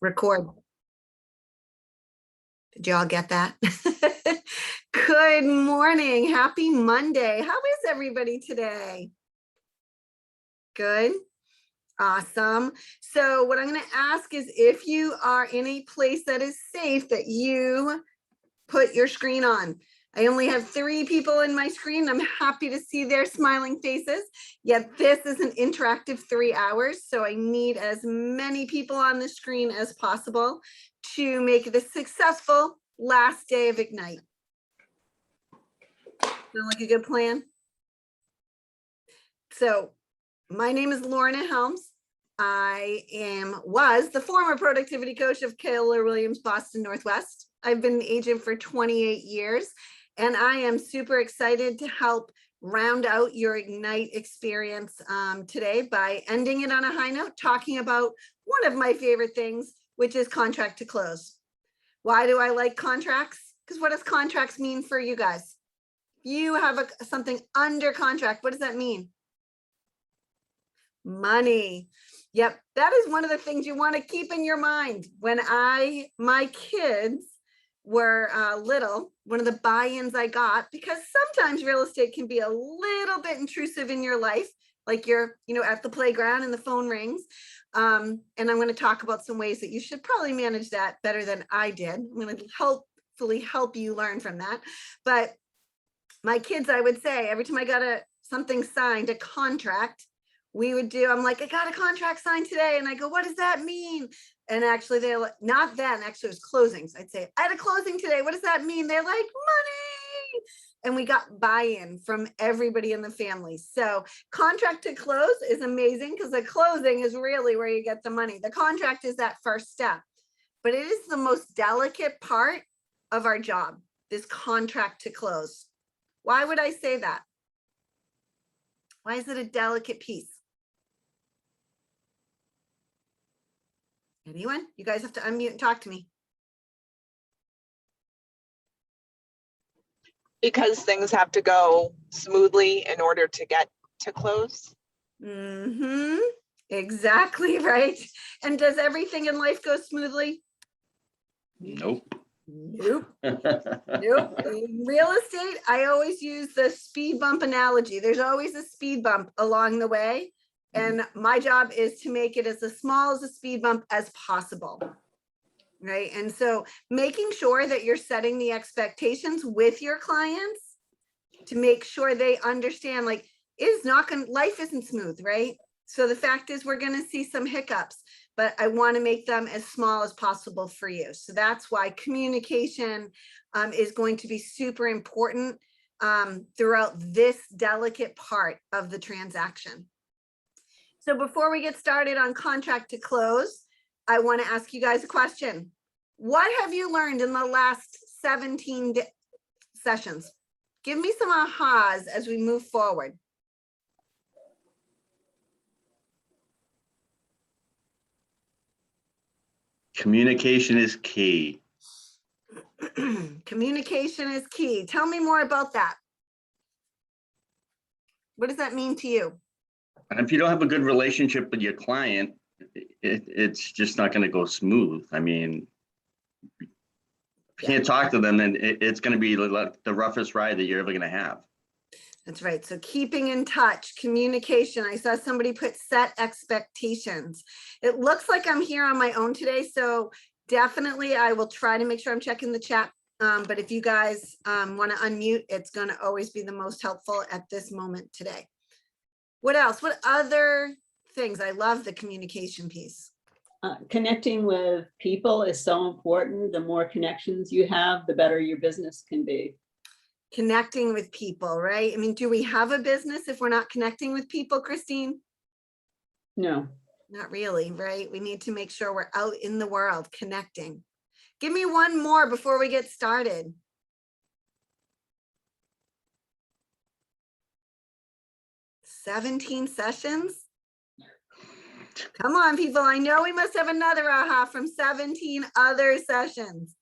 Record. Did y'all get that? Good morning. Happy Monday. How is everybody today? Good. Awesome. So what I'm going to ask is if you are in a place that is safe, that you put your screen on. I only have 3 people in my screen. I'm happy to see their smiling faces. Yet this is an interactive 3 hours. So I need as many people on the screen as possible to make it a successful last day of Ignite. Sound like a good plan? So my name is Lorna Helms. I was the former productivity coach of Keller Williams, Boston Northwest. I've been an agent for 28 years, and I am super excited to help round out your Ignite experience today by ending it on a high note, talking about one of my favorite things, which is contract to close. Why do I like contracts? Because what does contracts mean for you guys? You have something under contract. What does that mean? Money. Yep, that is one of the things you want to keep in your mind. When my kids were little, one of the buy-ins I got, because sometimes real estate can be a little bit intrusive in your life, like you're, at the playground and the phone rings. And I'm going to talk about some ways that you should probably manage that better than I did. I'm going to hopefully help you learn from that. But my kids, I would say, every time I got something signed, a contract, I'm like, I got a contract signed today. And I go, what does that mean? And actually they're like, not then, actually it was closings. I'd say, I had a closing today. What does that mean? They're like, money. And we got buy-in from everybody in the family. So contract to close is amazing because the closing is really where you get the money. The contract is that first step, but it is the most delicate part of our job, this contract to close. Why would I say that? Why is it a delicate piece? Anyone? You guys have to unmute and talk to me. Because things have to go smoothly in order to get to close. Mm-hmm. Exactly right. And does everything in life go smoothly? Nope. Nope. Nope. In real estate, I always use the speed bump analogy. There's always a speed bump along the way. And my job is to make it as small as a speed bump as possible. Right. And so making sure that you're setting the expectations with your clients to make sure they understand, like, life isn't smooth, right? So the fact is we're going to see some hiccups, but I want to make them as small as possible for you. So that's why communication is going to be super important throughout this delicate part of the transaction. So before we get started on contract to close, I want to ask you guys a question. What have you learned in the last 17 sessions? Give me some ahas as we move forward. Communication is key. Communication is key. Tell me more about that. What does that mean to you? And if you don't have a good relationship with your client, it's just not going to go smooth. I mean, if you can't talk to them, then it's going to be the roughest ride that you're ever going to have. That's right. So keeping in touch, communication. I saw somebody put set expectations. It looks like I'm here on my own today. So definitely I will try to make sure I'm checking the chat. But if you guys want to unmute, it's going to always be the most helpful at this moment today. What else? What other things? I love the communication piece. Connecting with people is so important. The more connections you have, the better your business can be. Connecting with people, right? I mean, do we have a business if we're not connecting with people, Christine? No. Not really, right? We need to make sure we're out in the world connecting. Give me one more before we get started. "17 sessions? Come on, people. I know we must have another aha from 17 other sessions.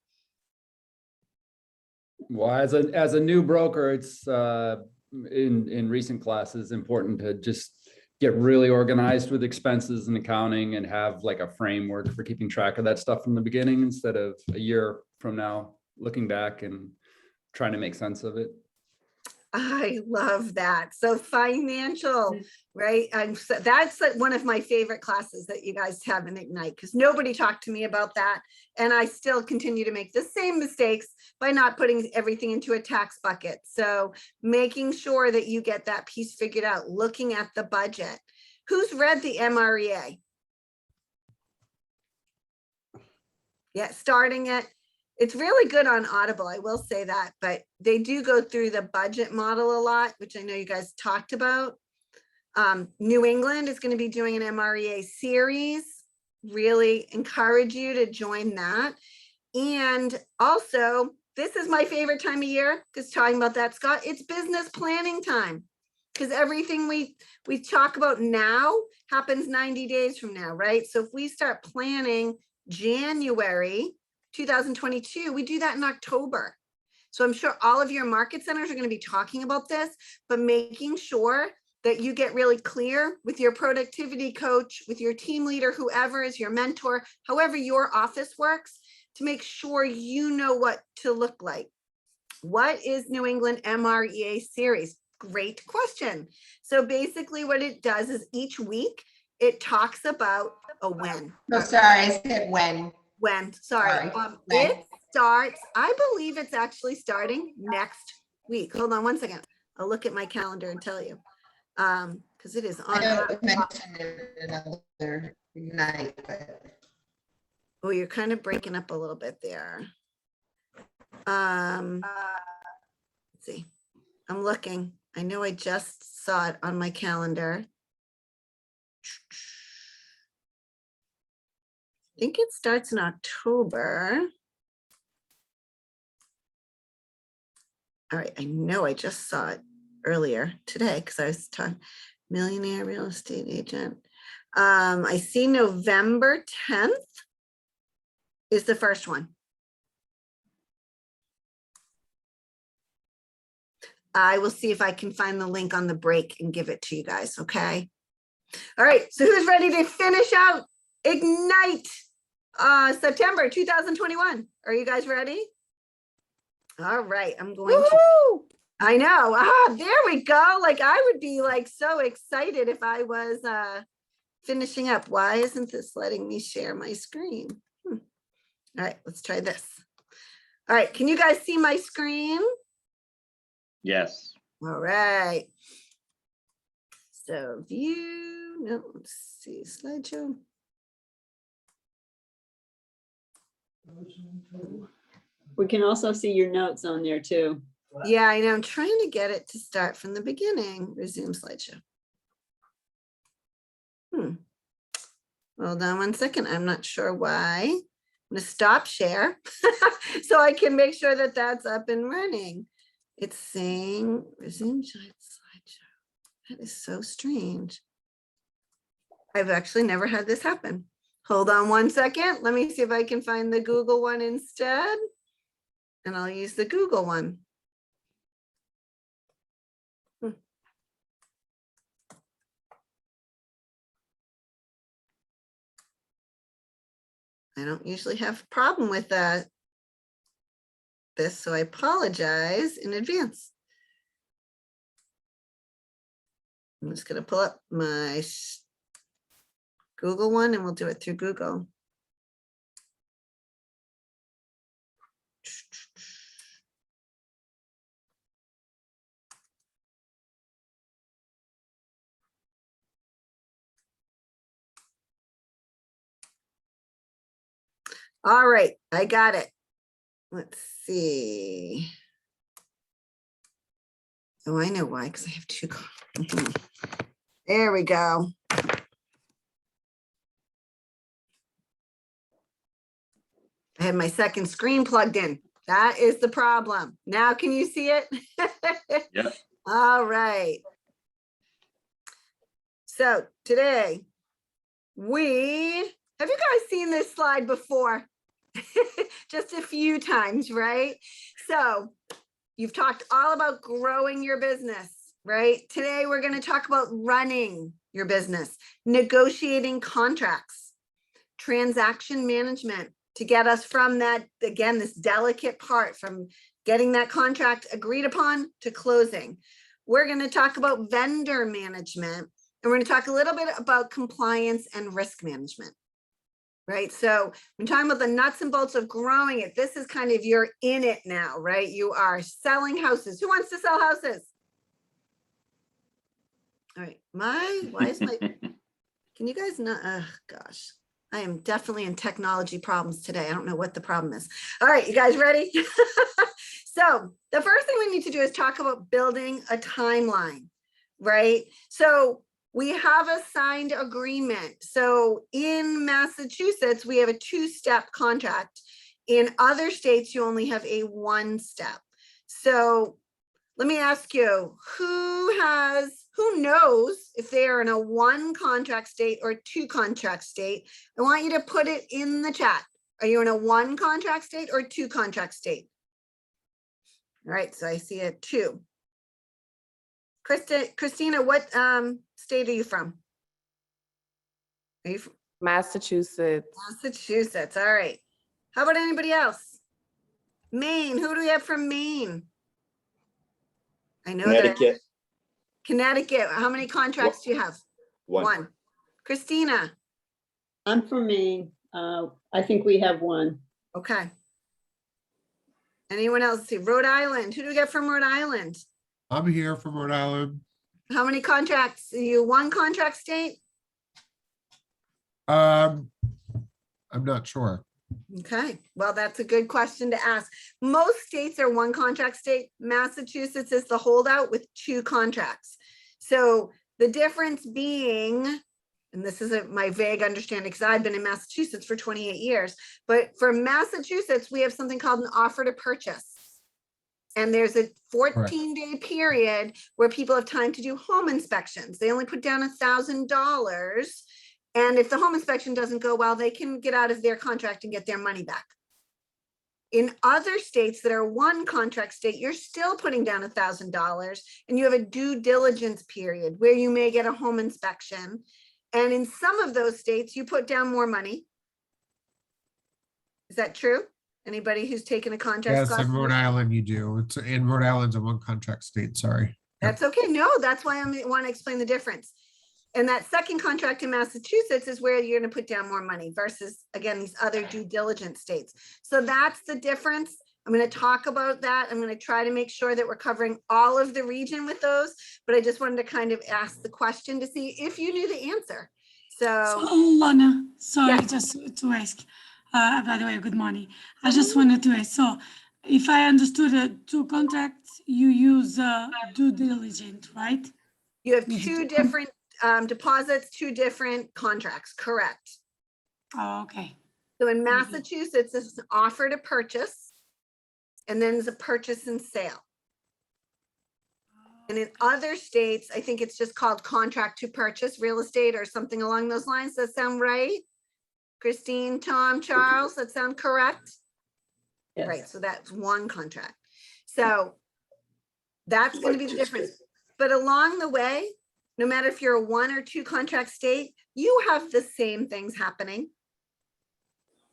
Well, as a new broker, it's in recent classes important to just get really organized with expenses and accounting and have like a framework for keeping track of that stuff from the beginning instead of a year from now looking back and trying to make sense of it. I love that. So financial, right? That's like one of my favorite classes that you guys have in Ignite, because nobody talked to me about that. And I still continue to make the same mistakes by not putting everything into a tax bucket. So making sure that you get that piece figured out, looking at the budget. Who's read the MREA? Yeah, starting it. It's really good on Audible, I will say that, but they do go through the budget model a lot, which I know you guys talked about. New England is going to be doing an MREA series. Really encourage you to join that. And also, this is my favorite time of year, because talking about that, Scott, it's business planning time. Because everything we talk about now happens 90 days from now, right? So if we start planning January 2022, we do that in October. So I'm sure all of your market centers are going to be talking about this, but making sure that you get really clear with your productivity coach, with your team leader, whoever is your mentor, however your office works, to make sure you know what to look like. What is New England MREA series? Great question. So basically what it does is each week it talks about a when. No, sorry, I said when. Sorry. When. It starts, I believe it's actually starting next week. Hold on one second. I'll look at my calendar and tell you. Because it is I on. know it mentioned it another night, but Oh, you're kind of breaking up a little bit there. Let's see. I'm looking. I know I just saw it on my calendar. I think it starts in October. All right, I know I just saw it earlier today because I was talking millionaire real estate agent. I see November 10th is the first one. I will see if I can find the link on the break and give it to you guys, okay? All right, so who's ready to finish out Ignite September 2021? Are you guys ready? All right, I'm going to. I know. There we go. Like I would be like so excited if I was finishing up. Why isn't this letting me share my screen? All right, let's try this. All right, can you guys see my screen? Yes. All right. So view, no, let's see, slideshow. We can also see your notes on there too. Yeah, I know. I'm trying to get it to start from the beginning. Resume slideshow. Hold on one second. I'm not sure why. I'm going to stop share so I can make sure that that's up and running. It's saying resume slideshow. That is so strange. I've actually never had this happen. Hold on one second. Let me see if I can find the Google one instead. And I'll use the Google one. I don't usually have a problem with this, so I apologize in advance. I'm just going to pull up my Google one and we'll do it through Google. All right, I got it. Let's see. Oh, I know why, because I have two. There we go. I have my second screen plugged in. That is the problem. Now, can you see it? Yeah. All right. So today, have you guys seen this slide before? Just a few times, right? So you've talked all about growing your business, right? Today, we're going to talk about running your business, negotiating contracts, transaction management to get us from that, again, this delicate part from getting that contract agreed upon to closing. We're going to talk about vendor management, and we're going to talk a little bit about compliance and risk management. Right. So when talking about the nuts and bolts of growing it, this is kind of you're in it now, right? You are selling houses. Who wants to sell houses? All right. Why is my, can you guys not, oh gosh, I am definitely in technology problems today. I don't know what the problem is. All right, you guys ready? So the first thing we need to do is talk about building a timeline, right? So we have a signed agreement. So in Massachusetts, we have a 2-step contract. In other states, you only have a 1-step. So let me ask you, who knows if they are in a 1 contract state or 2 contract state? I want you to put it in the chat. Are you in a 1 contract state or 2 contract state? All right, so I see a 2. Christina, what state are you from? Are you from Massachusetts. Massachusetts? All right. How about anybody else? Maine. Who do we have from Maine? I know Connecticut. that. Connecticut. How many contracts do you have? One. Christina. I'm from Maine. I think we have 1. Okay. Anyone else? See, Rhode Island. Who do we get from Rhode Island? I'm here from Rhode Island. How many contracts? Are you 1 contract state? I'm not sure. Okay, well, that's a good question to ask. Most states are 1 contract state. Massachusetts is the holdout with 2 contracts. So the difference being, and this is my vague understanding because I've been in Massachusetts for 28 years, but for Massachusetts, we have something called an offer to purchase. And there's a 14-day period where people have time to do home inspections. They only put down $1,000. And if the home inspection doesn't go well, they can get out of their contract and get their money back. In other states that are 1 contract state, you're still putting down $1,000 and you have a due diligence period where you may get a home inspection. And in some of those states, you put down more money. Is that true? Anybody who's taken a contract? Yes, class? in Rhode Island you do. It's in Rhode Island's a 1 contract state, sorry. That's okay. No, that's why I want to explain the difference. And that second contract in Massachusetts is where you're going to put down more money versus, again, these other due diligence states. So that's the difference. I'm going to talk about that. I'm going to try to make sure that we're covering all of the region with those, but I just wanted to kind of ask the question to see if you knew the answer. So, Lana, sorry, Yes. just to ask. By the way, good morning. I just wanted to ask. So, if I understood it, 2 contracts, you use due diligence, right? you have 2 different deposits, 2 different contracts, correct? Oh, okay. So in Massachusetts, this is an offer to purchase, and then there's a purchase and sale. And in other states, I think it's just called contract to purchase real estate or something along those lines. Does that sound right? Christine, Tom, Charles, that sound correct? Yes. Right, so that's 1 contract. So that's going to be the difference. But along the way, no matter if you're a 1 or 2 contract state, you have the same things happening,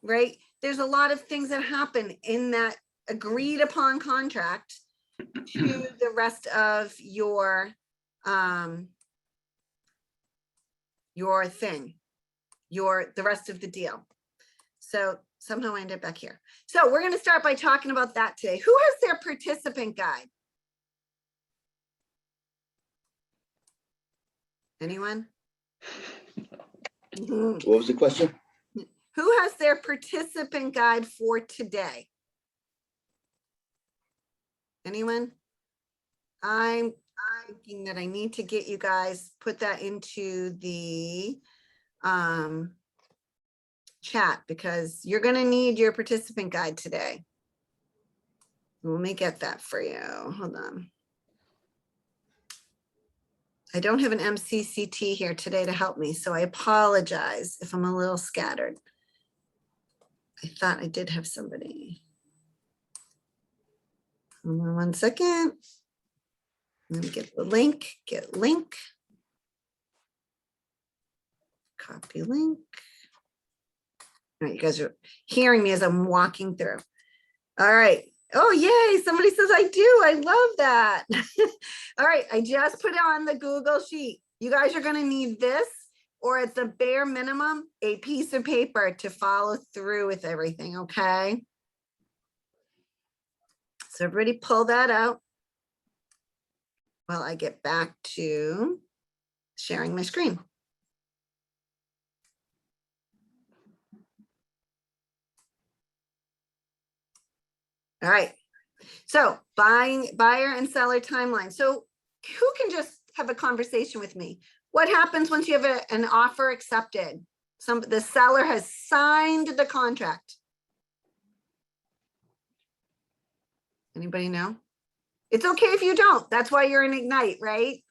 right? There's a lot of things that happen in that agreed upon contract to the rest of your thing, the rest of the deal. So somehow I ended up back here. So we're going to start by talking about that today. Who has their participant guide? Anyone? What was the question? Who has their participant guide for today? Anyone? I'm thinking that I need to get you guys, put that into the chat because you're going to need your participant guide today. Let me get that for you. Hold on. I don't have an MCCT here today to help me, so I apologize if I'm a little scattered. I thought I did have somebody. Hold on 1 second. Let me get the link, get link. Copy link. All right, you guys are hearing me as I'm walking through. All right. Oh, yay. Somebody says I do. I love that. All right. I just put it on the Google sheet. You guys are going to need this, or at the bare minimum, a piece of paper to follow through with everything. Okay. So everybody pull that out while I get back to sharing my screen. All right. So buyer and seller timeline. So who can just have a conversation with me? What happens once you have an offer accepted? The seller has signed the contract. Anybody know? It's okay if you don't. That's why you're in Ignite, right?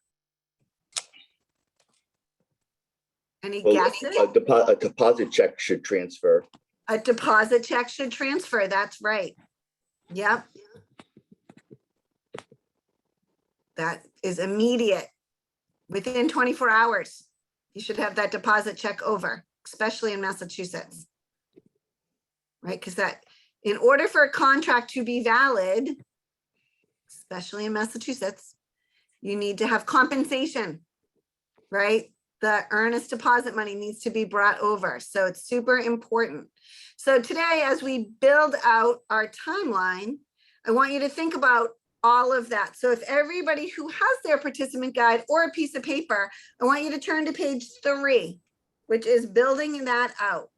Any Well, guesses? a deposit check should transfer. A deposit check should transfer. That's right. Yep. That is immediate. Within 24 hours, you should have that deposit check over, especially in Massachusetts. Right? Because that, in order for a contract to be valid, especially in Massachusetts, you need to have compensation, right? The earnest deposit money needs to be brought over. So it's super important. So today, as we build out our timeline, I want you to think about all of that. So if everybody who has their participant guide or a piece of paper, I want you to turn to page 3, which is building that out.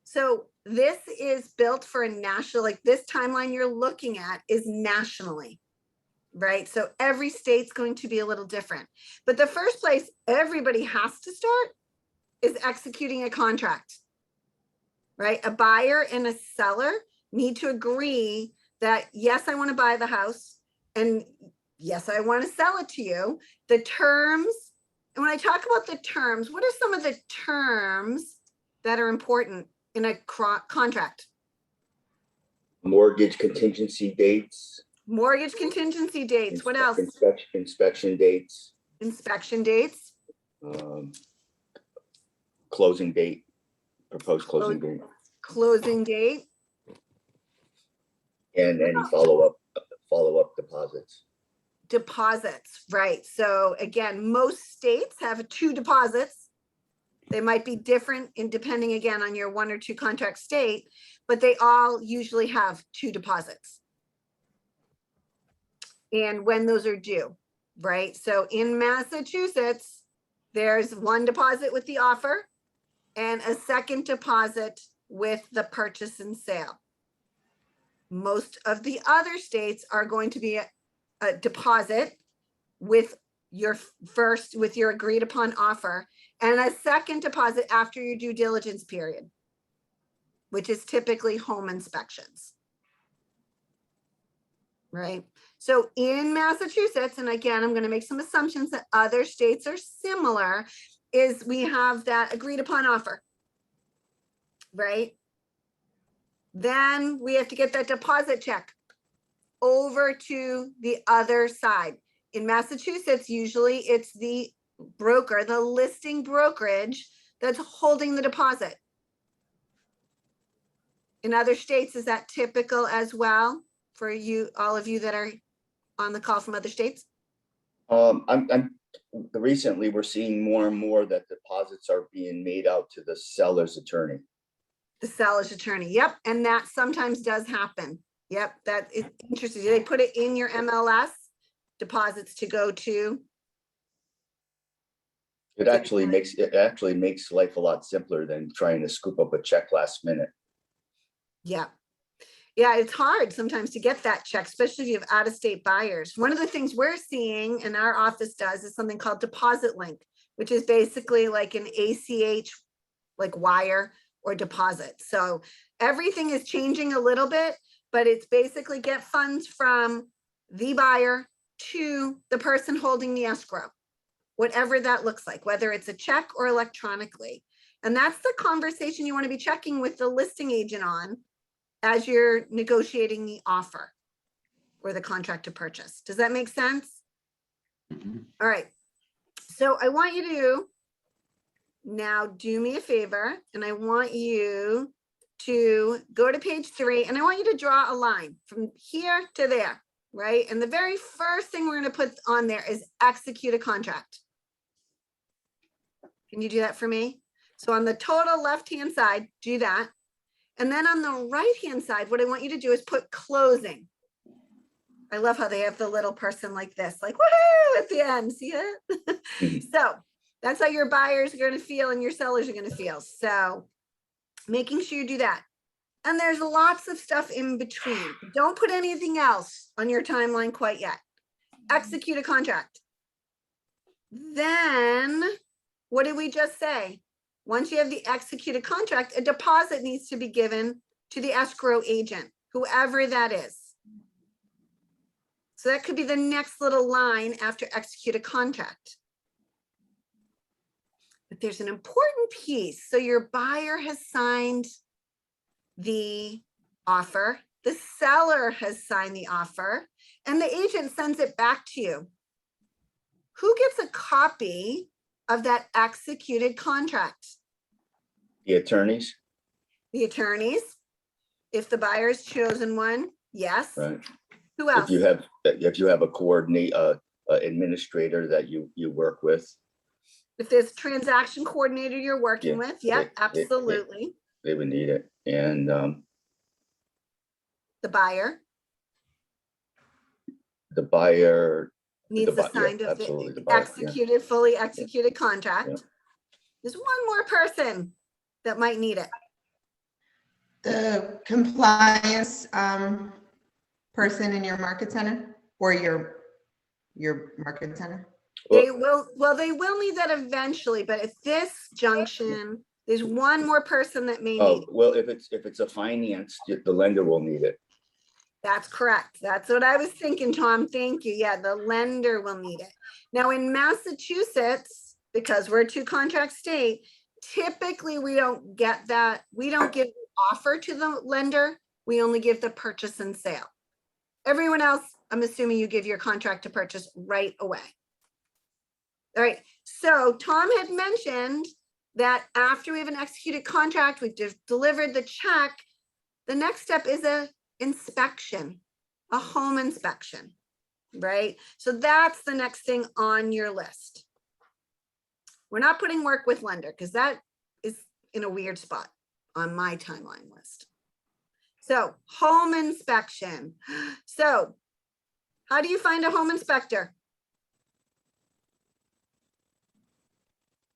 So this is built for a national, like this timeline you're looking at is nationally, right? So every state's going to be a little different. But the first place everybody has to start is executing a contract, right? A buyer and a seller need to agree that, yes, I want to buy the house, and yes, I want to sell it to you. The terms, and when I talk about the terms, what are some of the terms that are important in a contract? Mortgage contingency dates. Mortgage contingency dates. What else? Inspection dates. Inspection dates. Closing date. Proposed closing date. Closing date. And any follow-up deposits. Deposits, right? So again, most states have 2 deposits. They might be different in depending again on your 1 or 2 contract state, but they all usually have 2 deposits. And when those are due, right? So in Massachusetts, there's 1 deposit with the offer and a second deposit with the purchase and sale. Most of the other states are going to be a deposit with your agreed upon offer and a second deposit after your due diligence period, which is typically home inspections. Right? So in Massachusetts, and again, I'm going to make some assumptions that other states are similar, is we have that agreed upon offer, right? Then we have to get that deposit check over to the other side. In Massachusetts, usually it's the broker, the listing brokerage that's holding the deposit. In other states, is that typical as well for you, all of you that are on the call from other states? Recently we're seeing more and more that deposits are being made out to the seller's attorney. The seller's attorney, yep, and that sometimes does happen. Yep, that is interesting. Do they put it in your MLS? Deposits to go to? It actually makes life a lot simpler than trying to scoop up a check last minute. Yeah. Yeah, it's hard sometimes to get that check, especially if you have out-of-state buyers. One of the things we're seeing and our office does is something called Deposit Link, which is basically like an ACH, like wire or deposit. So everything is changing a little bit, but it's basically get funds from the buyer to the person holding the escrow, whatever that looks like, whether it's a check or electronically. And that's the conversation you want to be checking with the listing agent on as you're negotiating the offer or the contract to purchase. Does that make sense? Mhm. All right. So I want you to Now do me a favor, and I want you to go to page 3, and I want you to draw a line from here to there, right? And the very first thing we're going to put on there is execute a contract. Can you do that for me? So on the total left-hand side, do that. And then on the right-hand side, what I want you to do is put closing. I love how they have the little person like this, like woohoo at the end. See it? So that's how your buyers are going to feel and your sellers are going to feel. So making sure you do that. And there's lots of stuff in between. Don't put anything else on your timeline quite yet. Execute a contract. Then what did we just say? Once you have the executed contract, a deposit needs to be given to the escrow agent, whoever that is. So that could be the next little line after execute a contract. But there's an important piece. So your buyer has signed the offer, the seller has signed the offer, and the agent sends it back to you. Who gets a copy of that executed contract? The attorneys, The attorneys. If the buyer's chosen one, yes. right? Who else? If you have a administrator that you work with, If there's a transaction coordinator you're working Yeah, with, yeah, they- absolutely. they would need it. And The buyer the buyer, needs the yeah, signed of absolutely, the the buyer, yeah. executed, fully executed contract. Yeah. There's one more person that might need it. The compliance person in your market center or your market center? They will, well, they will need that eventually, but at this junction, there's one more person that may need Oh, it. well, if it's a finance, the lender will need it. That's correct. That's what I was thinking, Tom. Thank you. Yeah, the lender will need it. Now in Massachusetts, because we're a 2-contract state, typically we don't get that. We don't give the offer to the lender. We only give the purchase and sale. Everyone else, I'm assuming you give your contract to purchase right away. All right. So Tom had mentioned that after we have an executed contract, we've delivered the check. The next step is a inspection, a home inspection, right? So that's the next thing on your list. We're not putting work with lender because that is in a weird spot on my timeline list. So home inspection. So how do you find a home inspector?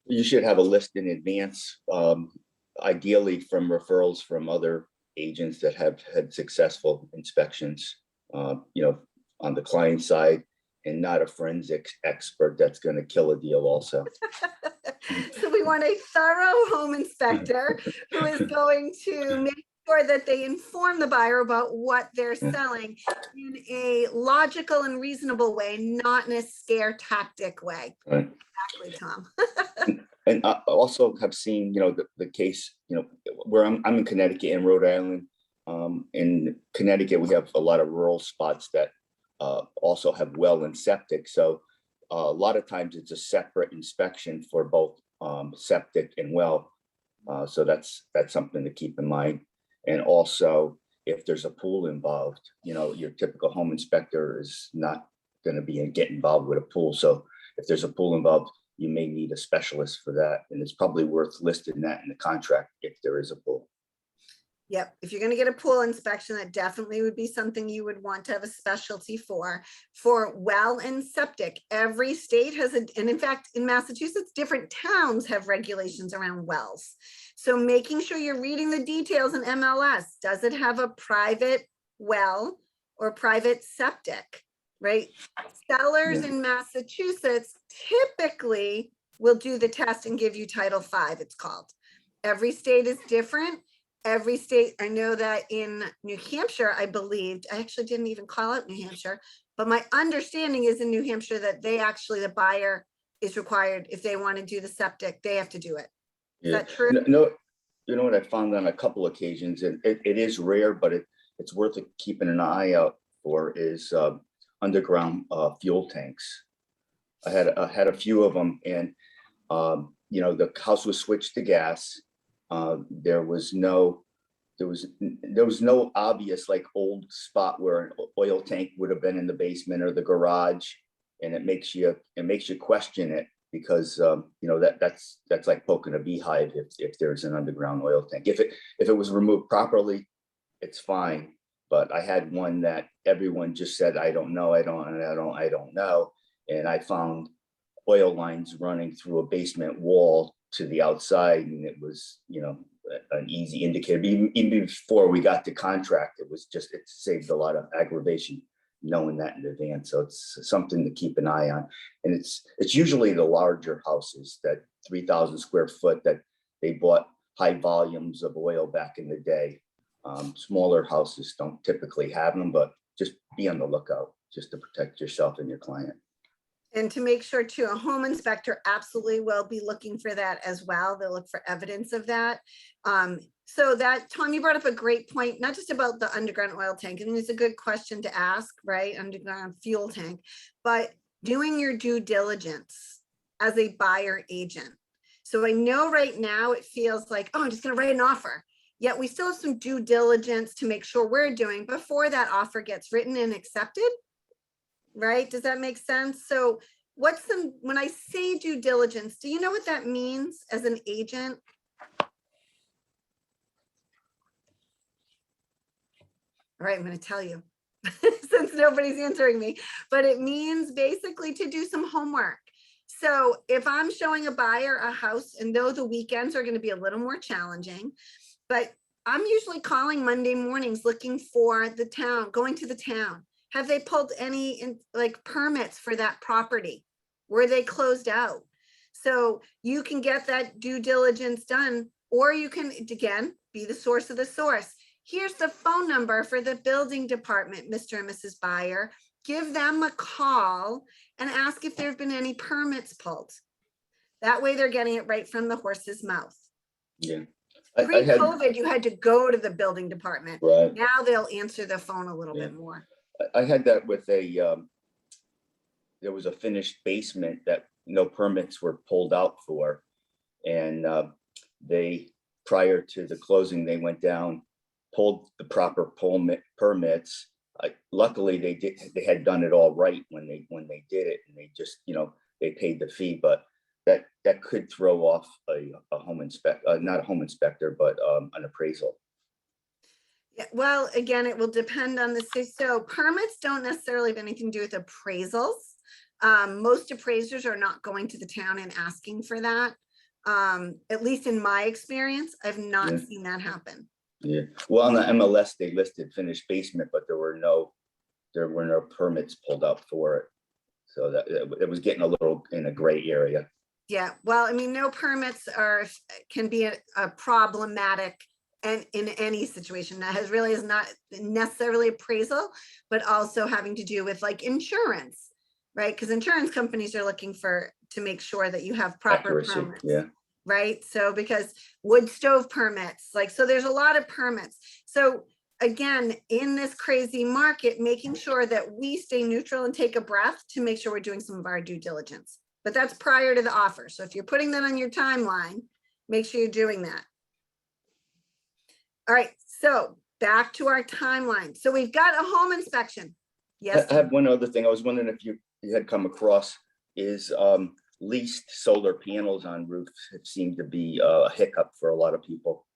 You should have a list in advance, ideally from referrals from other agents that have had successful inspections, on the client side, and not a forensics expert that's going to kill a deal also. So we want a thorough home inspector who is going to make sure that they inform the buyer about what they're selling in a logical and reasonable way, not in a scare tactic way. Right. Exactly, Tom. And I also have seen, the case, where I'm in Connecticut and Rhode Island. In Connecticut, we have a lot of rural spots that also have well and septic. So a lot of times it's a separate inspection for both septic and well. So that's something to keep in mind. And also, if there's a pool involved, your typical home inspector is not going to get involved with a pool. So if there's a pool involved, you may need a specialist for that. And it's probably worth listing that in the contract if there is a pool. Yep. If you're going to get a pool inspection, that definitely would be something you would want to have a specialty for well and septic. Every state has and in fact, in Massachusetts, different towns have regulations around wells. So making sure you're reading the details in MLS. Does it have a private well or private septic, right? Sellers in Massachusetts typically will do the test and give you Title V, it's called. Every state is different. Every state, I know that in New Hampshire, I believed, I actually didn't even call out New Hampshire, but my understanding is in New Hampshire that the buyer is required, if they want to do the septic, they have to do it. Is that true? No, you know what I found on a couple occasions, and it is rare, but it's worth keeping an eye out for, is underground fuel tanks. I had a few of them, and you know, the house was switched to gas. There was no obvious like old spot where an oil tank would have been in the basement or the garage, and it makes you question it, because you know, that's like poking a beehive if there's an underground oil tank. If it was removed properly, it's fine. But I had one that everyone just said, I don't know, I don't know, and I found oil lines running through a basement wall to the outside, and it was, you know, an easy indicator. Even before we got the contract, it saved a lot of aggravation knowing that in advance. So it's something to keep an eye on. And it's usually the larger houses, that 3,000 square foot, that they bought high volumes of oil back in the day. Smaller houses don't typically have them, but just be on the lookout just to protect yourself and your client. And to make sure too, a home inspector absolutely will be looking for that as well. They'll look for evidence of that. So that, Tom, you brought up a great point, not just about the underground oil tank. I mean, it's a good question to ask, right? Underground fuel tank, but doing your due diligence as a buyer agent. So I know right now it feels like, oh, I'm just gonna write an offer. Yet we still have some due diligence to make sure we're doing before that offer gets written and accepted. Right? Does that make sense? So when I say due diligence, do you know what that means as an agent? All right, I'm going to tell you since nobody's answering me, but it means basically to do some homework. So if I'm showing a buyer a house, and though the weekends are going to be a little more challenging, but I'm usually calling Monday mornings looking for the town, going to the town. Have they pulled any like permits for that property? Were they closed out? So you can get that due diligence done, or you can, again, be the source of the source. Here's the phone number for the building department, Mr. and Mrs. Buyer. Give them a call and ask if there have been any permits pulled. That way they're getting it right from the horse's mouth. Yeah. Pre-COVID, you had to go to the building department. Right. Now they'll answer the phone a little bit more. I had that with there was a finished basement that no permits were pulled out for. And prior to the closing, they went down, pulled the proper permits. Luckily they had done it all right when they did it, and they just, you know, they paid the fee, but that could throw off a home inspector, not a home inspector, but an appraisal. Yeah, well, again, it will depend on the city. So permits don't necessarily have anything to do with appraisals. Most appraisers are not going to the town and asking for that. At least in my experience, I've not seen that happen. Yeah. Well, on the MLS, they listed finished basement, but there were no permits pulled out for it. So that it was getting a little in a gray area. Yeah. Well, I mean, no permits can be a problematic and in any situation that is not necessarily appraisal, but also having to do with like insurance, right? Because insurance companies are looking to make sure that you have proper accuracy. permits. Yeah. Right. So because wood stove permits, so there's a lot of permits. So again, in this crazy market, making sure that we stay neutral and take a breath to make sure we're doing some of our due diligence. But that's prior to the offer. So if you're putting that on your timeline, make sure you're doing that. All right, so back to our timeline. So we've got a home inspection. Yes. I have one other thing. I was wondering if you had come across is leased solar panels on roofs. It seemed to be a hiccup for a lot of people.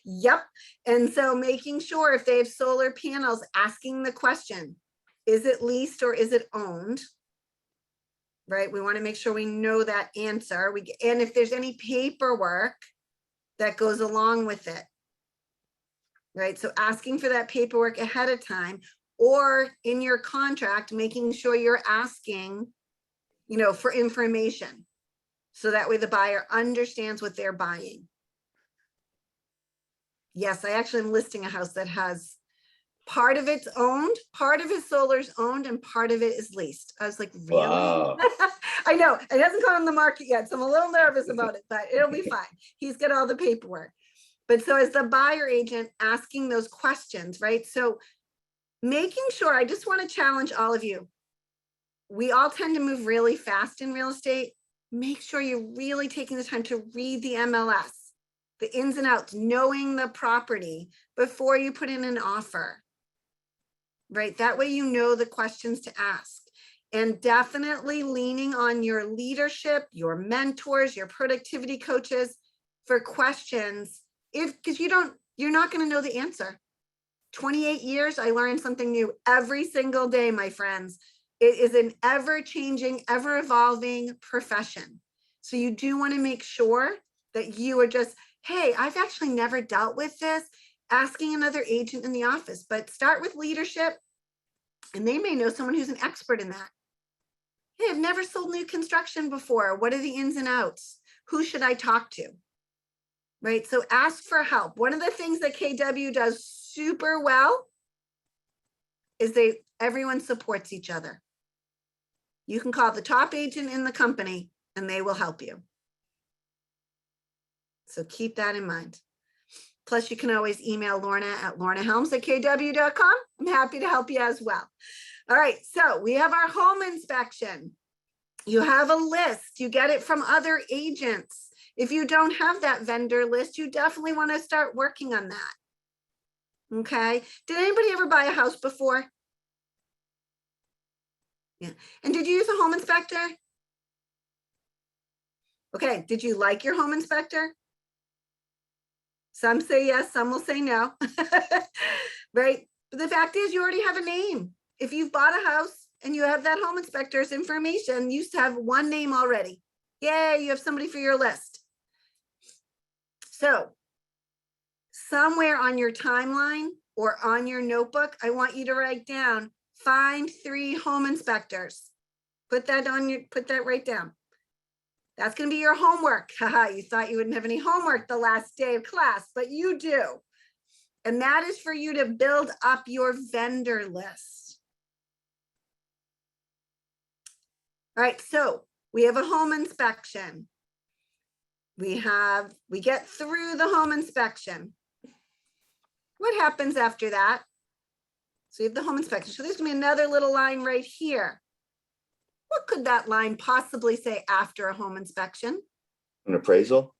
Yep. And so making sure if they have solar panels, asking the question, is it leased or is it owned? Right. We want to make sure we know that answer. And if there's any paperwork that goes along with it. Right. So asking for that paperwork ahead of time, or in your contract, making sure you're asking, for information. So that way the buyer understands what they're buying. Yes, I actually am listing a house that has part of it's owned, part of his solar's owned, and part of it is leased. I was like, really? Wow. I know it hasn't gone on the market yet, so I'm a little nervous about it, but it'll be fine. He's got all the paperwork. But so as the buyer agent, asking those questions, right? So making sure, I just want to challenge all of you. We all tend to move really fast in real estate. make sure you're really taking the time to read the MLS, the ins and outs, knowing the property before you put in an offer, right? That way you know the questions to ask. And definitely leaning on your leadership, your mentors, your productivity coaches for questions, because you're not going to know the answer. 28 years, I learned something new every single day, my friends. It is an ever-changing, ever-evolving profession. So you do want to make sure that you are just, hey, I've actually never dealt with this, asking another agent in the office, but start with leadership, and they may know someone who's an expert in that. Hey, I've never sold new construction before. What are the ins and outs? Who should I talk to? Right? So ask for help. One of the things that KW does super well is everyone supports each other. You can call the top agent in the company and they will help you. So keep that in mind. Plus, you can always email Lorna at lornahelms@kw.com. I'm happy to help you as well. All right, so we have our home inspection. You have a list. You get it from other agents. If you don't have that vendor list, you definitely want to start working on that. Okay. Did anybody ever buy a house before? Yeah. And did you use a home inspector? Okay. Did you like your home inspector? Some say yes, some will say no. Right? But the fact is, you already have a name. If you've bought a house and you have that home inspector's information, you used to have one name already. Yay, you have somebody for your list. So somewhere on your timeline or on your notebook, I want you to write down, find 3 home inspectors. Put that right down. That's going to be your homework. Haha, you thought you wouldn't have any homework the last day of class, but you do. And that is for you to build up your vendor list. All right, so we have a home inspection. We get through the home inspection. What happens after that? So you have the home inspection. So there's gonna be another little line right here. What could that line possibly say after a home inspection? An appraisal?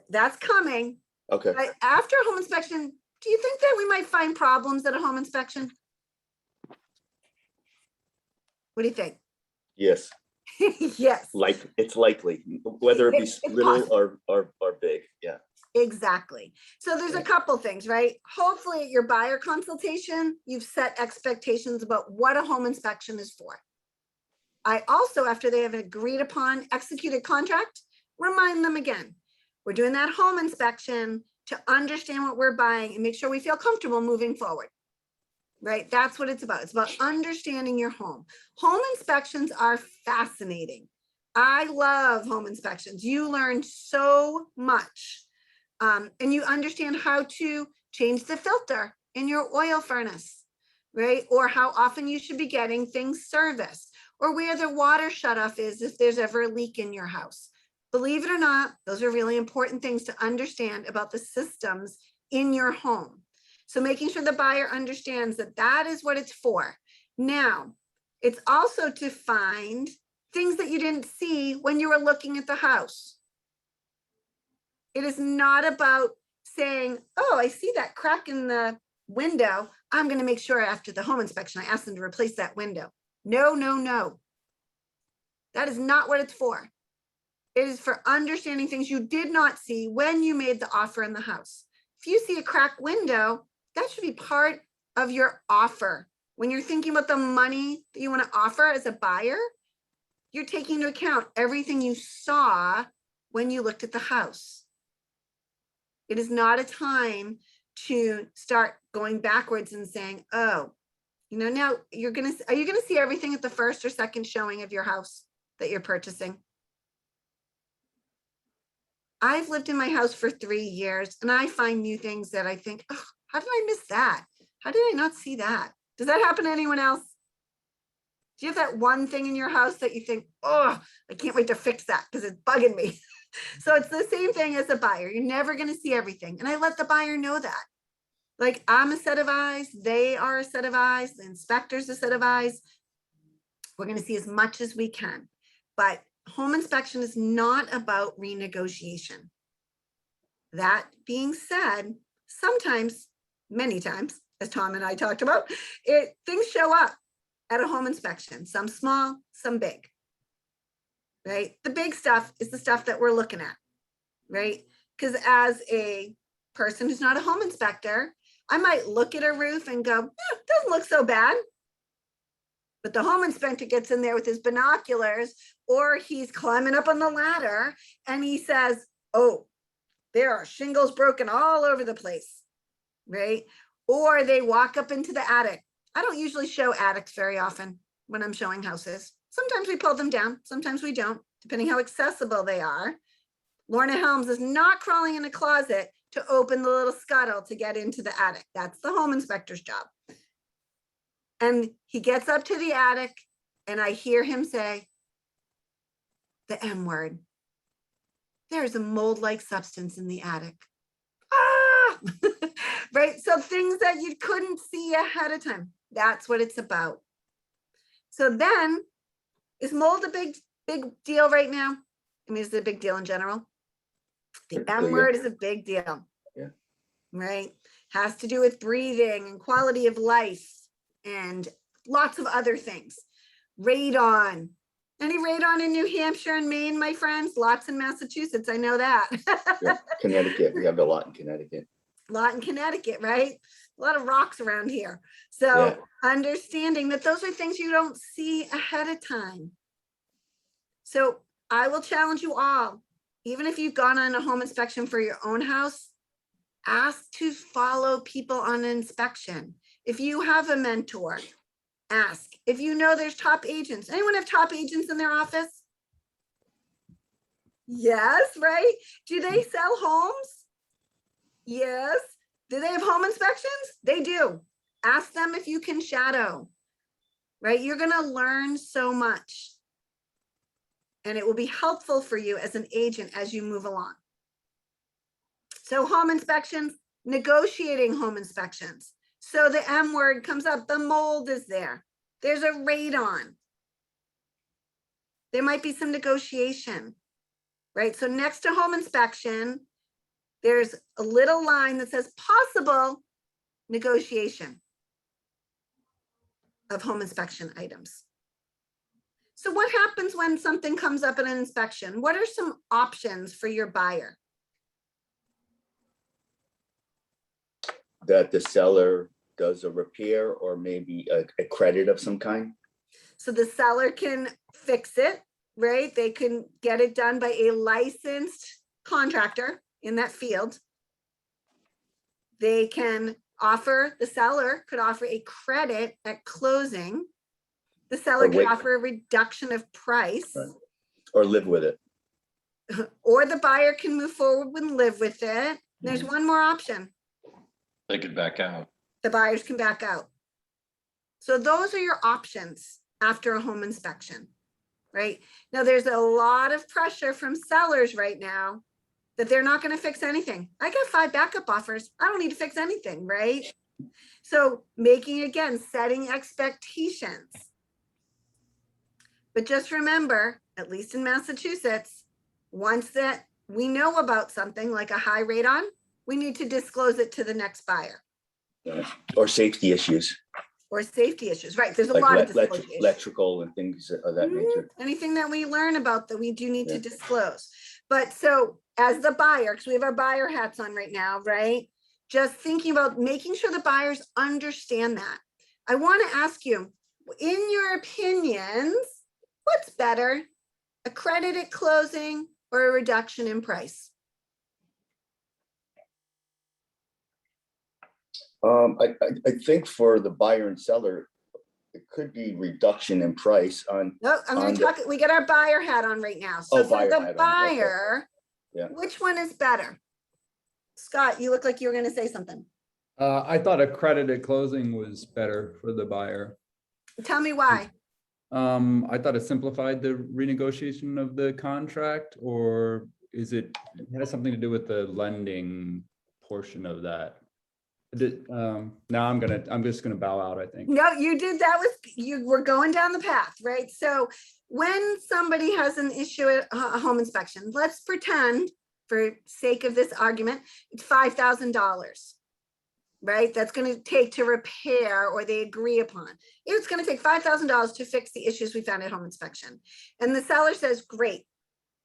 That's coming. Okay. But after a home inspection, do you think that we might find problems at a home inspection? What do you think? Yes, Yes. like it's likely, whether it be It's little possible. or big. Yeah. Exactly. So there's a couple things, right? Hopefully at your buyer consultation, you've set expectations about what a home inspection is for. I also, after they have an agreed upon executed contract, remind them again, we're doing that home inspection to understand what we're buying and make sure we feel comfortable moving forward. Right? That's what it's about. It's about understanding your home. Home inspections are fascinating. I love home inspections. You learn so much. And you understand how to change the filter in your oil furnace, right? Or how often you should be getting things serviced, or where the water shutoff is if there's ever a leak in your house. Believe it or not, those are really important things to understand about the systems in your home. So making sure the buyer understands that that is what it's for. Now, it's also to find things that you didn't see when you were looking at the house. It is not about saying, oh, I see that crack in the window. I'm going to make sure after the home inspection, I ask them to replace that window. No, no, no. That is not what it's for. It is for understanding things you did not see when you made the offer in the house. If you see a cracked window, that should be part of your offer. When you're thinking about the money that you want to offer as a buyer, you're taking into account everything you saw when you looked at the house. It is not a time to start going backwards and saying, oh, you know, now are you going to see everything at the first or second showing of your house that you're purchasing? I've lived in my house for 3 years and I find new things that I think, oh, how did I miss that? How did I not see that? Does that happen to anyone else? Do you have that one thing in your house that you think, oh, I can't wait to fix that because it's bugging me? So it's the same thing as a buyer. You're never going to see everything. And I let the buyer know that. Like, I'm a set of eyes. They are a set of eyes. The inspector's a set of eyes. We're going to see as much as we can. But home inspection is not about renegotiation. That being said, sometimes, many times, as Tom and I talked about, things show up at a home inspection, some small, some big. Right? The big stuff is the stuff that we're looking at, right? Because as a person who's not a home inspector, I might look at a roof and go, doesn't look so bad. But the home inspector gets in there with his binoculars, or he's climbing up on the ladder and he says, oh, there are shingles broken all over the place, right? Or they walk up into the attic. I don't usually show attics very often when I'm showing houses. Sometimes we pull them down, sometimes we don't, depending how accessible they are. Lorna Helms is not crawling in a closet to open the little scuttle to get into the attic. That's the home inspector's job. And he gets up to the attic and I hear him say the M word. There's a mold-like substance in the attic. Ah! Right? So things that you couldn't see ahead of time. That's what it's about. So then, is mold a big deal right now? I mean, is it a big deal in general? The M word is a big deal. Yeah. Right? Has to do with breathing and quality of life and lots of other things. Radon. Any radon in New Hampshire and Maine, my friends? Lots in Massachusetts, I know that. Yeah, Connecticut, we have a lot in Connecticut. A lot in Connecticut, right? A lot of rocks around here. So understanding that those are things you don't see ahead of time. So I will challenge you all, even if you've gone on a home inspection for your own house, ask to follow people on inspection. If you have a mentor, ask. If you know there's top agents, anyone have top agents in their office? Yes, right? Do they sell homes? Yes. Do they have home inspections? They do. Ask them if you can shadow, right? You're going to learn so much. And it will be helpful for you as an agent as you move along. So home inspections, negotiating home inspections. So the M word comes up, the mold is there. There's a radon. There might be some negotiation, right? So next to home inspection, there's a little line that says possible negotiation of home inspection items. So what happens when something comes up in an inspection? What are some options for your buyer? That the seller does a repair or maybe a credit of some kind. So the seller can fix it, right? They can get it done by a licensed contractor in that field. They can offer, the seller could offer a credit at closing. The seller could offer a reduction of price. Right. Or live with it. Or the buyer can move forward and live with it. There's one more option. They could back out. The buyers can back out. So those are your options after a home inspection, right? Now there's a lot of pressure from sellers right now that they're not going to fix anything. I got 5 backup offers. I don't need to fix anything, right? So making, again, setting expectations. But just remember, at least in Massachusetts, once that we know about something like a high radon, we need to disclose it to the next buyer. Or safety issues. Or safety issues, right? There's a Like lot of disclosure issues. electrical and things of that nature. Anything that we learn about that we do need to disclose. But so as the buyer, because we have our buyer hats on right now, right? Just thinking about making sure the buyers understand that. I want to ask you, in your opinions, what's better, a credit at closing or a reduction in price? I think for the buyer and seller, it could be reduction in price on. No, I'm going to talk. We got our buyer hat on right now. So for the buyer, which one is better? Scott, you look like you were going to say something. I thought a credit at closing was better for the buyer. Tell me why. I thought it simplified the renegotiation of the contract, or is it has something to do with the lending portion of that? Now I'm just gonna bow out, I think. No, you did, you were going down the path, right? So when somebody has an issue at a home inspection, let's pretend, for sake of this argument, it's $5,000, right? That's gonna take to repair, or they agree upon. It's gonna take $5,000 to fix the issues we found at home inspection. And the seller says, great,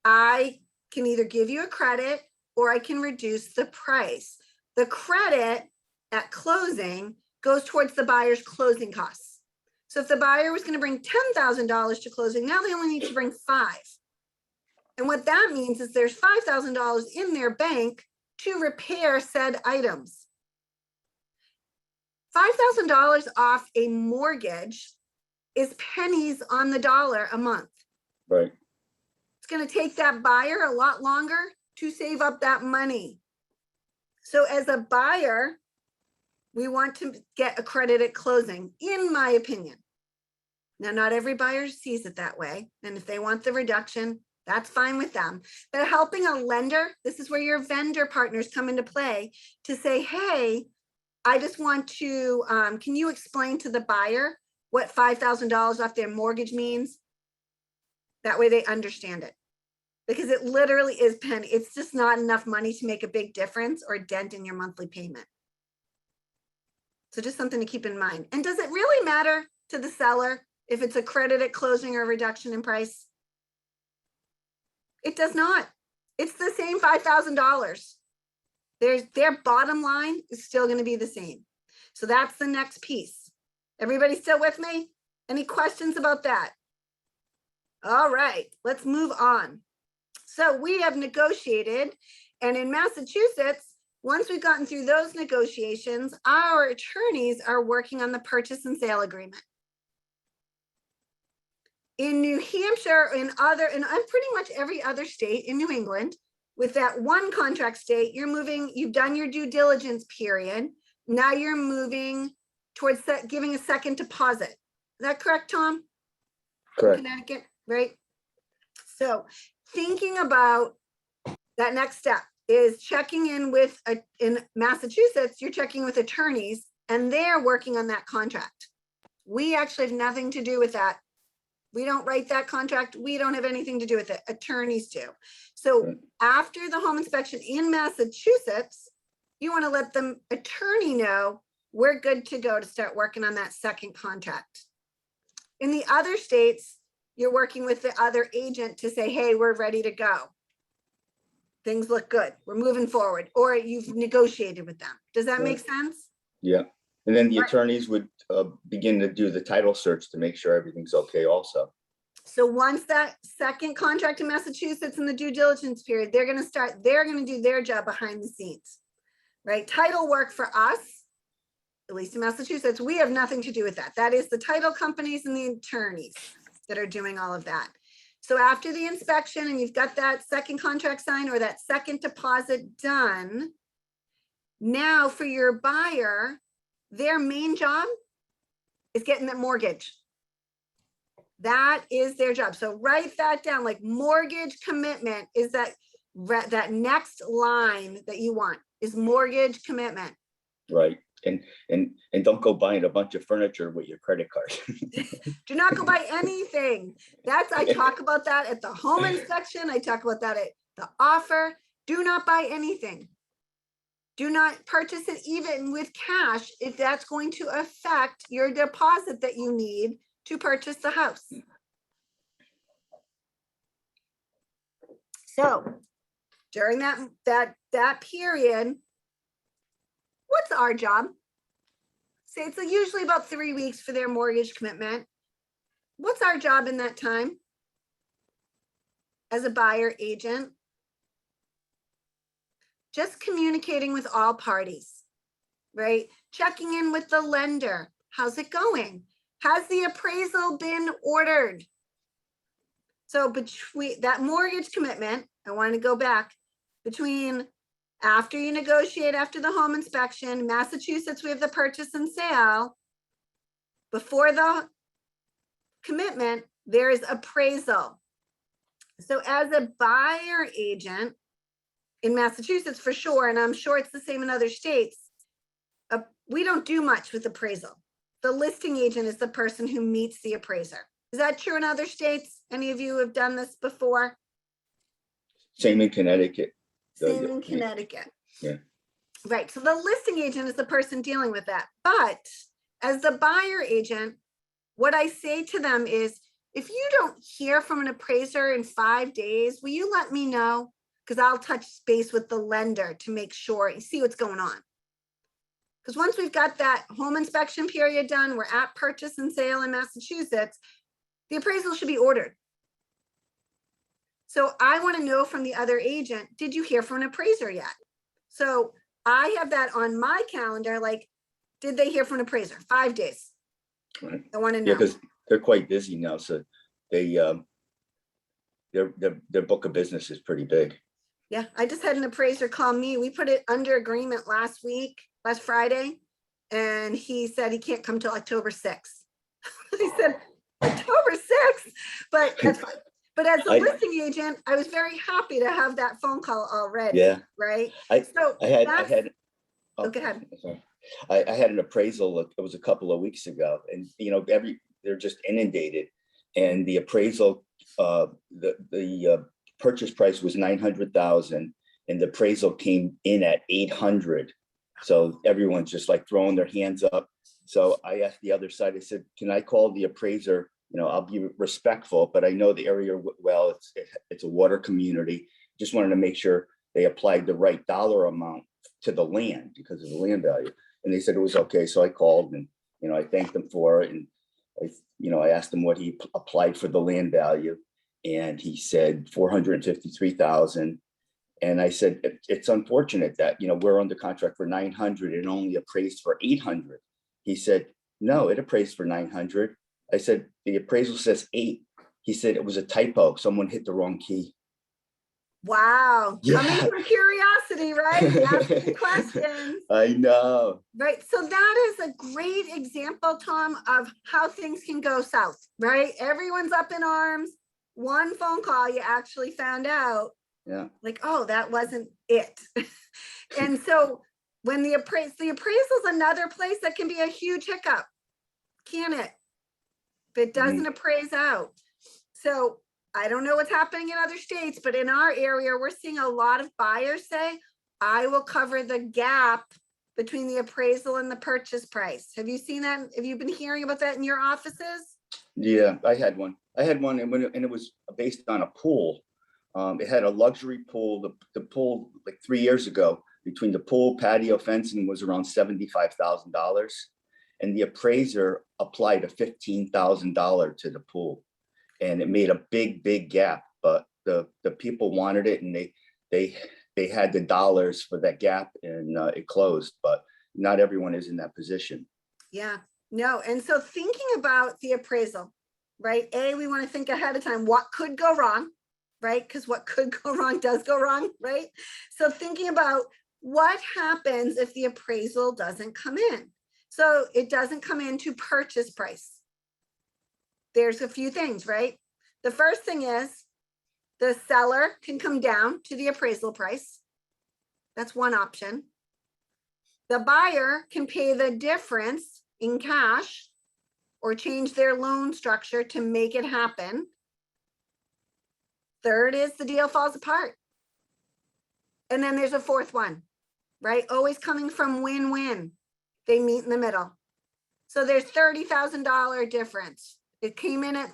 I can either give you a credit or I can reduce the price. The credit at closing goes towards the buyer's closing costs. So if the buyer was going to bring $10,000 to closing, now they only need to bring $5,000. And what that means is there's $5,000 in their bank to repair said items. $5,000 off a mortgage is pennies on the dollar a month. Right. It's going to take that buyer a lot longer to save up that money. So as a buyer, we want to get a credit at closing, in my opinion. Now, not every buyer sees it that way. And if they want the reduction, that's fine with them. But helping a lender, this is where your vendor partners come into play to say, hey, I just want to, can you explain to the buyer what $5,000 off their mortgage means? That way they understand it. Because it literally is penny. It's just not enough money to make a big difference or dent in your monthly payment. So just something to keep in mind. And does it really matter to the seller if it's a credit at closing or a reduction in price? It does not. It's the same $5,000. Their bottom line is still going to be the same. So that's the next piece. Everybody still with me? Any questions about that? All right, let's move on. So we have negotiated, and in Massachusetts, once we've gotten through those negotiations, our attorneys are working on the purchase and sale agreement. In New Hampshire, in pretty much every other state in New England, with that one contract state, you've done your due diligence period. Now you're moving towards giving a second deposit. Is that correct, Tom? Correct. Connecticut, right? So thinking about that next step is checking in with, in Massachusetts, you're checking with attorneys and they're working on that contract. We actually have nothing to do with that. We don't write that contract. We don't have anything to do with it. Attorneys do. So after the home inspection in Massachusetts, you want to let the attorney know we're good to go to start working on that second contract. In the other states, you're working with the other agent to say, hey, we're ready to go. Things look good. We're moving forward. Or you've negotiated with them. Does that make sense? Yeah. And then the attorneys would begin to do the title search to make sure everything's okay also. So once that second contract in Massachusetts in the due diligence period, they're going to do their job behind the scenes, right? Title work for us, at least in Massachusetts, we have nothing to do with that. That is the title companies and the attorneys that are doing all of that. So after the inspection and you've got that second contract signed or that second deposit done, now for your buyer, their main job is getting that mortgage. That is their job. So write that down, like mortgage commitment is that next line that you want is mortgage commitment. Right. And don't go buying a bunch of furniture with your credit card. Do not go buy anything. I talk about that at the home inspection. I talk about that at the offer. Do not buy anything. Do not purchase it even with cash if that's going to affect your deposit that you need to purchase the house. So during that period, what's our job? Say it's usually about 3 weeks for their mortgage commitment. What's our job in that time as a buyer agent? Just communicating with all parties, right? Checking in with the lender. How's it going? Has the appraisal been ordered? So between that mortgage commitment, I want to go back between after you negotiate after the home inspection, Massachusetts, we have the purchase and sale. Before the commitment, there is appraisal. So as a buyer agent in Massachusetts for sure, and I'm sure it's the same in other states, we don't do much with appraisal. The listing agent is the person who meets the appraiser. Is that true in other states? Any of you have done this before? Same in Connecticut. Same in Connecticut. Yeah. Right, so the listing agent is the person dealing with that. But as the buyer agent, what I say to them is, if you don't hear from an appraiser in 5 days, will you let me know? Because I'll touch base with the lender to make sure you see what's going on. Because once we've got that home inspection period done, we're at purchase and sale in Massachusetts, the appraisal should be ordered. So I want to know from the other agent, did you hear from an appraiser yet? So I have that on my calendar, like, did they hear from an appraiser? 5 days. Right. I want to Yeah, know. because they're quite busy now, so they their book of business is pretty big. Yeah, I just had an appraiser call me. We put it under agreement last Friday, and he said he can't come till October 6th. He said, October 6th, but that's fine. But as a listing agent, I was very happy to have that phone call already. Yeah. Right. I had oh, go ahead. Sorry. I had an appraisal, it was a couple of weeks ago, and you know, they're just inundated. And the appraisal, the purchase price was 900,000 and the appraisal came in at 800. So everyone's just like throwing their hands up. So I asked the other side, I said, can I call the appraiser? You know, I'll be respectful, but I know the area well, it's a water community. Just wanted to make sure they applied the right dollar amount to the land because of the land value. And they said it was okay. So I called and, you know, I thanked them for it. And I asked him what he applied for the land value. And he said 453,000. And I said, it's unfortunate that, you know, we're under contract for 900 and only appraised for 800. He said, no, it appraised for 900. I said, the appraisal says 8. He said it was a typo. Someone hit the wrong key. Wow. Yeah. Coming from curiosity, right? Asking questions. I know. Right. So that is a great example, Tom, of how things can go south, right? Everyone's up in arms. One phone call, you actually found out, Yeah. like, oh, that wasn't it. And so when the appraisal is another place that can be a huge hiccup, can it? If it doesn't appraise out. So I don't know what's happening in other states, but in our area, we're seeing a lot of buyers say, I will cover the gap between the appraisal and the purchase price. Have you seen that? Have you been hearing about that in your offices? Yeah, I had one. And it was based on a pool. It had a luxury pool. The pool, like 3 years ago, between the pool, patio, fencing was around $75,000. And the appraiser applied a $15,000 to the pool. And it made a big gap, but the people wanted it, and they had the dollars for that gap, and it closed. But not everyone is in that position. Yeah, no. And so thinking about the appraisal, right? We want to think ahead of time, what could go wrong, right? Because what could go wrong does go wrong, right? So thinking about what happens if the appraisal doesn't come in. So it doesn't come into purchase price. There's a few things, right? The first thing is the seller can come down to the appraisal price. That's one option. The buyer can pay the difference in cash or change their loan structure to make it happen. Third is the deal falls apart. And then there's a fourth one, right? Always coming from win-win. They meet in the middle. So there's $30,000 difference. It came in at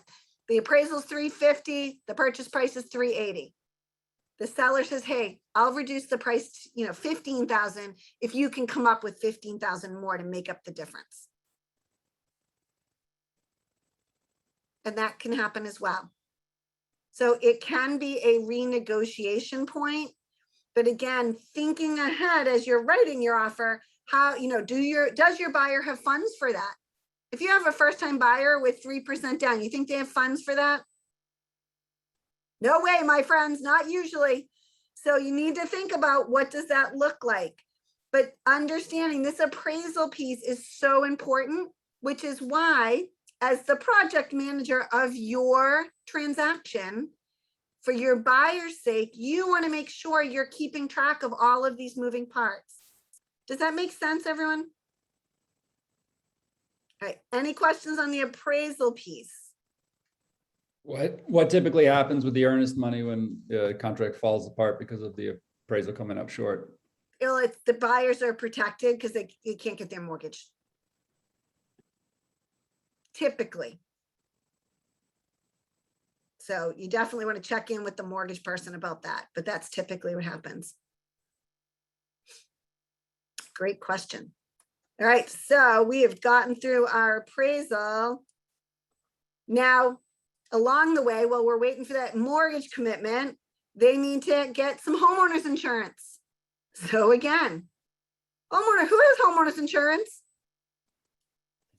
the appraisal's 350, the purchase price is 380. The seller says, hey, I'll reduce the price, 15,000 if you can come up with 15,000 more to make up the difference. And that can happen as well. So it can be a renegotiation point, but again, thinking ahead as you're writing your offer, how, does your buyer have funds for that? If you have a first-time buyer with 3% down, you think they have funds for that? No way, my friends, not usually. So you need to think about what does that look like? But understanding this appraisal piece is so important, which is why, as the project manager of your transaction, for your buyer's sake, you want to make sure you're keeping track of all of these moving parts. Does that make sense, everyone? All right, any questions on the appraisal piece? What typically happens with the earnest money when the contract falls apart because of the appraisal coming up short? Well, it's the buyers are protected because they can't get their mortgage. Typically. So you definitely want to check in with the mortgage person about that, but that's typically what happens. Great question. All right, so we have gotten through our appraisal. Now, along the way, while we're waiting for that mortgage commitment, they need to get some homeowners insurance. So again, homeowner, who has homeowners insurance?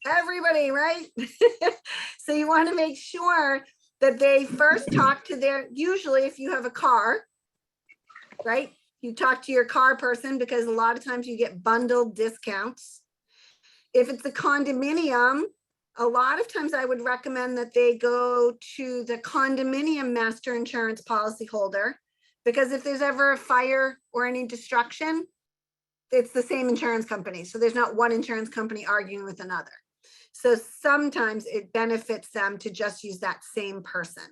Everybody, right? So you want to make sure that they first talk to their, usually if you have a car, right? You talk to your car person because a lot of times you get bundled discounts. If it's a condominium, a lot of times I would recommend that they go to the condominium master insurance policy holder, because if there's ever a fire or any destruction, it's the same insurance company. So there's not one insurance company arguing with another. So sometimes it benefits them to just use that same person.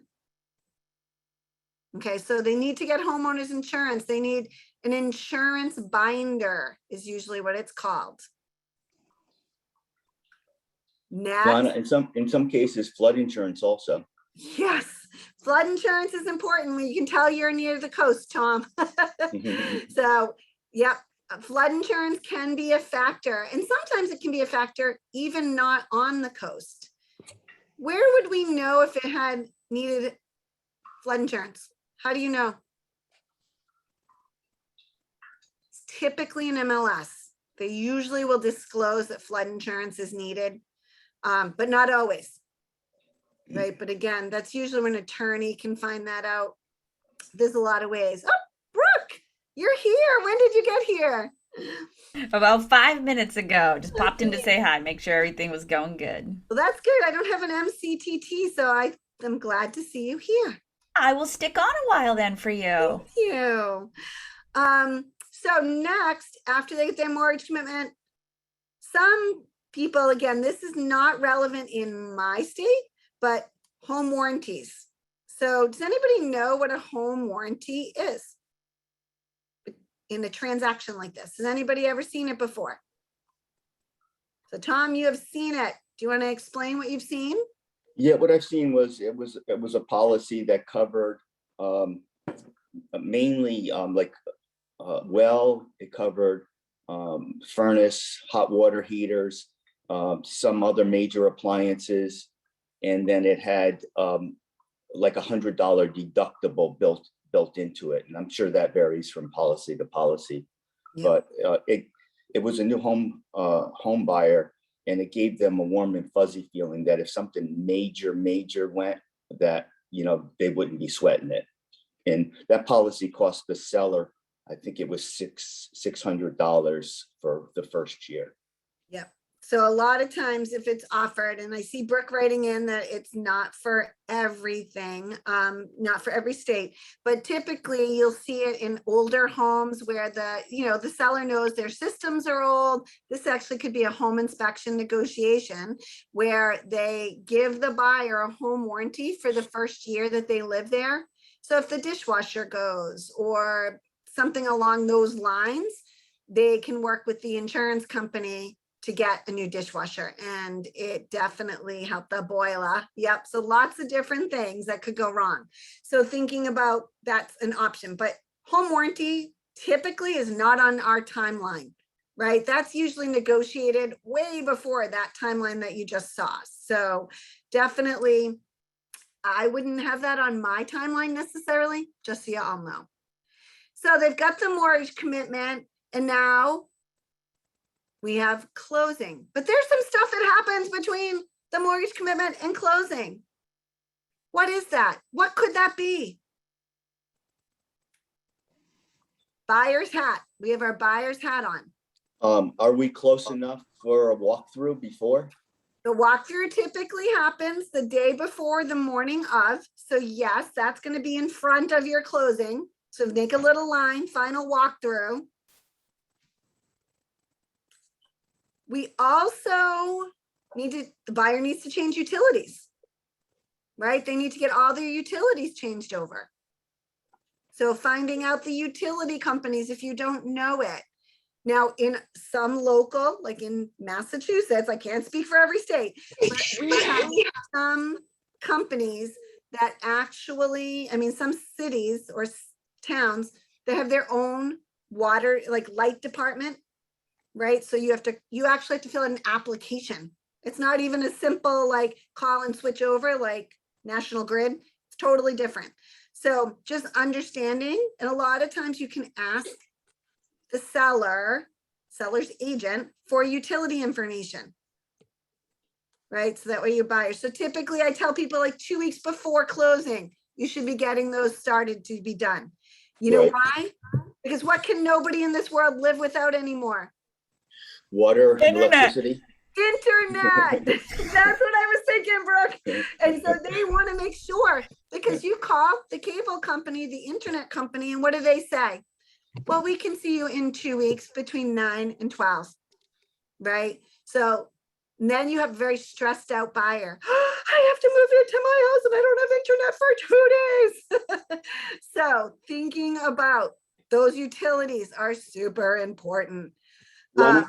Okay, so they need to get homeowners insurance. They need an insurance binder is usually what it's called. Next. In some cases, flood insurance also. Yes, flood insurance is important. You can tell you're near the coast, Tom. So, yep, flood insurance can be a factor, and sometimes it can be a factor even not on the coast. Where would we know if it had needed flood insurance? How do you know? It's typically an MLS. They usually will disclose that flood insurance is needed, but not always. Right, but again, that's usually when an attorney can find that out. There's a lot of ways. Oh, Brooke, you're here. When did you get here? About 5 minutes ago. Just popped in to say hi, make sure everything was going good. Well, that's good. I don't have an MCTT, so I'm glad to see you here. I will stick on a while then for you. Thank you. So next, after they get their mortgage commitment, some people, again, this is not relevant in my state, but home warranties. So does anybody know what a home warranty is in a transaction like this? Has anybody ever seen it before? So Tom, you have seen it. Do you want to explain what you've seen? Yeah, what I've seen was it was a policy that covered mainly it covered furnace, hot water heaters, some other major appliances, and then it had like $100 deductible built into it, and I'm sure that varies from policy to policy. Yeah. But it was a new home buyer, and it gave them a warm and fuzzy feeling that if something major went, that they wouldn't be sweating it. And that policy cost the seller, I think it was $600 for the first year. Yep. So a lot of times if it's offered, and I see Brooke writing in that it's not for everything, not for every state, but typically you'll see it in older homes where the seller knows their systems are old. This actually could be a home inspection negotiation where they give the buyer a home warranty for the first year that they live there. So if the dishwasher goes or something along those lines, they can work with the insurance company to get a new dishwasher, and it definitely helped the boiler. Yep. So lots of different things that could go wrong. So thinking about that's an option, but home warranty typically is not on our timeline, right? That's usually negotiated way before that timeline that you just saw. So definitely, I wouldn't have that on my timeline necessarily, just so you all know. So they've got the mortgage commitment, and now we have closing, but there's some stuff that happens between the mortgage commitment and closing. What is that? What could that be? Buyer's hat. We have our buyer's hat on. Are we close enough for a walkthrough before? The walkthrough typically happens the day before the morning of. So yes, that's going to be in front of your closing. So make a little line, final walkthrough. We also the buyer needs to change utilities, right? They need to get all their utilities changed over. So finding out the utility companies if you don't know it. Now, in some local, like in Massachusetts, I can't speak for every state, but we have some companies that actually, I mean, some cities or towns that have their own water, like light department, right? So you actually have to fill out an application. It's not even a simple like call and switch over like National Grid. It's totally different. So just understanding, and a lot of times you can ask the seller's agent for utility information, right? So that way you buy. So typically I tell people like 2 weeks before closing, you should be getting those started to be done. You know why? Because what can nobody in this world live without anymore? Water, Internet. electricity. Internet. That's what I was thinking, Brooke. And so they want to make sure, because you call the cable company, the internet company, and what do they say? Well, we can see you in 2 weeks between 9 and 12, right? So then you have a very stressed out buyer. I have to move into my house and I don't have internet for 2 days. So thinking about those utilities are super important. Lana,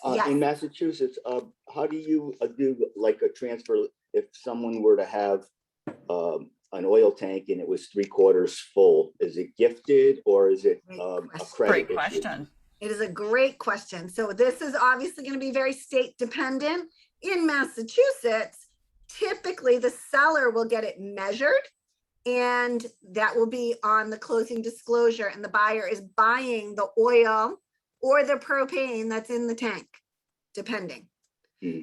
Yes. in Massachusetts, how do you do like a transfer if someone were to have an oil tank and it was 3/4 full? Is it gifted or is it a credit Great issue? question. It is a great question. So this is obviously going to be very state dependent. In Massachusetts, typically the seller will get it measured and that will be on the closing disclosure, and the buyer is buying the oil or the propane that's in the tank, depending.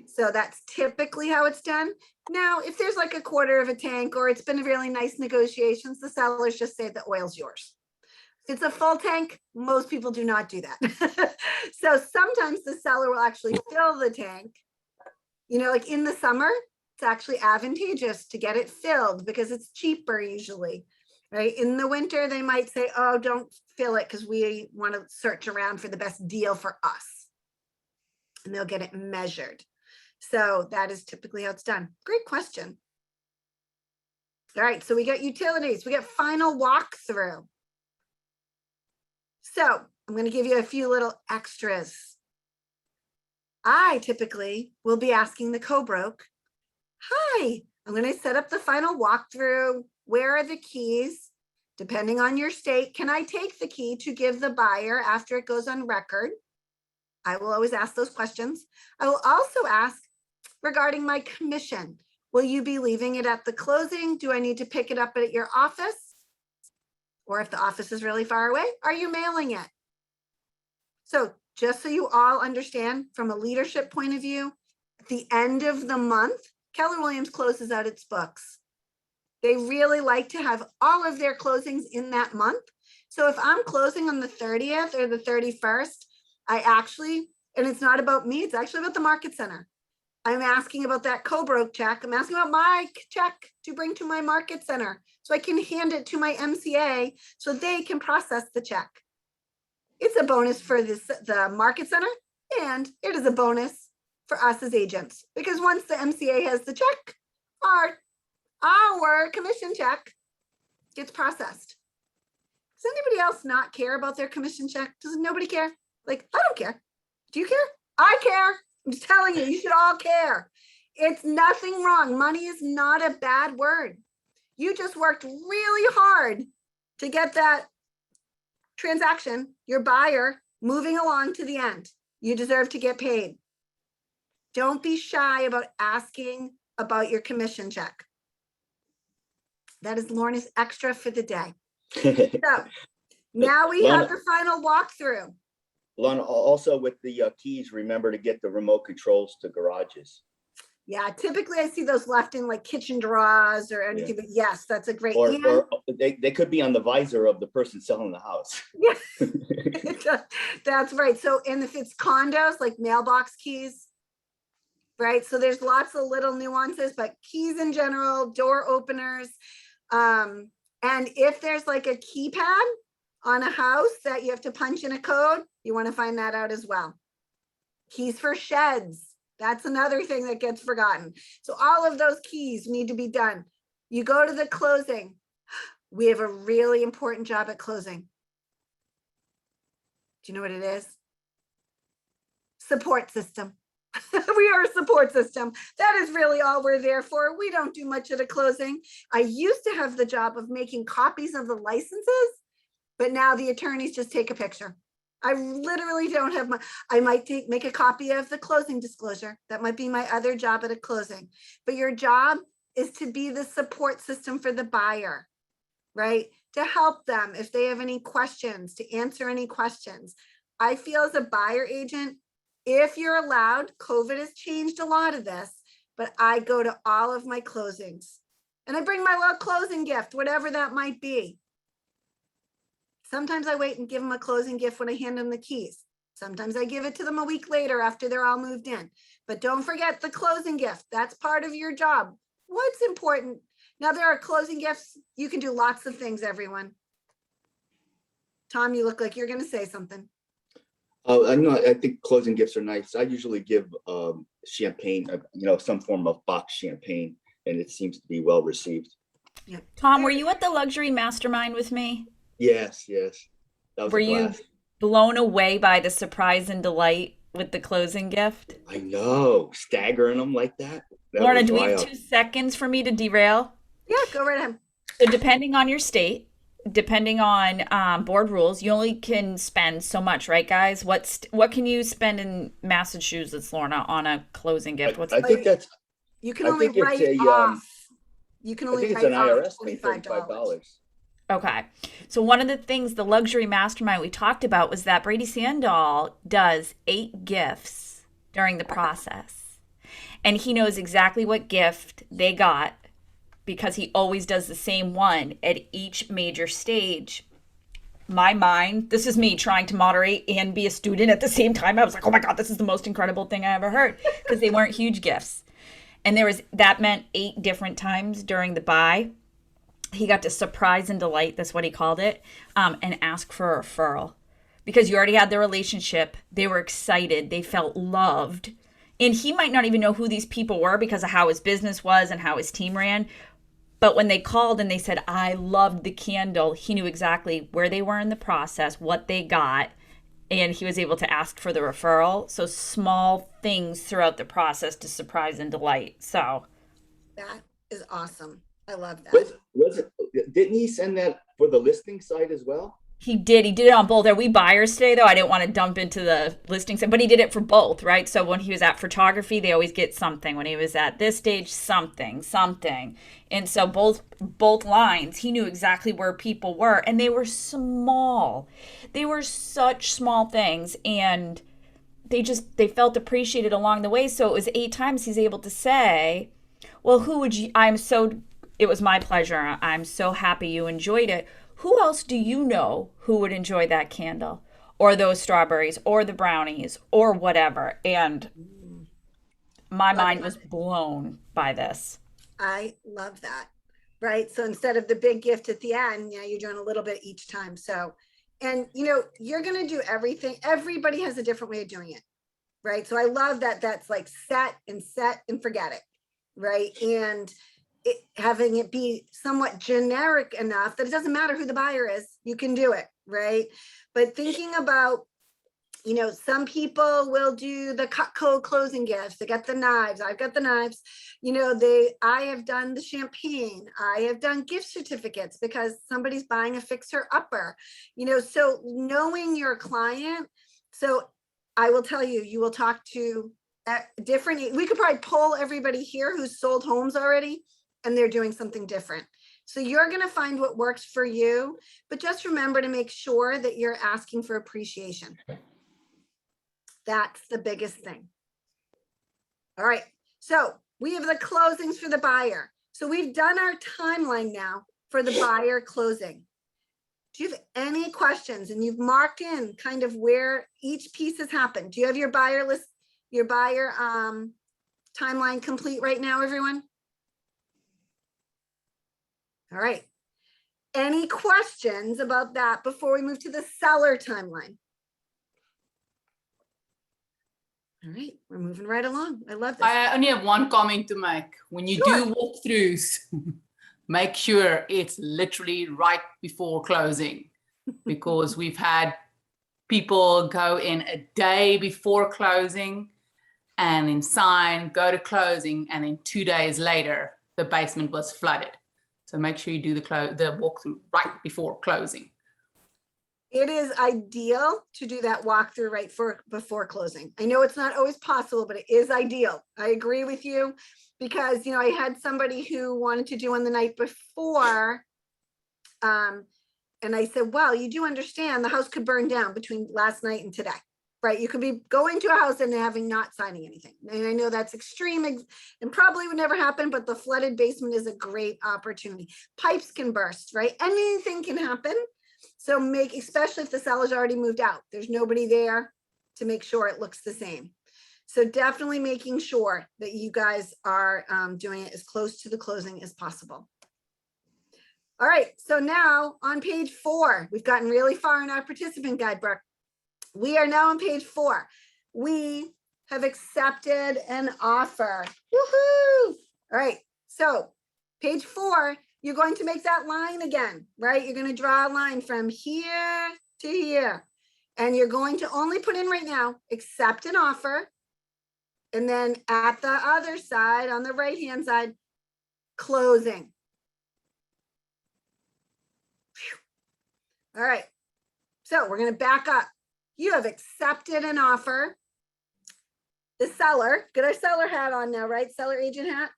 So that's typically how it's done. Now, if there's like 1/4 of a tank or it's been really nice negotiations, the sellers just say the oil's yours. If it's a full tank, most people do not do that. So sometimes the seller will actually fill the tank. You know, like in the summer, it's actually advantageous to get it filled because it's cheaper usually, right? In the winter, they might say, oh, don't fill it because we want to search around for the best deal for us. And they'll get it measured. So that is typically how it's done. Great question. All right, so we got utilities, we got final walkthrough. So I'm going to give you a few little extras. I typically will be asking the co-broke, hi, I'm going to set up the final walkthrough. Where are the keys? Depending on your state, can I take the key to give the buyer after it goes on record? I will always ask those questions. I will also ask regarding my commission. Will you be leaving it at the closing? Do I need to pick it up at your office? Or if the office is really far away, are you mailing it? So just so you all understand from a leadership point of view, at the end of the month, Keller Williams closes out its books. They really like to have all of their closings in that month. So if I'm closing on the 30th or the 31st, I actually, and it's not about me, it's actually about the market center. I'm asking about that co-broke check. I'm asking about my check to bring to my market center so I can hand it to my MCA so they can process the check. It's a bonus for the market center, and it is a bonus for us as agents, because once the MCA has the check, our commission check gets processed. Does anybody else not care about their commission check? Does nobody care? Like, I don't care. Do you care? I care. I'm just telling you, you should all care. It's nothing wrong. Money is not a bad word. You just worked really hard to get that transaction, your buyer, moving along to the end. You deserve to get paid. Don't be shy about asking about your commission check. That is Lorna's extra for the day. So now we have the final walkthrough. Lana, also with the keys, remember to get the remote controls to garages. Yeah, typically I see those left in like kitchen drawers or anything, but yes, that's a great. Or they could be on the visor of the person selling the house. Yeah, that's right. So, and if it's condos, like mailbox keys, right? So there's lots of little nuances, but keys in general, door openers. And if there's like a keypad on a house that you have to punch in a code, you want to find that out as well. Keys for sheds. That's another thing that gets forgotten. So all of those keys need to be done. You go to the closing. We have a really important job at closing. Do you know what it is? Support system. We are a support system. That is really all we're there for. We don't do much at a closing. I used to have the job of making copies of the licenses, but now the attorneys just take a picture. I literally don't have I might make a copy of the closing disclosure. That might be my other job at a closing. But your job is to be the support system for the buyer, right? To help them if they have any questions, to answer any questions. I feel as a buyer agent, if you're allowed, COVID has changed a lot of this, but I go to all of my closings and I bring my little closing gift, whatever that might be. Sometimes I wait and give them a closing gift when I hand them the keys. Sometimes I give it to them a week later after they're all moved in. But don't forget the closing gift. That's part of your job. What's important? Now there are closing gifts. You can do lots of things, everyone. Tom, you look like you're going to say something. Oh, I know. I think closing gifts are nice. I usually give champagne, some form of box champagne, and it seems to be well received. Yep. Tom, were you at the luxury mastermind with me? Yes. That was Were a you blast. blown away by the surprise and delight with the closing gift? I know, staggering them like that. Lorna, was do we have wild. 2 seconds for me to derail? Yeah, go right ahead. So depending on your state, depending on board rules, you only can spend so much, right, guys? What can you spend in Massachusetts, Lorna, on a closing gift? I think that's. You can I only think it's write a, off. You can I only think it's write an off IRS thing, $25. $35. Okay. So one of the things, the luxury mastermind we talked about was that Brady Sandahl does 8 gifts during the process. And he knows exactly what gift they got because he always does the same one at each major stage. My mind, this is me trying to moderate and be a student at the same time. I was like, oh my God, this is the most incredible thing I ever heard because they weren't huge gifts. And that meant 8 different times during the buy. He got to surprise and delight, that's what he called it, and ask for a referral. Because you already had the relationship, they were excited, they felt loved. And he might not even know who these people were because of how his business was and how his team ran. But when they called and they said, I loved the candle, he knew exactly where they were in the process, what they got, and he was able to ask for the referral. So small things throughout the process to surprise and delight. So that is awesome. I love that. Didn't he send that for the listing site as well? He did it on both. Are we buyers today though? I didn't want to dump into the listing site, but he did it for both, right? So when he was at photography, they always get something. When he was at this stage, something. And so both lines, he knew exactly where people were, and they were small. They were such small things, and they felt appreciated along the way. So it was 8 times he's able to say, well, who would you, it was my pleasure. I'm so happy you enjoyed it. Who else do you know who would enjoy that candle or those strawberries or the brownies or whatever? And my mind was blown by this. I love that. Right. So instead of the big gift at the end, you're doing a little bit each time. So, and you're going to do everything. Everybody has a different way of doing it. Right. So I love that. That's like set and forget it. Right. And having it be somewhat generic enough that it doesn't matter who the buyer is, you can do it, right? But thinking about, some people will do the Cutco closing gifts. They got the knives. I've got the knives. I have done the champagne. I have done gift certificates because somebody's buying a fixer-upper. So knowing your client. So I will tell you, you will talk to different. We could probably pull everybody here who's sold homes already, and they're doing something different. So you're going to find what works for you, but just remember to make sure that you're asking for appreciation. That's the biggest thing. All right. So we have the closings for the buyer. So we've done our timeline now for the buyer closing. Do you have any questions? And you've marked in kind of where each piece has happened. Do you have your buyer list, your buyer timeline complete right now, everyone? All right. Any questions about that before we move to the seller timeline? All right, we're moving right along. I love this. I only have one comment to make. When you do walkthroughs, make sure it's literally right before closing, because we've had people go in a day before closing and then sign, go to closing, and then 2 days later, the basement was flooded. So make sure you do the walkthrough right before closing. It is ideal to do that walkthrough right before closing. I know it's not always possible, but it is ideal. I agree with you because, you know, I had somebody who wanted to do one the night before. And I said, well, you do understand the house could burn down between last night and today, right? You could be going to a house and having not signing anything. And I know that's extreme and probably would never happen, but the flooded basement is a great opportunity. Pipes can burst, right? Anything can happen. So especially if the seller's already moved out, there's nobody there to make sure it looks the same. So definitely making sure that you guys are doing it as close to the closing as possible. All right, so now on page 4, we've gotten really far in our participant guide, Brooke. We are now on page 4. We have accepted an offer. Woohoo! All right, so page 4, you're going to make that line again, right? You're going to draw a line from here to here. And you're going to only put in right now, accept an offer. And then at the other side, on the right-hand side, closing. All right, so we're going to back up. You have accepted an offer. The seller, get our seller hat on now, right? Seller agent hat.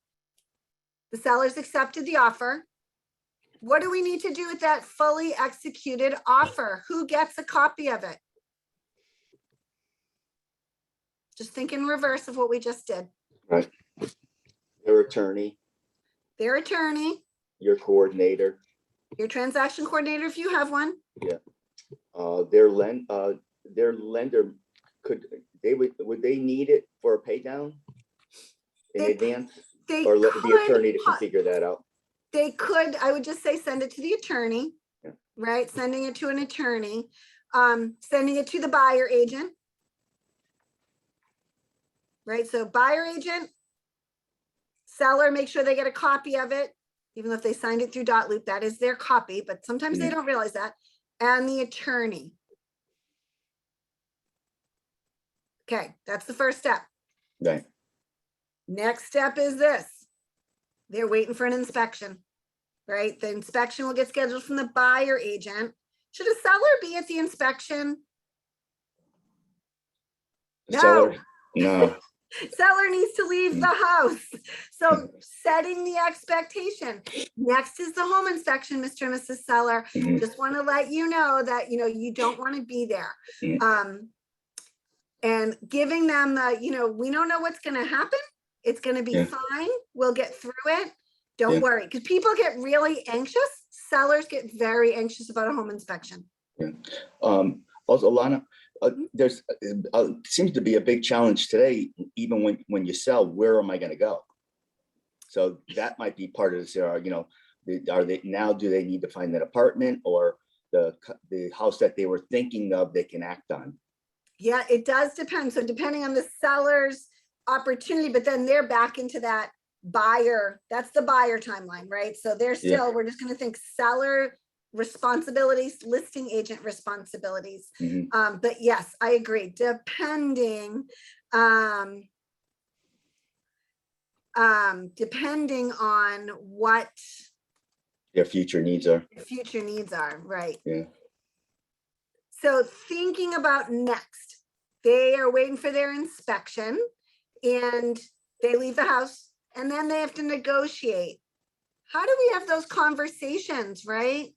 The seller's accepted the offer. What do we need to do with that fully executed offer? Who gets a copy of it? Just think in reverse of what we just did. Right. Their attorney, Their attorney, your coordinator, your transaction coordinator, if you have one. yeah. Their lender would they need it for a pay down in advance? Or let the attorney to configure that out? They could, I would just say, send it to the attorney, Yeah. right? Sending it to an attorney, sending it to the buyer agent. Right, so buyer agent, seller, make sure they get a copy of it, even if they signed it through dot loop, that is their copy, but sometimes they don't realize that. And the attorney. Okay, that's the first step. Right. Next step is this. They're waiting for an inspection, right? The inspection will get scheduled from the buyer agent. Should a seller be at the inspection? Seller, no. Seller needs to leave the house. So setting the expectation. Next is the home inspection, Mr. and Mrs. Seller. Just want to let you know that, you know, you don't want to be there. And giving them the, you know, we don't know what's going to happen. It's going to be fine. We'll get through it. Don't worry. Because people get really anxious. Sellers get very anxious about a home inspection. Also, Alana, there's seems to be a big challenge today, even when you sell, where am I going to go? So that might be part of this, you know, do they need to find an apartment or the house that they were thinking of, they can act on? Yeah, it does depend. So depending on the seller's opportunity, but then they're back into that buyer, that's the buyer timeline, right? So they're still, we're just going to think seller responsibilities, listing agent responsibilities. But yes, I agree. Depending on what their future needs are. Right? Yeah. So thinking about next, they are waiting for their inspection and they leave the house and then they have to negotiate. How do we have those conversations, right?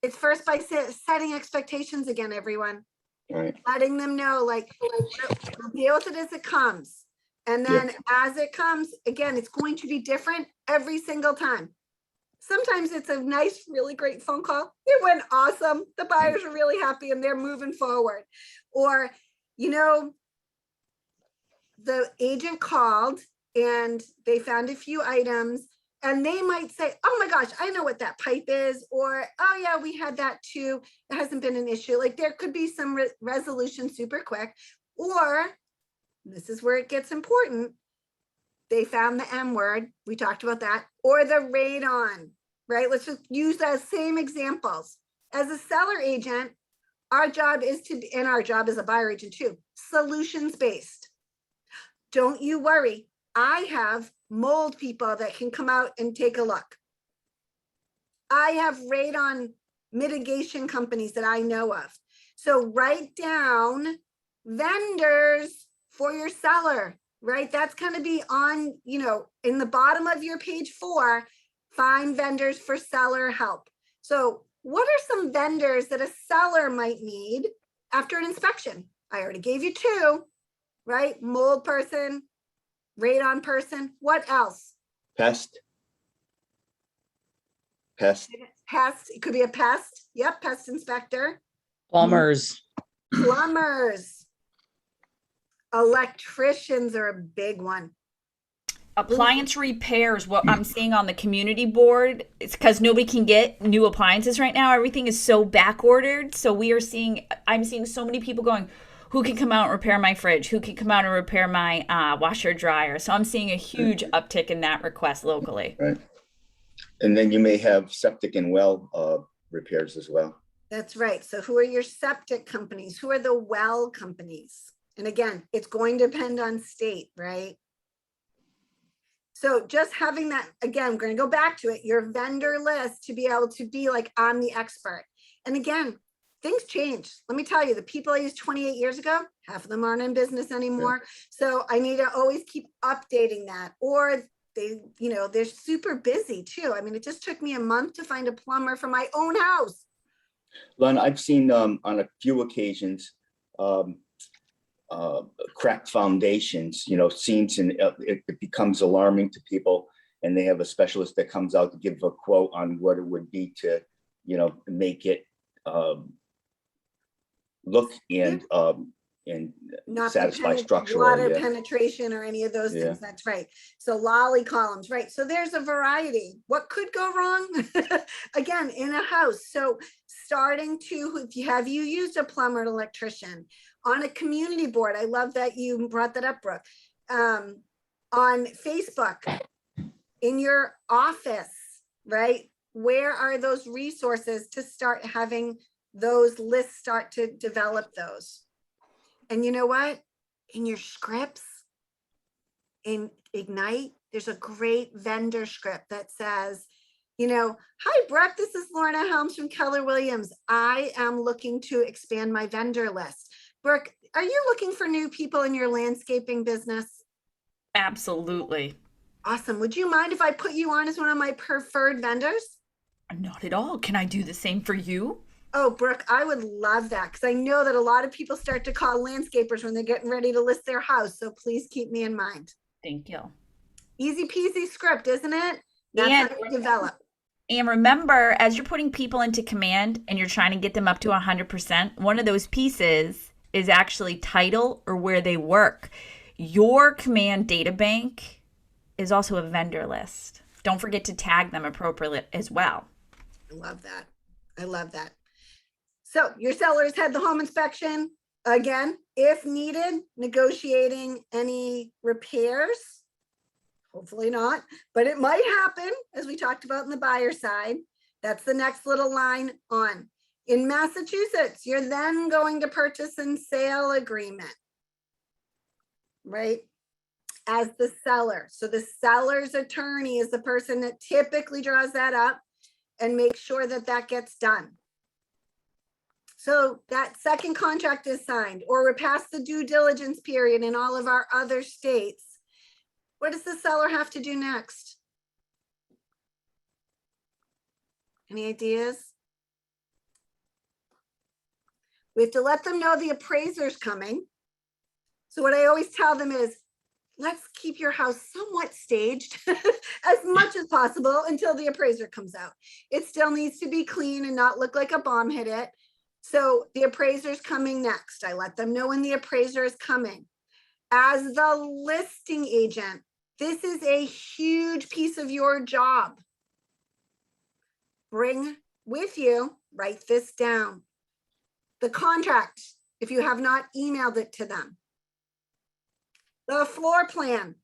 It's first by setting expectations again, everyone. Right. Letting them know, like, we'll deal with it as it comes. And then as it comes, again, it's going to be different every single time. Sometimes it's a nice, really great phone call. It went awesome. The buyers are really happy and they're moving forward. Or, you know, the agent called and they found a few items and they might say, oh my gosh, I know what that pipe is. Or, oh yeah, we had that too. It hasn't been an issue. Like there could be some resolution super quick. Or, this is where it gets important, they found the M word, we talked about that, or the radon, right? Let's just use those same examples. As a seller agent, our job is to, and our job as a buyer agent too, solutions-based. Don't you worry, I have mold people that can come out and take a look. I have radon mitigation companies that I know of. So write down vendors for your seller, right? That's going to be on, you know, in the bottom of your page 4, find vendors for seller help. So what are some vendors that a seller might need after an inspection? I already gave you 2, right? Mold person, radon person. What else? Pest. Pest. Pest. It could be a pest. Yep, pest inspector. Plumbers. Plumbers. Electricians are a big one. Appliance repairs, what I'm seeing on the community board, it's because nobody can get new appliances right now. Everything is so back ordered. So I'm seeing so many people going, who can come out and repair my fridge? Who can come out and repair my washer dryer? So I'm seeing a huge uptick in that request locally. Right. And then you may have septic and well repairs as well. That's right. So who are your septic companies? Who are the well companies? And again, it's going to depend on state, right? So just having that, again, we're going to go back to it, your vendor list to be able to be like, I'm the expert. And again, things change. Let me tell you, the people I used 28 years ago, half of them aren't in business anymore. Yeah. So I need to always keep updating that. Or they, you know, they're super busy too. I mean, it just took me a month to find a plumber for my own house. Lon, I've seen on a few occasions, cracked foundations, you know, seams, and it becomes alarming to people, and they have a specialist that comes out to give a quote on what it would be to, you know, make it look and not satisfy structural water penetration or any of those things. That's right. So lolly columns, right? So there's a variety. What could go wrong? Again, in a house. So starting to, have you used a plumber, an electrician? On a community board, I love that you brought that up, Brooke. On Facebook, in your office, right? Where are those resources to start having those lists start to develop those? And you know what? In your scripts, in Ignite, there's a great vendor script that says, you know, hi, Brooke, this is Lorna Helms from Keller Williams. I am looking to expand my vendor list. Brooke, are you looking for new people in your landscaping business? Absolutely. Awesome. Would you mind if I put you on as one of my preferred vendors? Not at all. Can I do the same for you? Oh, Brooke, I would love that, because I know that a lot of people start to call landscapers when they're getting ready to list their house. So please keep me in mind. Thank you. Easy peasy script, isn't it? That's how you develop. And remember, as you're putting people into command and you're trying to get them up to 100%, one of those pieces is actually title or where they work. Your command data bank is also a vendor list. Don't forget to tag them appropriately as well. I love that. I love that. So your sellers had the home inspection. Again, if needed, negotiating any repairs. Hopefully not, but it might happen, as we talked about in the buyer side. That's the next little line on. In Massachusetts, you're then going to purchase and sale agreement, right? As the seller. So the seller's attorney is the person that typically draws that up and makes sure that that gets done. So that second contract is signed, or we're past the due diligence period in all of our other states. What does the seller have to do next? Any ideas? We have to let them know the appraiser's coming. So what I always tell them is, let's keep your house somewhat staged as much as possible until the appraiser comes out. It still needs to be clean and not look like a bomb hit it. So the appraiser's coming next. I let them know when the appraiser is coming. As the listing agent, this is a huge piece of your job. Bring with you, write this down. The contract, if you have not emailed it to them, the floor plan.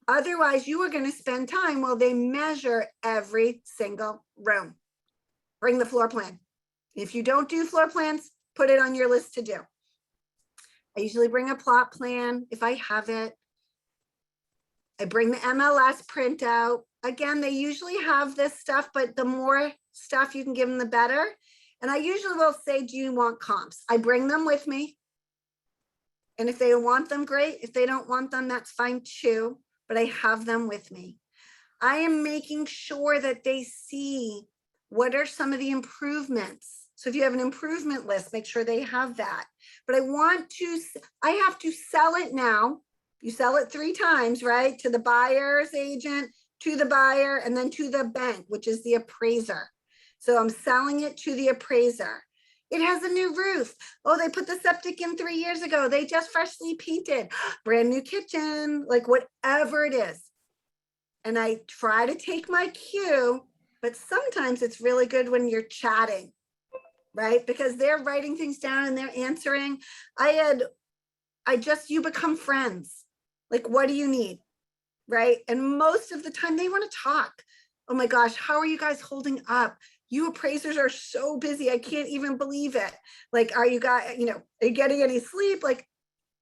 Otherwise, you are going to spend time while they measure every single room. Bring the floor plan. If you don't do floor plans, put it on your list to do. I usually bring a plot plan if I have it. I bring the MLS printout. Again, they usually have this stuff, but the more stuff you can give them, the better. And I usually will say, do you want comps? I bring them with me. And if they want them, great. If they don't want them, that's fine too. But I have them with me. I am making sure that they see what are some of the improvements. So if you have an improvement list, make sure they have that. But I have to sell it now. You sell it 3 times, right? To the buyer's agent, to the buyer, and then to the bank, which is the appraiser. So I'm selling it to the appraiser. It has a new roof. Oh, they put the septic in 3 years ago. They just freshly painted, brand new kitchen, like whatever it is. And I try to take my cue, but sometimes it's really good when you're chatting, right? Because they're writing things down and they're answering. You become friends. Like, what do you need? Right? And most of the time they want to talk. Oh my gosh, how are you guys holding up? You appraisers are so busy. I can't even believe it. Like, are you getting any sleep? Like,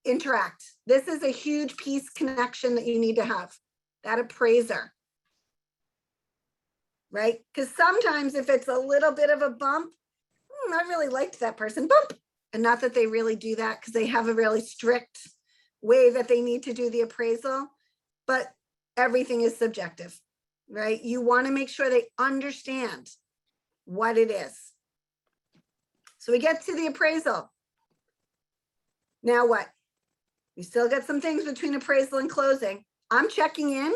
interact. This is a huge piece connection that you need to have. That appraiser. Right? Because sometimes if it's a little bit of a bump, I really liked that person, bump. And not that they really do that because they have a really strict way that they need to do the appraisal, but everything is subjective, right? You want to make sure they understand what it is. So we get to the appraisal. Now what? We still got some things between appraisal and closing. I'm checking in,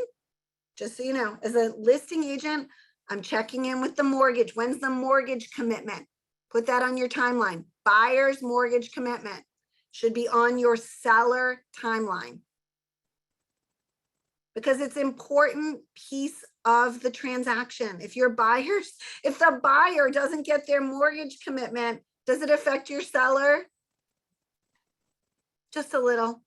just so you know, as a listing agent, I'm checking in with the mortgage. When's the mortgage commitment? Put that on your timeline. Buyer's mortgage commitment should be on your seller timeline because it's an important piece of the transaction. If the buyer doesn't get their mortgage commitment, does it affect your seller? Just a little.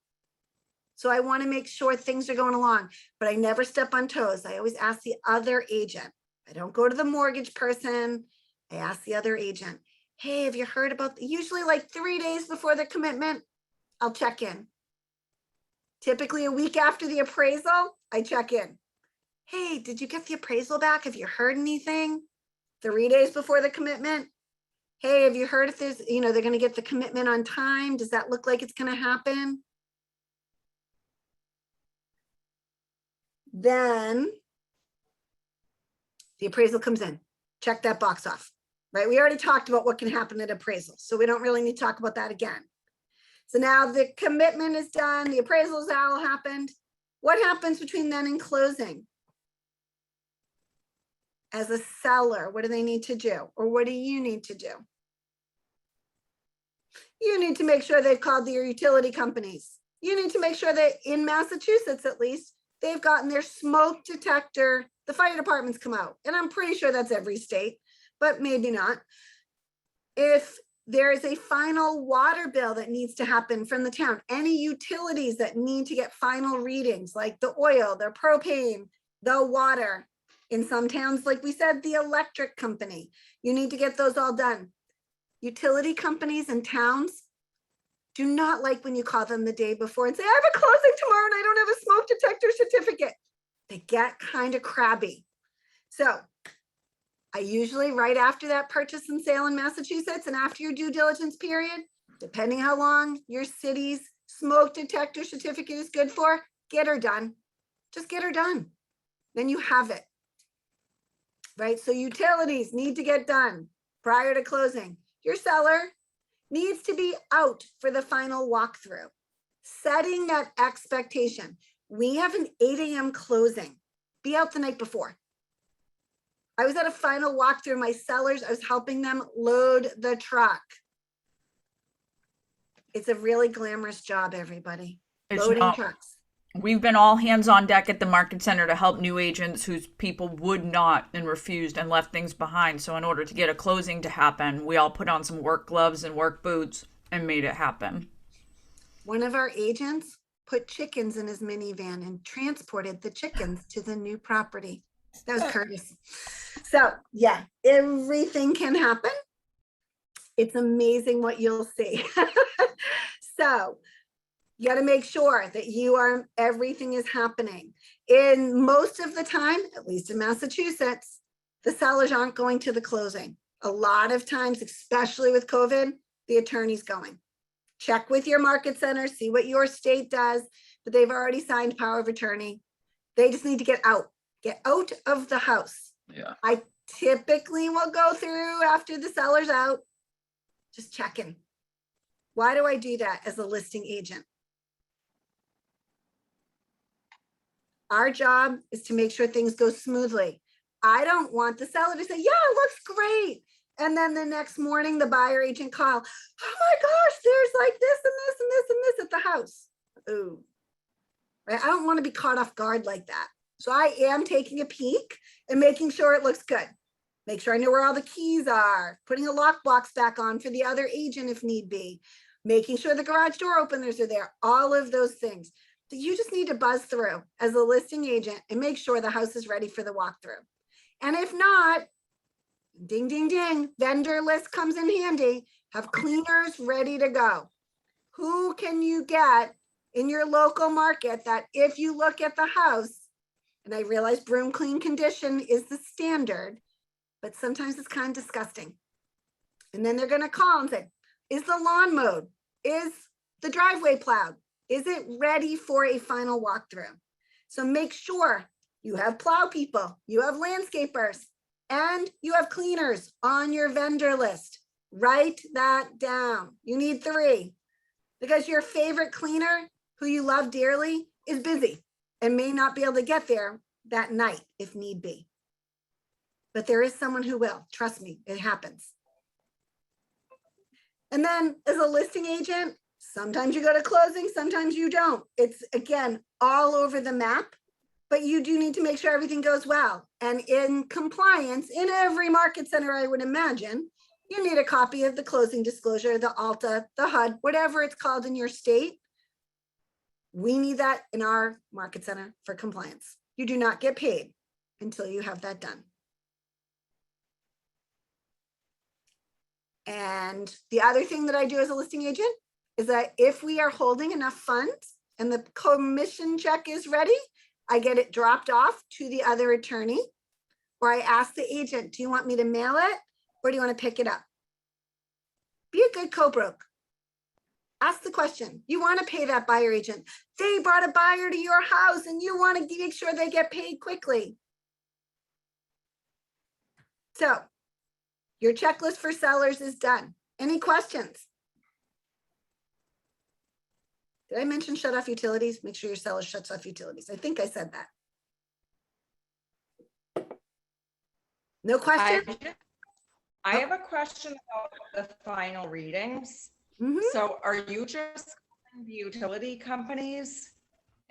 So I want to make sure things are going along, but I never step on toes. I always ask the other agent. I don't go to the mortgage person. I ask the other agent, hey, have you heard about, usually like 3 days before the commitment, I'll check in. Typically a week after the appraisal, I check in. Hey, did you get the appraisal back? Have you heard anything? 3 days before the commitment. Hey, have you heard if there's, they're going to get the commitment on time? Does that look like it's going to happen? Then the appraisal comes in. Check that box off, right? We already talked about what can happen at appraisal, so we don't really need to talk about that again. So now the commitment is done. The appraisals all happened. What happens between then and closing? As a seller, what do they need to do? Or what do you need to do? You need to make sure they've called their utility companies. You need to make sure that in Massachusetts, at least, they've gotten their smoke detector. The fire departments come out. And I'm pretty sure that's every state, but maybe not. If there is a final water bill that needs to happen from the town, any utilities that need to get final readings, like the oil, the propane, the water. In some towns, like we said, the electric company, you need to get those all done. Utility companies and towns do not like when you call them the day before and say, I have a closing tomorrow and I don't have a smoke detector certificate. They get kind of crabby. So I usually, right after that purchase and sale in Massachusetts and after your due diligence period, depending how long your city's smoke detector certificate is good for, get her done. Just get her done. Then you have it. Right? So utilities need to get done prior to closing. Your seller needs to be out for the final walkthrough, setting that expectation. We have an 8 a.m. closing. Be out the night before. I was at a final walkthrough. My sellers, I was helping them load the truck. It's a really glamorous job, everybody. It's Loading not. trucks. We've been all hands on deck at the market center to help new agents whose people would not and refused and left things behind. So in order to get a closing to happen, we all put on some work gloves and work boots and made it happen. One of our agents put chickens in his minivan and transported the chickens to the new property. That was Curtis. So yeah, everything can happen. It's amazing what you'll see. So you got to make sure that everything is happening. In most of the time, at least in Massachusetts, the sellers aren't going to the closing. A lot of times, especially with COVID, the attorney's going. Check with your market center, see what your state does, but they've already signed power of attorney. They just need to get out of the house. Yeah. I typically will go through after the seller's out, just checking. Why do I do that as a listing agent? Our job is to make sure things go smoothly. I don't want the seller to say, yeah, it looks great. And then the next morning, the buyer agent call, oh my gosh, there's like this and this and this and this at the house. Ooh, right? I don't want to be caught off guard like that. So I am taking a peek and making sure it looks good. Make sure I know where all the keys are, putting a lockbox back on for the other agent if need be, making sure the garage door openers are there, all of those things. So you just need to buzz through as a listing agent and make sure the house is ready for the walkthrough. And if not, ding, ding, ding, vendor list comes in handy. Have cleaners ready to go. Who can you get in your local market that if you look at the house, and I realize broom clean condition is the standard, but sometimes it's kind of disgusting. And then they're going to call and say, is the lawn mowed? Is the driveway plowed? Is it ready for a final walkthrough? So make sure you have plow people, you have landscapers, and you have cleaners on your vendor list. Write that down. You need 3 because your favorite cleaner who you love dearly is busy and may not be able to get there that night if need be. But there is someone who will. Trust me, it happens. And then as a listing agent, sometimes you go to closing, sometimes you don't. It's, again, all over the map, but you do need to make sure everything goes well. And in compliance, in every market center, I would imagine, you need a copy of the closing disclosure, the ALTA, the HUD, whatever it's called in your state. We need that in our market center for compliance. You do not get paid until you have that done. And the other thing that I do as a listing agent is that if we are holding enough funds and the commission check is ready, I get it dropped off to the other attorney, or I ask the agent, do you want me to mail it or do you want to pick it up? Be a good co-broke. Ask the question. You want to pay that buyer agent. They brought a buyer to your house and you want to make sure they get paid quickly. So your checklist for sellers is done. Any questions? Did I mention shut off utilities? Make sure your seller shuts off utilities. I think I said that. No question? I have a question about the final readings. So are you just calling the utility companies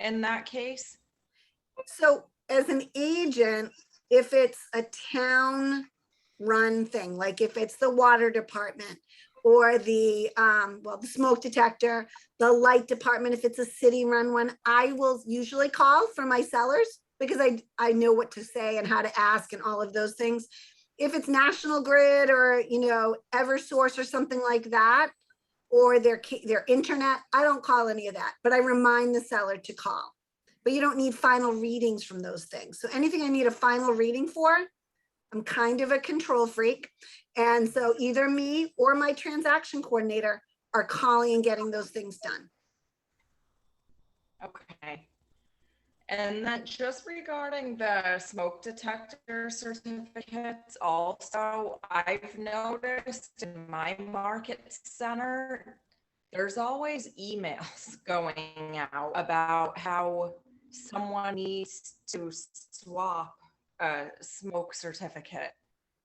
in that case? So as an agent, if it's a town run thing, like if it's the water department or the smoke detector, the light department, if it's a city run one, I will usually call for my sellers because I know what to say and how to ask and all of those things. If it's National Grid or, Eversource or something like that, or their internet, I don't call any of that, but I remind the seller to call. But you don't need final readings from those things. So anything I need a final reading for, I'm kind of a control freak. And so either me or my transaction coordinator are calling and getting those things done. Okay. And then just regarding the smoke detector certificates, also, I've noticed in my market center, there's always emails going out about how someone needs to swap a smoke certificate.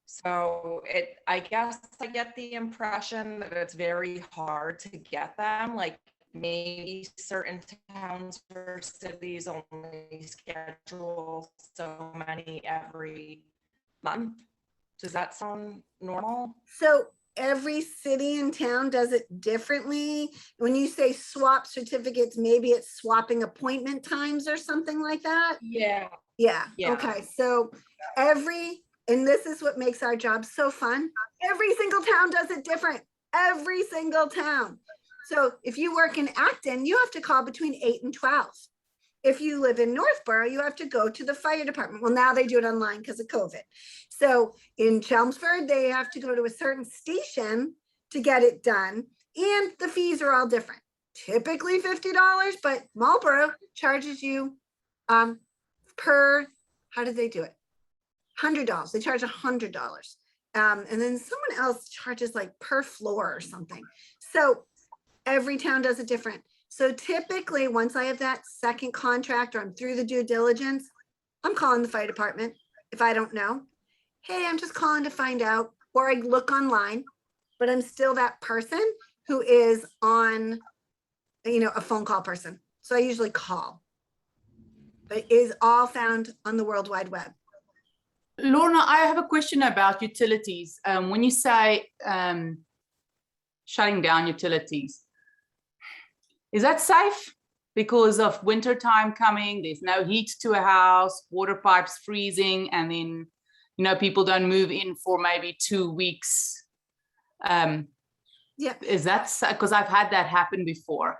So I guess I get the impression that it's very hard to get them. Like maybe certain towns or cities only schedule so many every month. Does that sound normal? So every city and town does it differently. When you say swap certificates, maybe it's swapping appointment times or something like that. Yeah. Yeah, Yeah. okay, so and this is what makes our job so fun. Every single town does it different. Every single town. So if you work in Acton, you have to call between 8 and 12. If you live in Northborough, you have to go to the fire department. Well, now they do it online because of COVID. So in Chelmsford, they have to go to a certain station to get it done. And the fees are all different. Typically $50, but Marlborough charges you per, how did they do it? $100. They charge $100. And then someone else charges like per floor or something. So every town does it different. So typically, once I have that second contract or I'm through the due diligence, I'm calling the fire department if I don't know. Hey, I'm just calling to find out, or I look online, but I'm still that person who is on, a phone call person. So I usually call, but it is all found on the World Wide Web. Lorna, I have a question about utilities. When you say shutting down utilities, is that safe? Because of winter time coming, there's no heat to a house, water pipes freezing, and then, people don't move in for maybe 2 weeks. Yeah. Is that, because I've had that happen before.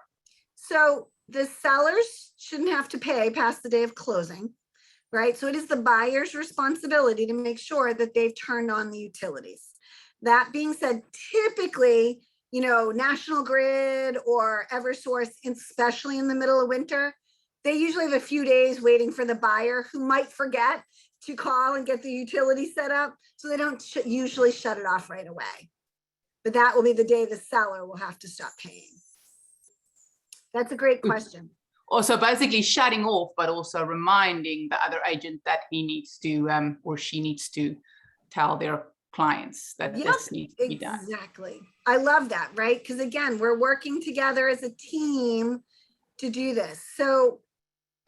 So the sellers shouldn't have to pay past the day of closing, right? So it is the buyer's responsibility to make sure that they've turned on the utilities. That being said, typically, National Grid or Eversource, especially in the middle of winter, they usually have a few days waiting for the buyer who might forget to call and get the utility set up. So they don't usually shut it off right away. But that will be the day the seller will have to stop paying. That's a great question. Also, basically shutting off, but also reminding the other agent that he needs to or she needs to tell their clients that this needs to be done. Exactly. I love that, right? Because again, we're working together as a team to do this. So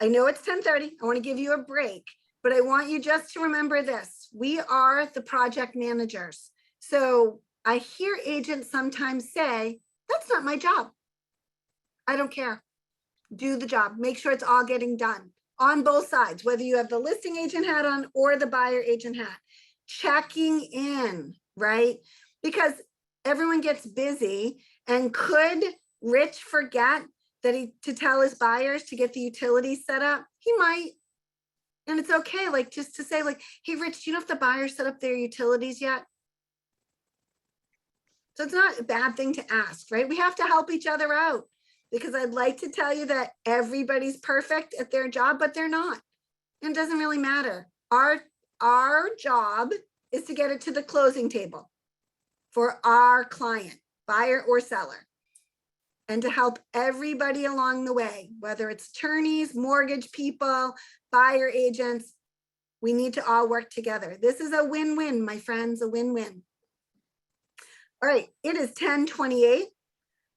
I know it's 10:30. I want to give you a break, but I want you just to remember this. We are the project managers. So I hear agents sometimes say, that's not my job. I don't care. Do the job. Make sure it's all getting done on both sides, whether you have the listing agent hat on or the buyer agent hat. Checking in, right? Because everyone gets busy, and could Rich forget that to tell his buyers to get the utilities set up? He might. And it's okay, like just to say like, hey, Rich, do you know if the buyers set up their utilities yet? So it's not a bad thing to ask, right? We have to help each other out, because I'd like to tell you that everybody's perfect at their job, but they're not. And it doesn't really matter. Our job is to get it to the closing table for our client, buyer or seller, and to help everybody along the way, whether it's attorneys, mortgage people, buyer agents. We need to all work together. This is a win-win, my friends, a win-win. All right, it is 10:28.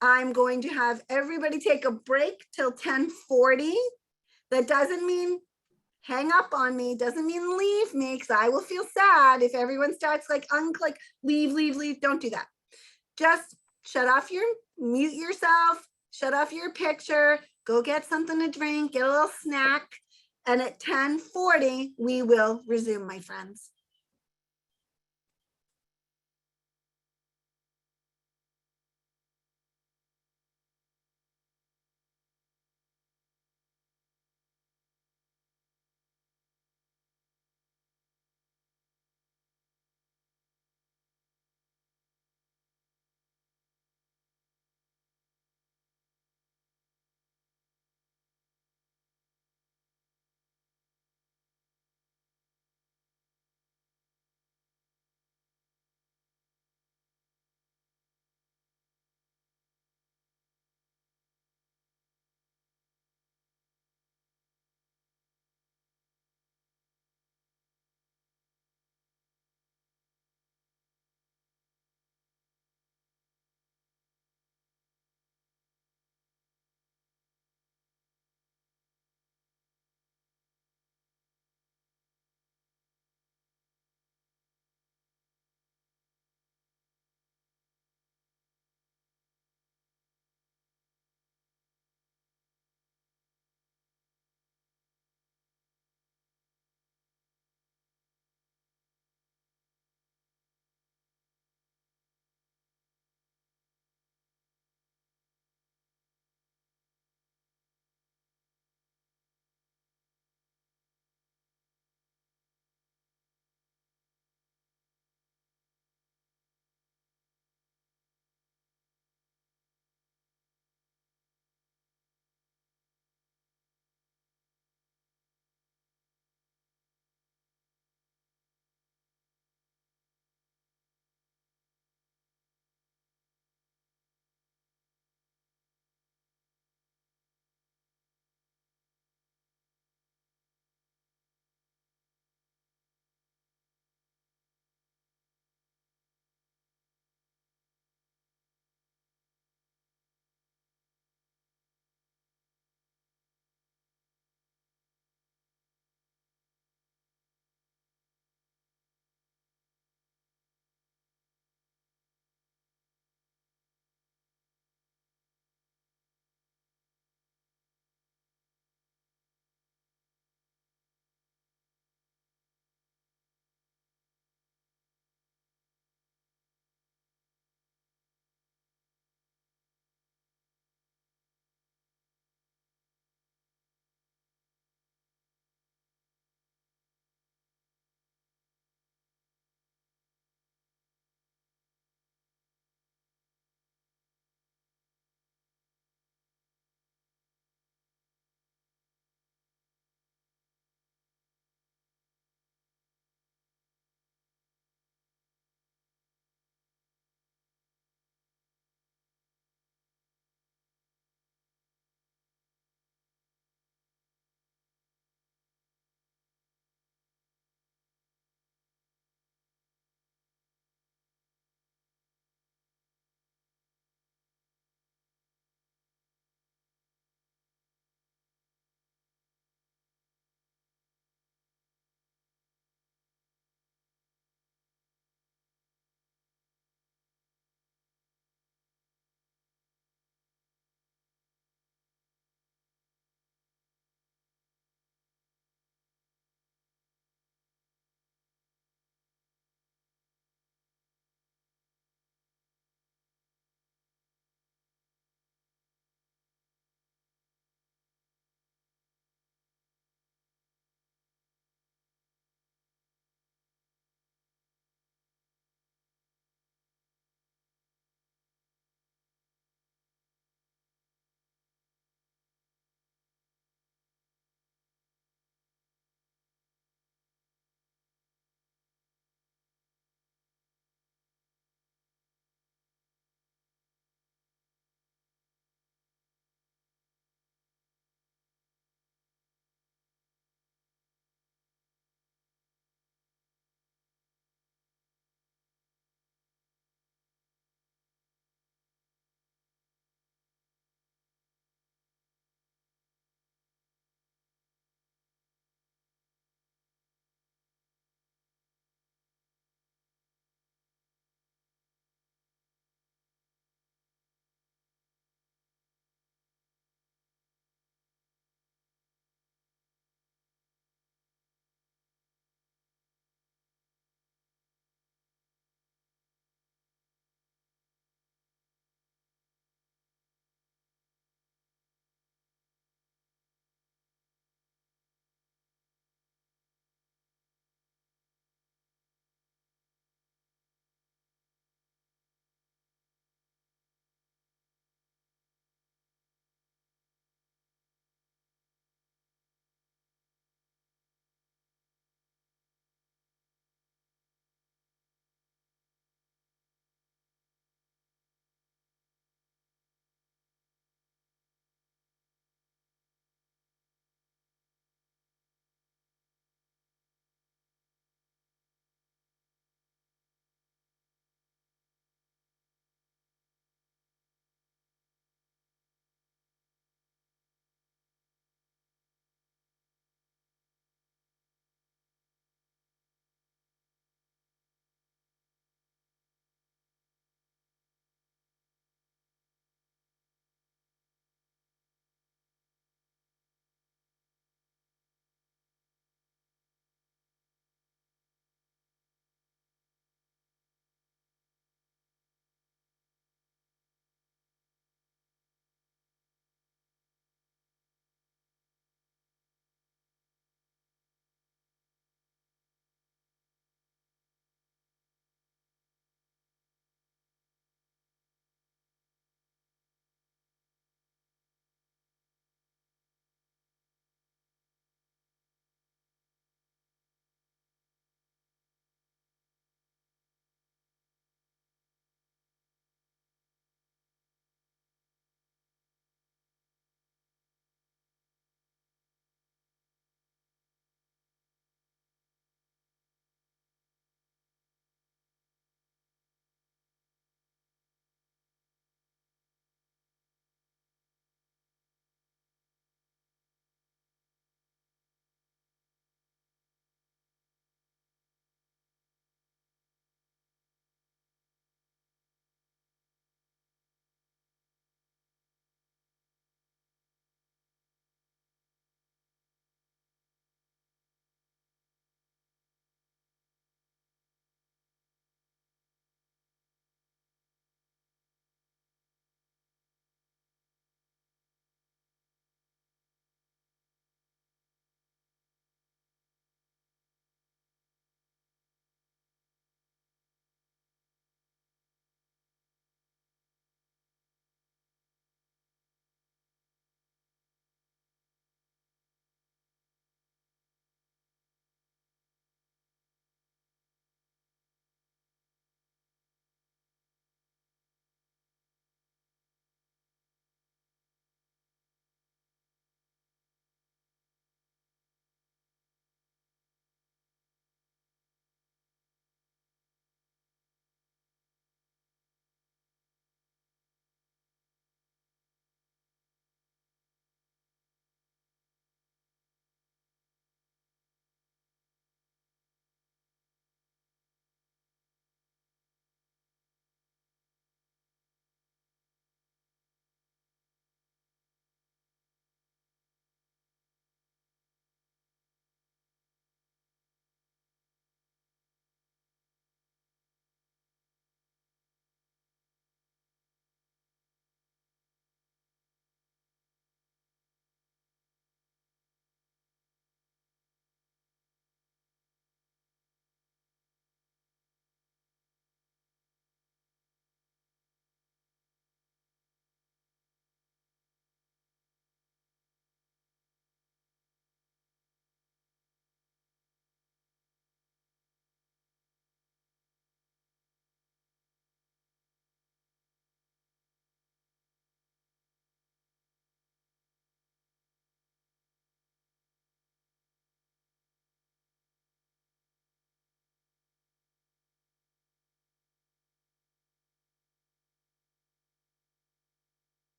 I'm going to have everybody take a break till 10:40. That doesn't mean hang up on me, doesn't mean leave me, because I will feel sad if everyone starts like unclick, leave. Don't do that. Just mute yourself, shut off your picture, go get something to drink, get a little snack. And at 10:40, we will resume, my friends.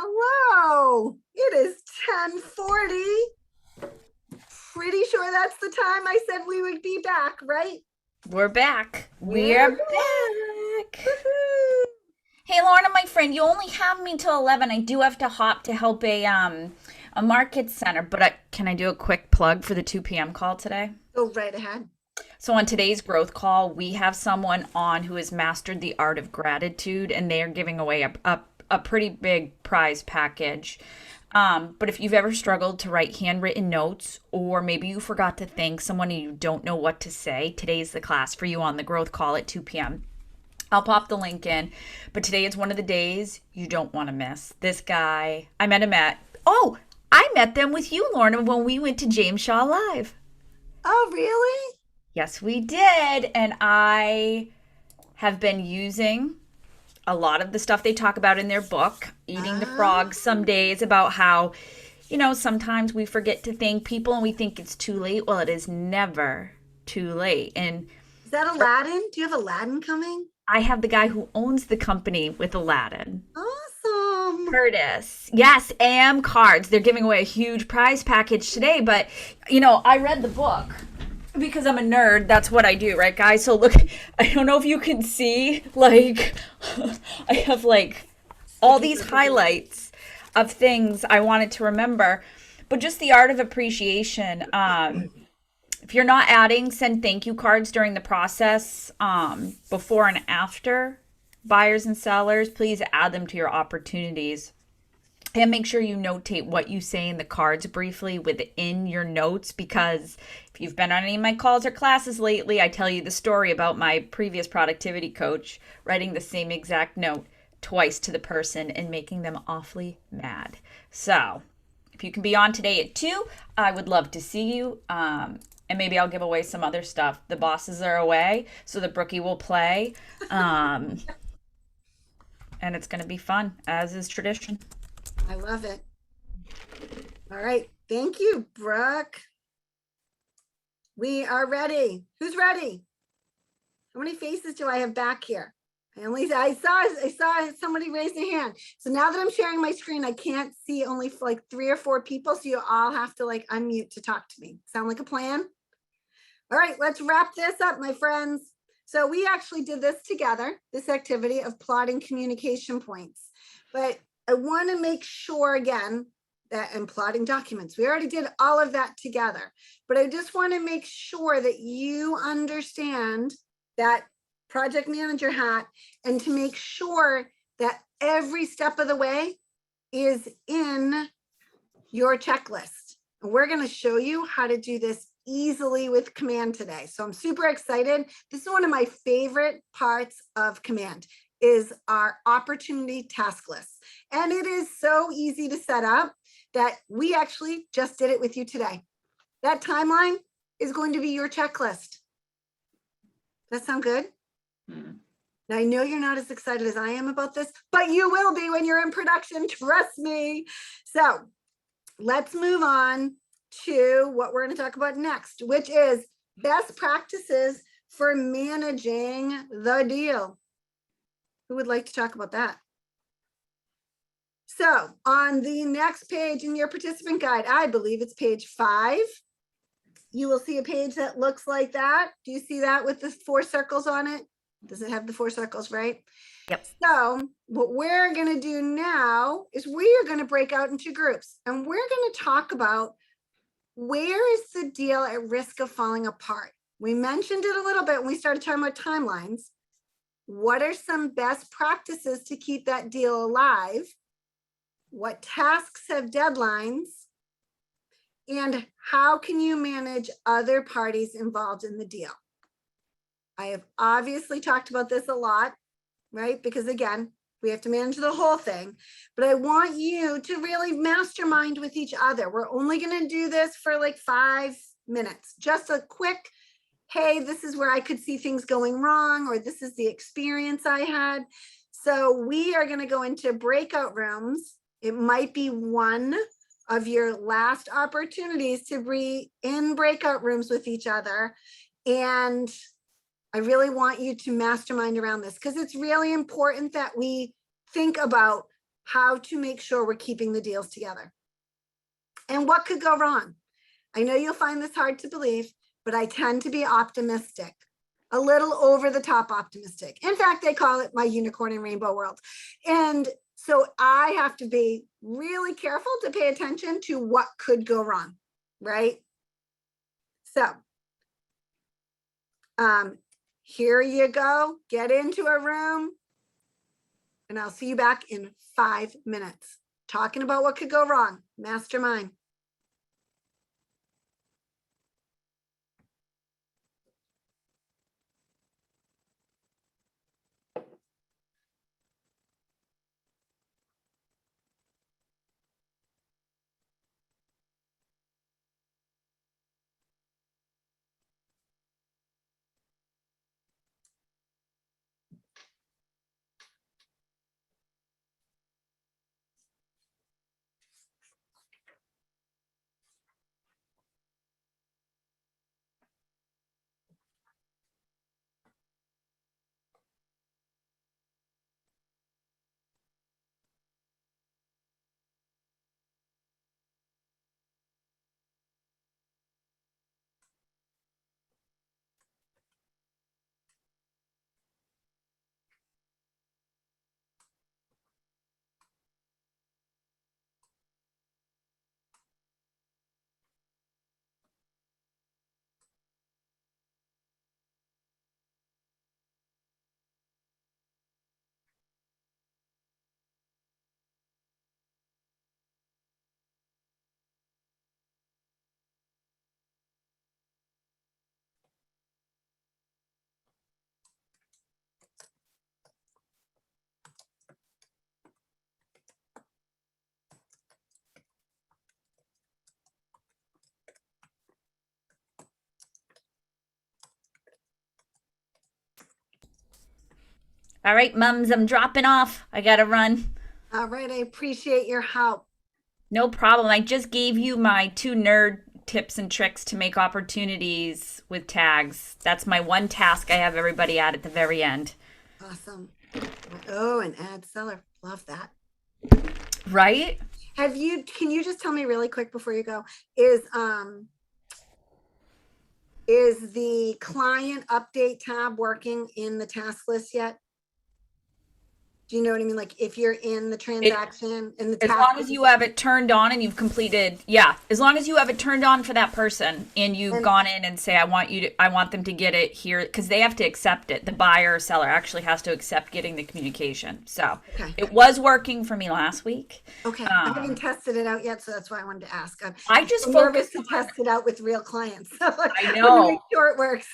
Hello, it is 10:40. Pretty sure that's the time I said we would be back, right? We're back. We're We're back. Woohoo. Hey, Lorna, my friend, you only have me till 11. I do have to hop to help a market center, but can I do a quick plug for the 2 p.m. call today? Go right ahead. So on today's growth call, we have someone on who has mastered the art of gratitude, and they are giving away a pretty big prize package. But if you've ever struggled to write handwritten notes, or maybe you forgot to thank someone and you don't know what to say, today's the class for you on the growth call at 2 p.m. I'll pop the link in, but today is one of the days you don't want to miss. This guy, I met them with you, Lorna, when we went to James Shaw Live. Oh, really? Yes, we did. And I have been using a lot of the stuff they talk about in their book, Eating the Frog, some days, about how, sometimes we forget to thank people and we think it's too late. Well, it is never too late. And is that Aladdin? Do you have Aladdin coming? I have the guy who owns the company with Aladdin. Awesome. Curtis. Yes, AM Cards. They're giving away a huge prize package today, but, I read the book. Because I'm a nerd, that's what I do, right, guys? So look, I don't know if you can see, I have all these highlights of things I wanted to remember, but just the art of appreciation. If you're not adding, send thank you cards during the process, before and after buyers and sellers. Please add them to your opportunities. And make sure you notate what you say in the cards briefly within your notes, because if you've been on any of my calls or classes lately, I tell you the story about my previous productivity coach writing the same exact note twice to the person and making them awfully mad. So if you can be on today at 2, I would love to see you. And maybe I'll give away some other stuff. The bosses are away, so the brookie will play. And it's going to be fun, as is tradition. I love it. All right. Thank you, Brooke. We are ready. Who's ready? How many faces do I have back here? I saw somebody raise their hand. So now that I'm sharing my screen, I can't see only 3 or 4 people. So you all have to unmute to talk to me. Sound like a plan? All right, let's wrap this up, my friends. So we actually did this together, this activity of plotting communication points. But I want to make sure again that and plotting documents. We already did all of that together, but I just want to make sure that you understand that project manager hat, and to make sure that every step of the way is in your checklist. And we're going to show you how to do this easily with Command today. So I'm super excited. This is one of my favorite parts of Command, is our opportunity task list. And it is so easy to set up that we actually just did it with you today. That timeline is going to be your checklist. That sound good? Now, I know you're not as excited as I am about this, but you will be when you're in production, trust me. So let's move on to what we're going to talk about next, which is best practices for managing the deal. Who would like to talk about that? So on the next page in your participant guide, I believe it's page 5. You will see a page that looks like that. Do you see that with the 4 circles on it? Does it have the 4 circles, right? Yep. So what we're going to do now is we are going to break out into groups, and we're going to talk about where is the deal at risk of falling apart. We mentioned it a little bit when we started talking about timelines. What are some best practices to keep that deal alive? What tasks have deadlines? And how can you manage other parties involved in the deal? I have obviously talked about this a lot, right? Because again, we have to manage the whole thing, but I want you to really mastermind with each other. We're only going to do this for 5 minutes, just a quick, hey, this is where I could see things going wrong, or this is the experience I had. So we are going to go into breakout rooms. It might be one of your last opportunities to be in breakout rooms with each other. And I really want you to mastermind around this, because it's really important that we think about how to make sure we're keeping the deals together. And what could go wrong? I know you'll find this hard to believe, but I tend to be optimistic, a little over the top optimistic. In fact, they call it my unicorn and rainbow world. And so I have to be really careful to pay attention to what could go wrong, right? So here you go. Get into a room and I'll see you back in 5 minutes. Talking about what could go wrong. Mastermind. All right, mums, I'm dropping off. I gotta run. All right, I appreciate your help. No problem. I just gave you my 2 nerd tips and tricks to make opportunities with tags. That's my one task I have everybody at the very end. Awesome. Oh, an ad seller. Love that. Right? Can you just tell me really quick before you go, is the client update tab working in the task list yet? Do you know what I mean? Like if you're in the transaction in the As task long as you have it turned on and you've completed, as long as you have it turned on for that person and you've gone in and say, I want them to get it here, because they have to accept it. The buyer or seller actually has to accept getting the communication. So it was working for me last week. Okay, I haven't tested it out yet, so that's why I wanted to ask. I just I'm nervous focused to test it out with real clients. So I to know. make sure it works.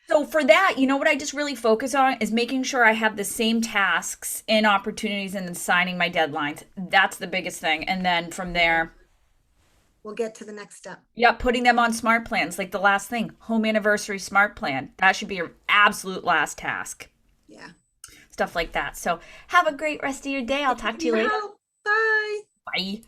So for that, you know what I just really focus on is making sure I have the same tasks and opportunities and then signing my deadlines. That's the biggest thing. And then from there, we'll get to the next step. Yeah, putting them on smart plans, like the last thing, home anniversary smart plan. That should be your absolute last task. Yeah. Stuff like that. So have a great rest of your day. I'll talk to you later. Bye. Bye.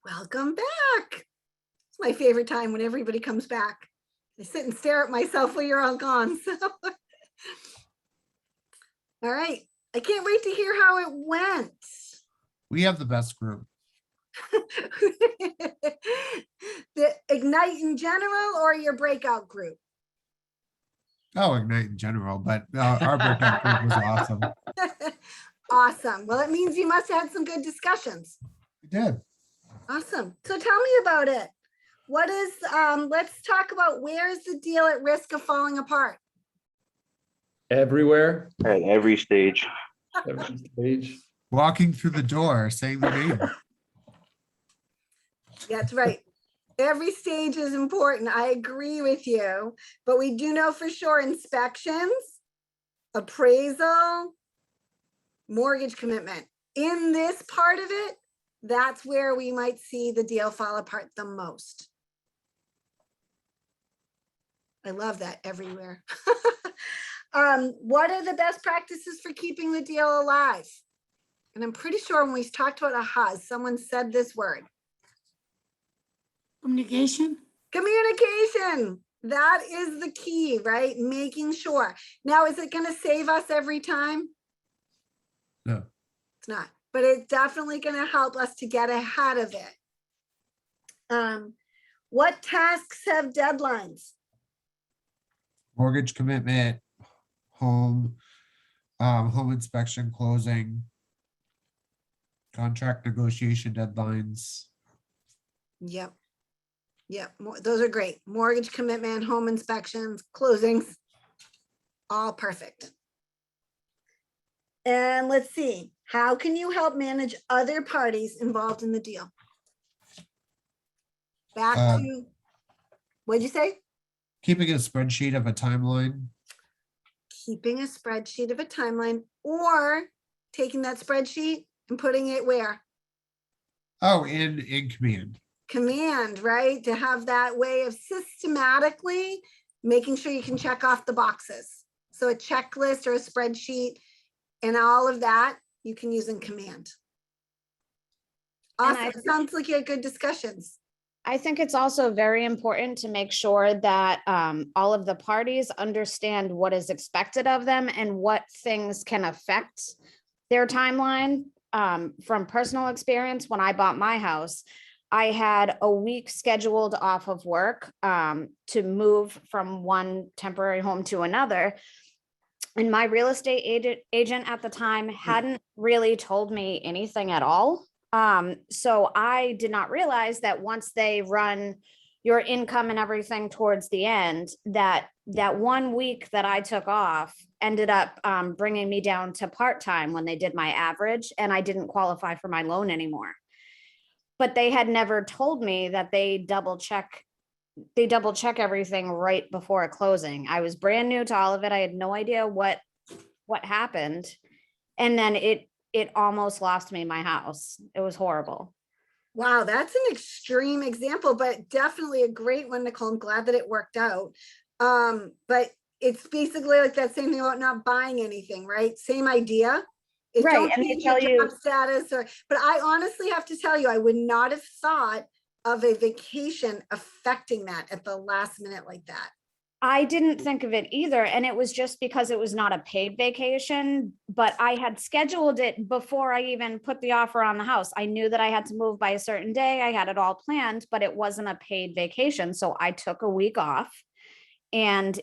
Welcome back. It's my favorite time when everybody comes back. I sit and stare at myself while you're all gone. So, all right. I can't wait to hear how it went. We have the best group. The Ignite in general or your breakout group? Oh, Ignite in general, but our breakout group was awesome. Awesome. Well, it means you must have had some good discussions. We did. Awesome. So tell me about it. What is, let's talk about where's the deal at risk of falling apart? Everywhere, At every stage. every stage. Walking through the door, saying the name. That's right. Every stage is important. I agree with you, but we do know for sure inspections, appraisal, mortgage commitment. In this part of it, that's where we might see the deal fall apart the most. I love that everywhere. What are the best practices for keeping the deal alive? And I'm pretty sure when we talked about AHAs, someone said this word. Communication. Communication. That is the key, right? Making sure. Now, is it going to save us every time? No. It's not, but it's definitely going to help us to get ahead of it. What tasks have deadlines? Mortgage commitment, home inspection, closing, contract negotiation deadlines. Yep. Yep. Those are great. Mortgage commitment, home inspections, closings, all perfect. And let's see, how can you help manage other parties involved in the deal? Back to, what'd you say? Keeping a spreadsheet of a timeline. Keeping a spreadsheet of a timeline, or taking that spreadsheet and putting it where? Oh, in command. Command, right? To have that way of systematically making sure you can check off the boxes. So a checklist or a spreadsheet and all of that you can use in command. Awesome. Sounds like you had good discussions. I think it's also very important to make sure that all of the parties understand what is expected of them and what things can affect their timeline. From personal experience, when I bought my house, I had a week scheduled off of work to move from one temporary home to another. And my real estate agent at the time hadn't really told me anything at all. So I did not realize that once they run your income and everything towards the end, that 1 week that I took off ended up bringing me down to part-time when they did my average, and I didn't qualify for my loan anymore. But they had never told me that they double check everything right before closing. I was brand new to all of it. I had no idea what happened. And then it almost lost me my house. It was horrible. Wow, that's an extreme example, but definitely a great one, Nicole. I'm glad that it worked out. But it's basically like that same thing about not buying anything, right? Same idea. If Right, don't and they change tell your you- job status, but I honestly have to tell you, I would not have thought of a vacation affecting that at the last minute like that. I didn't think of it either. And it was just because it was not a paid vacation, but I had scheduled it before I even put the offer on the house. I knew that I had to move by a certain day. I had it all planned, but it wasn't a paid vacation. So I took a week off, and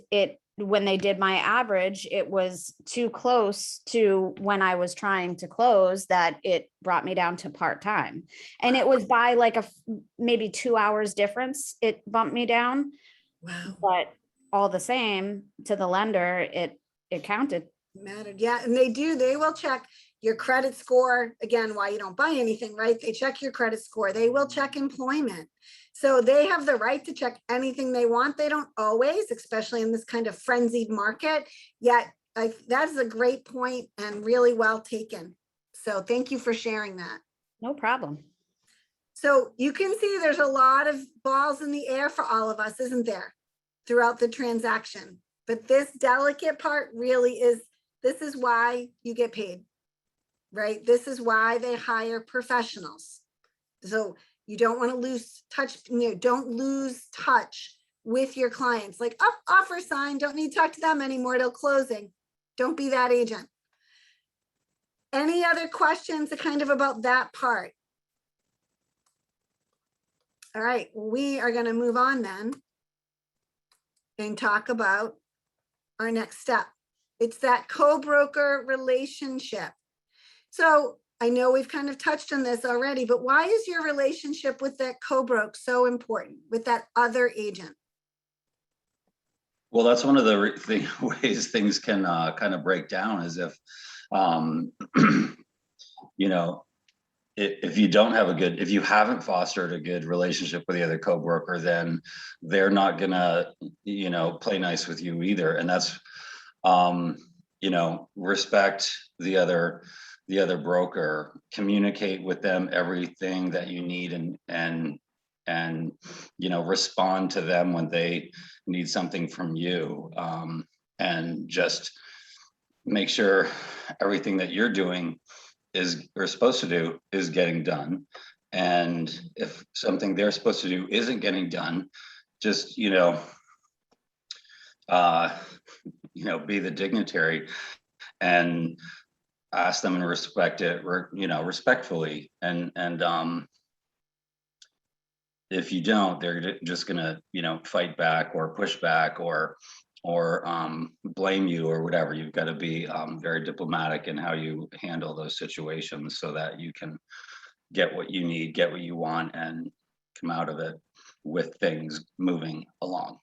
when they did my average, it was too close to when I was trying to close that it brought me down to part-time. And it was by like maybe 2 hours difference. It bumped me down. Wow. But all the same, to the lender, it counted. Mattered. Yeah. And they will check your credit score. Again, why you don't buy anything, right? They check your credit score. They will check employment. So they have the right to check anything they want. They don't always, especially in this kind of frenzied market. Yet that is a great point and really well taken. So thank you for sharing that. No problem. So you can see there's a lot of balls in the air for all of us, isn't there, throughout the transaction? But this delicate part really is, this is why you get paid, right? This is why they hire professionals. So you don't want to lose touch, don't lose touch with your clients. Like, oh, offer signed, don't need to talk to them anymore till closing. Don't be that agent. Any other questions kind of about that part? All right, we are going to move on then and talk about our next step. It's that co-broker relationship. So I know we've kind of touched on this already, but why is your relationship with that co-broke so important, with that other agent? Well, that's one of the ways things can kind of break down, is if, you know, if you don't have if you haven't fostered a good relationship with the other co-broker, then they're not gonna, you know, play nice with you either. And that's, you know, respect the other broker, communicate with them everything that you need, and you know, respond to them when they need something from you, and just make sure everything that you're doing are supposed to do is getting done. And if something they're supposed to do isn't getting done, just, you know, be the dignitary and ask them and respect it, you know, respectfully. And if you don't, they're just gonna, you know, fight back or push back or blame you or whatever. You've got to be very diplomatic in how you handle those situations so that you can get what you need, get what you want, and come out of it with things moving along.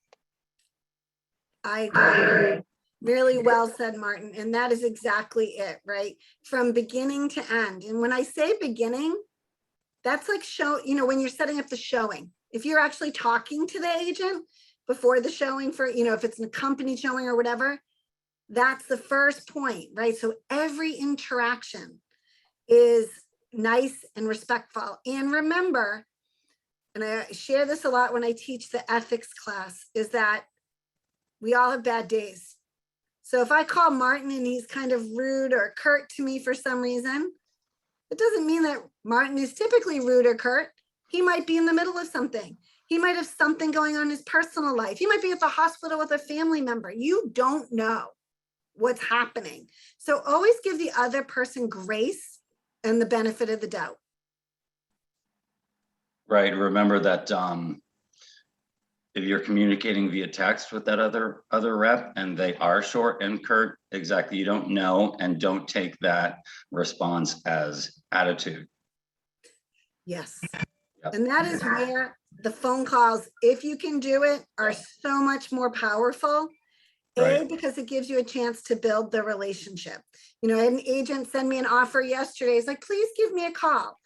I agree. Really well said, Martin. And that is exactly it, right? From beginning to end. And when I say beginning, that's like when you're setting up the showing. If you're actually talking to the agent before the showing for, if it's a company showing or whatever, that's the first point, right? So every interaction is nice and respectful. And remember, and I share this a lot when I teach the ethics class, is that we all have bad days. So if I call Martin and he's kind of rude or curt to me for some reason, it doesn't mean that Martin is typically rude or curt. He might be in the middle of something. He might have something going on in his personal life. He might be at the hospital with a family member. You don't know what's happening. So always give the other person grace and the benefit of the doubt. Right. Remember that if you're communicating via text with that other rep and they are short and curt, exactly, you don't know, and don't take that response as attitude. Yes. Yep. And that is where the phone calls, if you can do it, are so much more powerful. Right. Because it gives you a chance to build the relationship. You know, I had an agent send me an offer yesterday. He's like, please give me a call.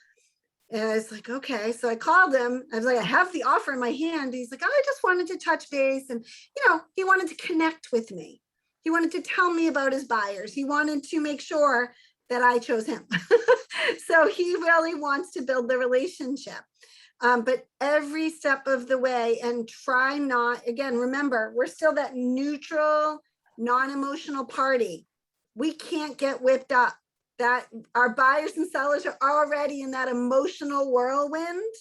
And I was like, okay. So I called him. I was like, I have the offer in my hand. He's like, oh, I just wanted to touch base. And, you know, he wanted to connect with me. He wanted to tell me about his buyers. He wanted to make sure that I chose him. So he really wants to build the relationship. But every step of the way, and try not, again, remember, we're still that neutral, non-emotional party. We can't get whipped up. That our buyers and sellers are already in that emotional whirlwind.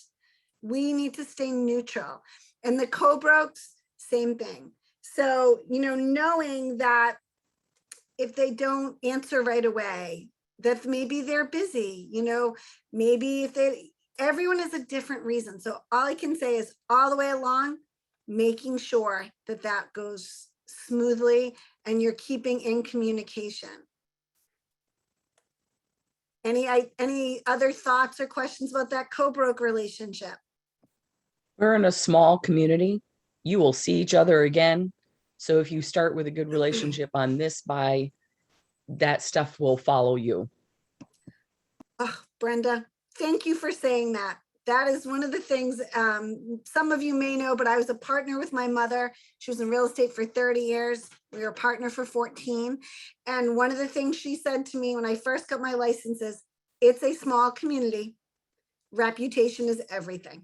We need to stay neutral. And the co-brokes, same thing. So, you know, knowing that if they don't answer right away, that maybe they're busy, you know, maybe if everyone has a different reason. So all I can say is all the way along, making sure that that goes smoothly and you're keeping in communication. Any other thoughts or questions about that co-broke relationship? We're in a small community. You will see each other again. So if you start with a good relationship on this buy, that stuff will follow you. Oh, Brenda, thank you for saying that. That is one of the things some of you may know, but I was a partner with my mother. She was in real estate for 30 years. We were a partner for 14. And one of the things she said to me when I first got my license is, it's a small community. Reputation is everything.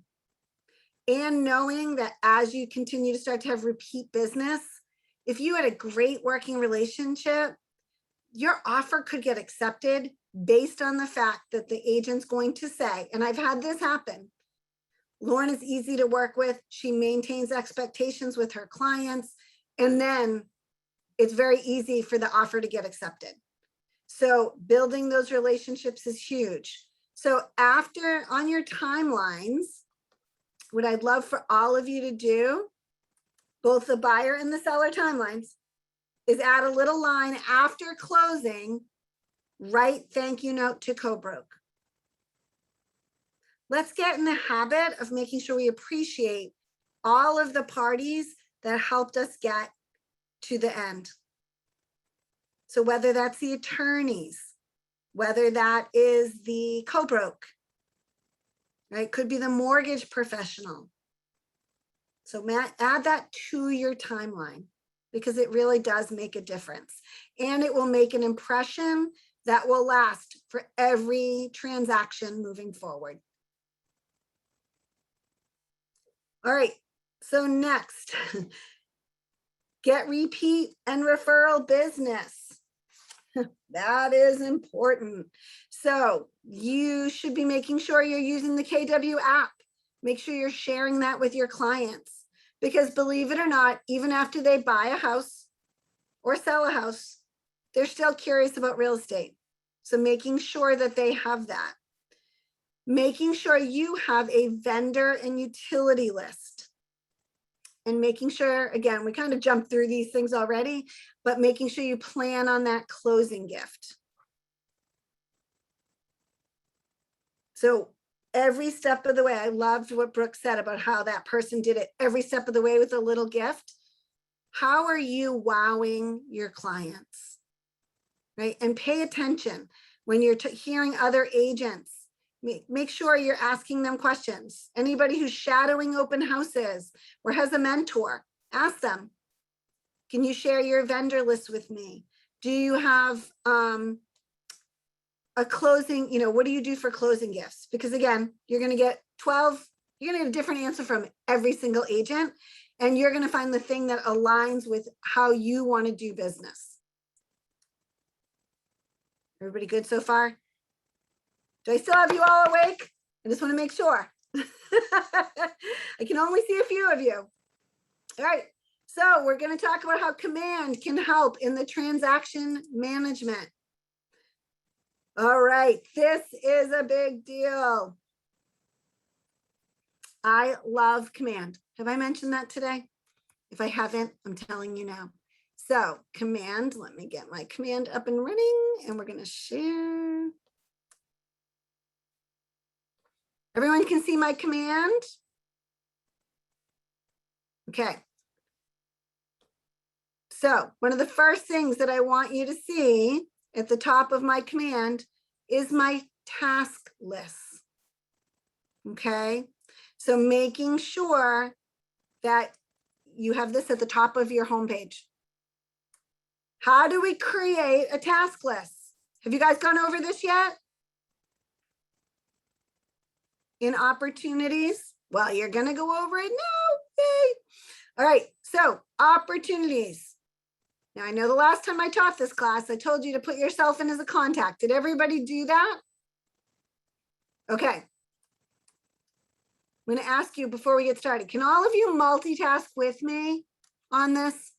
And knowing that as you continue to start to have repeat business, if you had a great working relationship, your offer could get accepted based on the fact that the agent's going to say, and I've had this happen, Lauren is easy to work with. She maintains expectations with her clients. And then it's very easy for the offer to get accepted. So building those relationships is huge. So after on your timelines, what I'd love for all of you to do, both the buyer and the seller timelines, is add a little line after closing, write thank you note to co-broke. Let's get in the habit of making sure we appreciate all of the parties that helped us get to the end. So whether that's the attorneys, whether that is the co-broke, right? Could be the mortgage professional. So Matt, add that to your timeline because it really does make a difference. And it will make an impression that will last for every transaction moving forward. All right, so next, get repeat and referral business. That is important. So you should be making sure you're using the KW app. Make sure you're sharing that with your clients because believe it or not, even after they buy a house or sell a house, they're still curious about real estate. So making sure that they have that. Making sure you have a vendor and utility list. And making sure, again, we kind of jumped through these things already, but making sure you plan on that closing gift. So every step of the way, I loved what Brooke said about how that person did it every step of the way with a little gift. How are you wowing your clients, right? And pay attention when you're hearing other agents. Make sure you're asking them questions. Anybody who's shadowing open houses or has a mentor, ask them, can you share your vendor list with me? Do you have a closing, you know, what do you do for closing gifts? Because again, you're going to get 12, you're going to get a different answer from every single agent, and you're going to find the thing that aligns with how you want to do business. Everybody good so far? Do I still have you all awake? I just want to make sure. I can only see a few of you. All right, so we're going to talk about how command can help in the transaction management. All right, this is a big deal. I love command. Have I mentioned that today? If I haven't, I'm telling you now. So command, let me get my command up and running, and we're going to share. Everyone can see my command? Okay. So one of the first things that I want you to see at the top of my command is my task list. Okay. So making sure that you have this at the top of your homepage. How do we create a task list? Have you guys gone over this yet? In opportunities? Well, you're going to go over it now. Yay. All right. So opportunities. Now, I know the last time I taught this class, I told you to put yourself in as a contact. Did everybody do that? Okay. I'm going to ask you before we get started, can all of you multitask with me on this?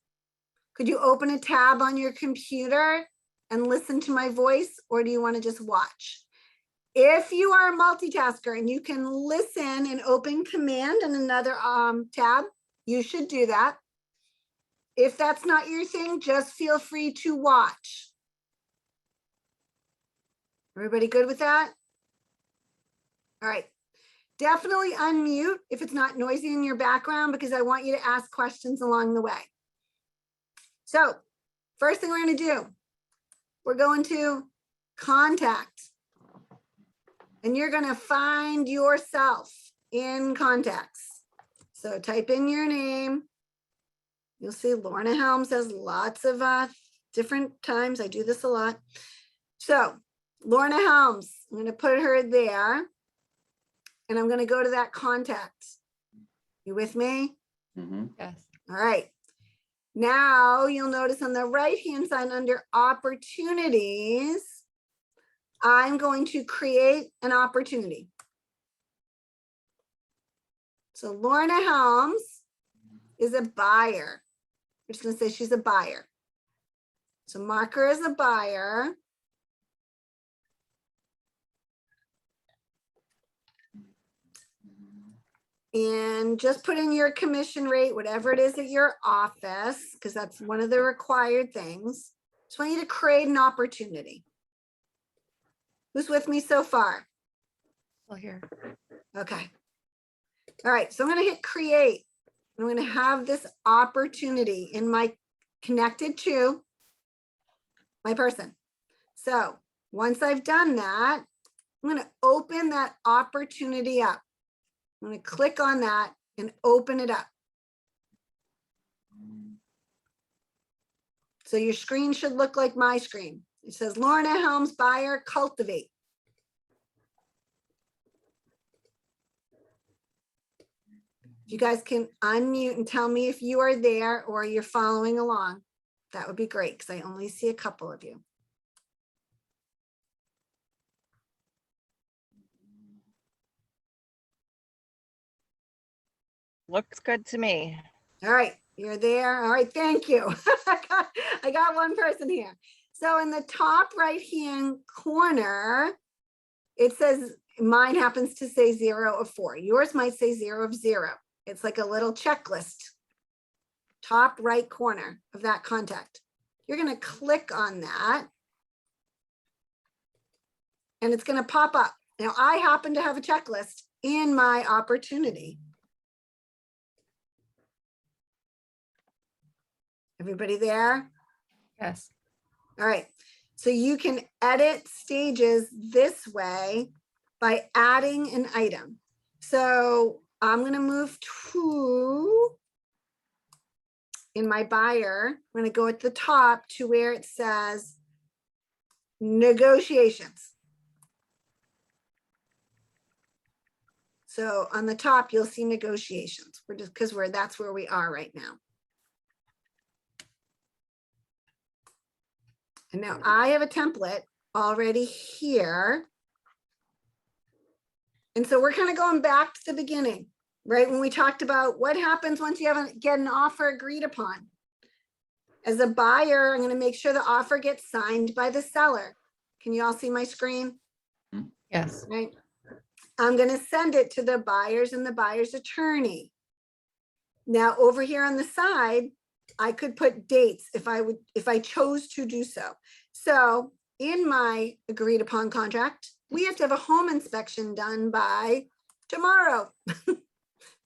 Could you open a tab on your computer and listen to my voice, or do you want to just watch? If you are a multitasker and you can listen and open command in another tab, you should do that. If that's not your thing, just feel free to watch. Everybody good with that? All right. Definitely unmute if it's not noisy in your background, because I want you to ask questions along the way. So first thing we're going to do, we're going to contact. And you're going to find yourself in contacts. So type in your name. You'll see Lorna Helms has lots of different times. I do this a lot. So Lorna Helms, I'm going to put her there. And I'm going to go to that contact. You with me? Yes. All right. Now you'll notice on the right-hand side under opportunities, I'm going to create an opportunity. So Lorna Helms is a buyer. We're just going to say she's a buyer. So mark her as a buyer. And just put in your commission rate, whatever it is at your office, because that's one of the required things. Just want you to create an opportunity. Who's with me so far? Still here. Okay. All right, so I'm going to hit create. I'm going to have this opportunity in my connected to my person. So once I've done that, I'm going to open that opportunity up. I'm going to click on that and open it up. So your screen should look like my screen. It says Lorna Helms buyer cultivate. If you guys can unmute and tell me if you are there or you're following along, that would be great, because I only see a couple of you. Looks good to me. All right, you're there. All right, thank you. I got one person here. So in the top right-hand corner, it says, mine happens to say 0 of 4. Yours might say 0 of 0. It's like a little checklist. Top right corner of that contact. You're going to click on that. And it's going to pop up. Now, I happen to have a checklist in my opportunity. Everybody there? Yes. All right. So you can edit stages this way by adding an item. So I'm going to move to, in my buyer, I'm going to go at the top to where it says negotiations. So on the top, you'll see negotiations. We're just because that's where we are right now. And now I have a template already here. And so we're kind of going back to the beginning, right? When we talked about what happens once you haven't get an offer agreed upon. As a buyer, I'm going to make sure the offer gets signed by the seller. Can you all see my screen? Yes. Right. I'm going to send it to the buyers and the buyer's attorney. Now over here on the side, I could put dates if I chose to do so. So in my agreed upon contract, we have to have a home inspection done by tomorrow.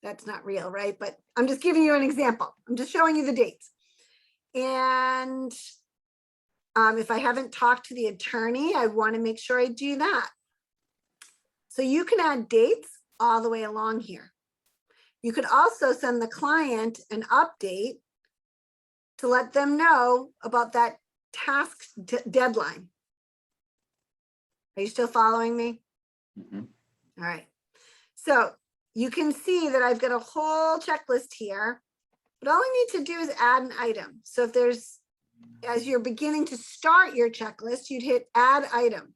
That's not real, right? But I'm just giving you an example. I'm just showing you the dates. And if I haven't talked to the attorney, I want to make sure I do that. So you can add dates all the way along here. You could also send the client an update to let them know about that task deadline. Are you still following me? Mhm. All right. So you can see that I've got a whole checklist here, but all I need to do is add an item. So if there's, as you're beginning to start your checklist, you'd hit add item.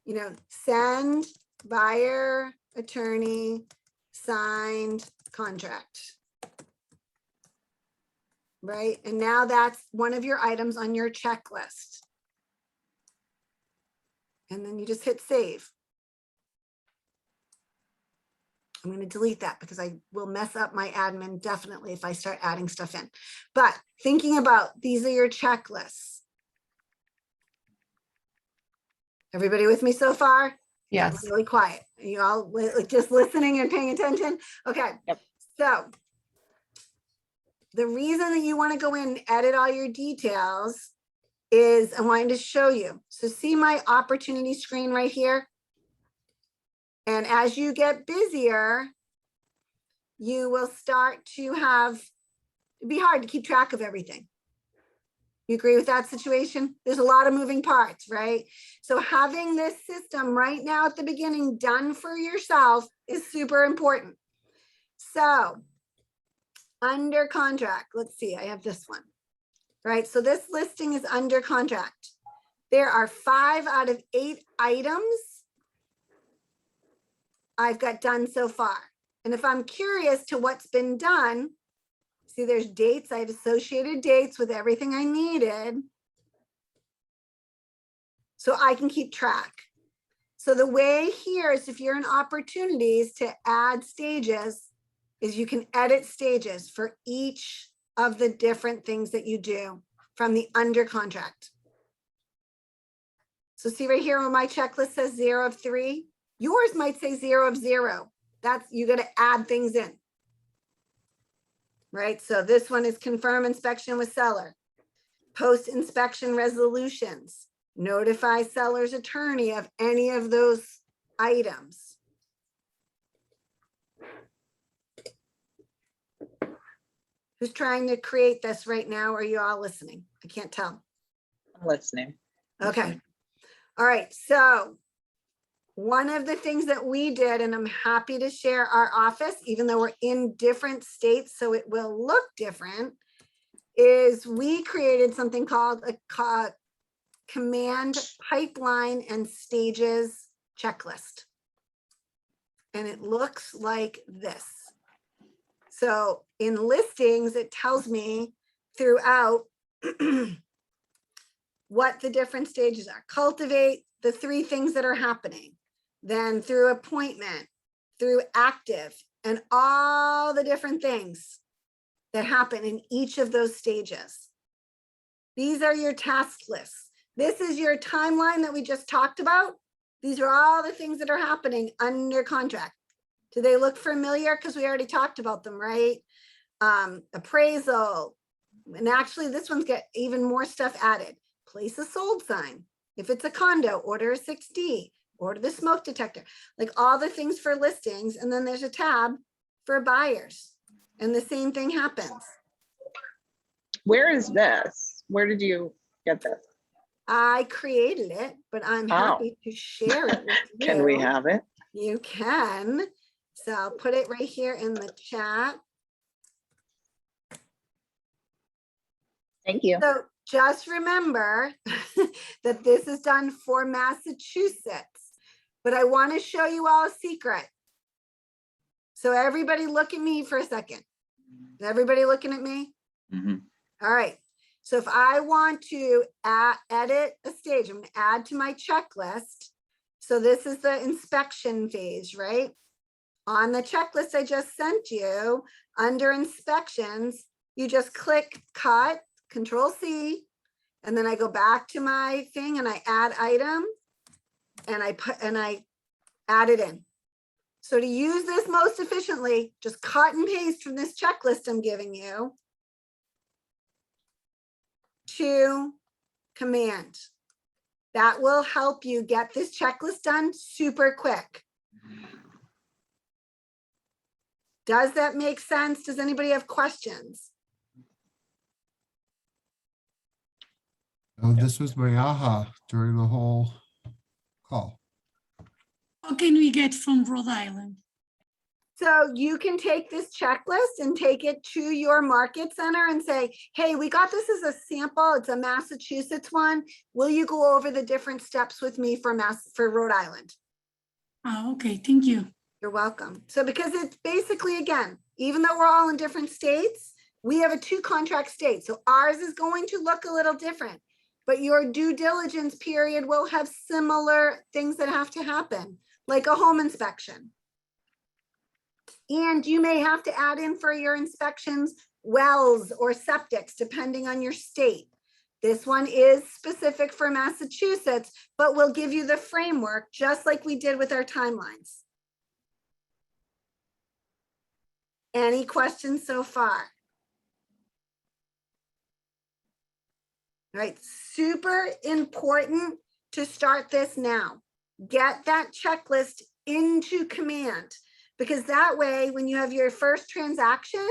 You know, send buyer, attorney, signed contract. Right? And now that's one of your items on your checklist. And then you just hit save. I'm going to delete that because I will mess up my admin definitely if I start adding stuff in. But thinking about these are your checklists. Everybody with me so far? Yes. Really quiet. Are you all just listening and paying attention? Okay. Yep. So the reason that you want to go in and edit all your details is I wanted to show you. So see my opportunity screen right here? And as you get busier, you will start to have, it'd be hard to keep track of everything. You agree with that situation? There's a lot of moving parts, right? So having this system right now at the beginning done for yourself is super important. So under contract, let's see, I have this one, right? So this listing is under contract. There are 5 out of 8 items I've got done so far. And if I'm curious to what's been done, see there's dates, I have associated dates with everything I needed. So I can keep track. So the way here is if you're in opportunities to add stages, is you can edit stages for each of the different things that you do from the under contract. So see right here where my checklist says 0 of 3, yours might say 0 of 0. That's, you got to add things in. Right, so this one is confirm inspection with seller, post inspection resolutions, notify seller's attorney of any of those items. Who's trying to create this right now? Or are you all listening? I can't tell. I'm listening. Okay. All right. So one of the things that we did, and I'm happy to share our office, even though we're in different states, so it will look different, is we created something called a command pipeline and stages checklist. And it looks like this. So in listings, it tells me throughout what the different stages are. Cultivate, the 3 things that are happening. Then through appointment, through active, and all the different things that happen in each of those stages. These are your task lists. This is your timeline that we just talked about. These are all the things that are happening under contract. Do they look familiar? Because we already talked about them, right? Appraisal. And actually this one's got even more stuff added. Place a sold sign. If it's a condo, order a 6D, order the smoke detector, like all the things for listings. And then there's a tab for buyers. And the same thing happens. Where is this? Where did you get this? I created it, but I'm happy to share it with you. Can we have it? You can. So I'll put it right here in the chat. Thank you. So just remember that this is done for Massachusetts. But I want to show you all a secret. So everybody look at me for a second. Is everybody looking at me? Mhm. All right. So if I want to edit a stage, I'm going to add to my checklist. So this is the inspection phase, right? On the checklist I just sent you, under inspections, you just click cut, Control C, and then I go back to my thing and I add item and I add it in. So to use this most efficiently, just cut and paste from this checklist I'm giving you to command. That will help you get this checklist done super quick. Does that make sense? Does anybody have questions? Oh, this was my aha during the whole call. What can we get from Rhode Island? So you can take this checklist and take it to your market center and say, hey, we got this as a sample. It's a Massachusetts one. Will you go over the different steps with me for Rhode Island? Oh, okay, thank you. You're welcome. So because it's basically, again, even though we're all in different states, we have a 2-contract state. So ours is going to look a little different, but your due diligence period will have similar things that have to happen, like a home inspection. And you may have to add in for your inspections, wells or septics, depending on your state. This one is specific for Massachusetts, but we'll give you the framework just like we did with our timelines. Any questions so far? All right, super important to start this now. Get that checklist into command, because that way, when you have your first transaction,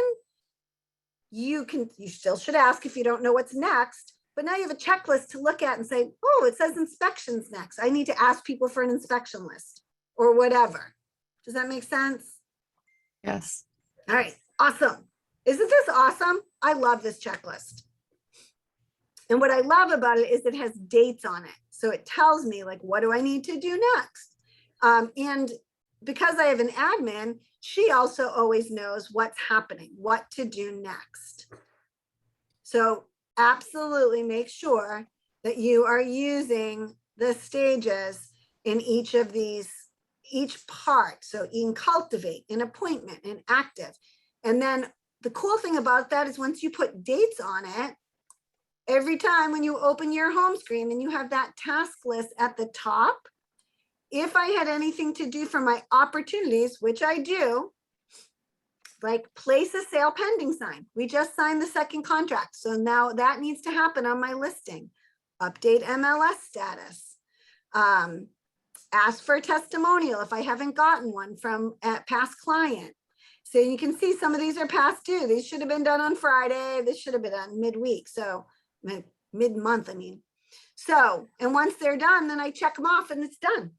you still should ask if you don't know what's next, but now you have a checklist to look at and say, oh, it says inspections next. I need to ask people for an inspection list or whatever. Does that make sense? Yes. All right, awesome. Isn't this awesome? I love this checklist. And what I love about it is it has dates on it. So it tells me, like, what do I need to do next? And because I have an admin, she also always knows what's happening, what to do next. So absolutely make sure that you are using the stages in each of these, each part. So in cultivate, in appointment, in active. And then the cool thing about that is once you put dates on it, every time when you open your home screen and you have that task list at the top, if I had anything to do for my opportunities, which I do, like place a sale pending sign. We just signed the second contract. So now that needs to happen on my listing. Update MLS status. Ask for a testimonial if I haven't gotten one from a past client. So you can see some of these are past due. These should have been done on Friday. This should have been done midweek. So mid-month, I mean. So, and once they're done, then I check them off and it's done.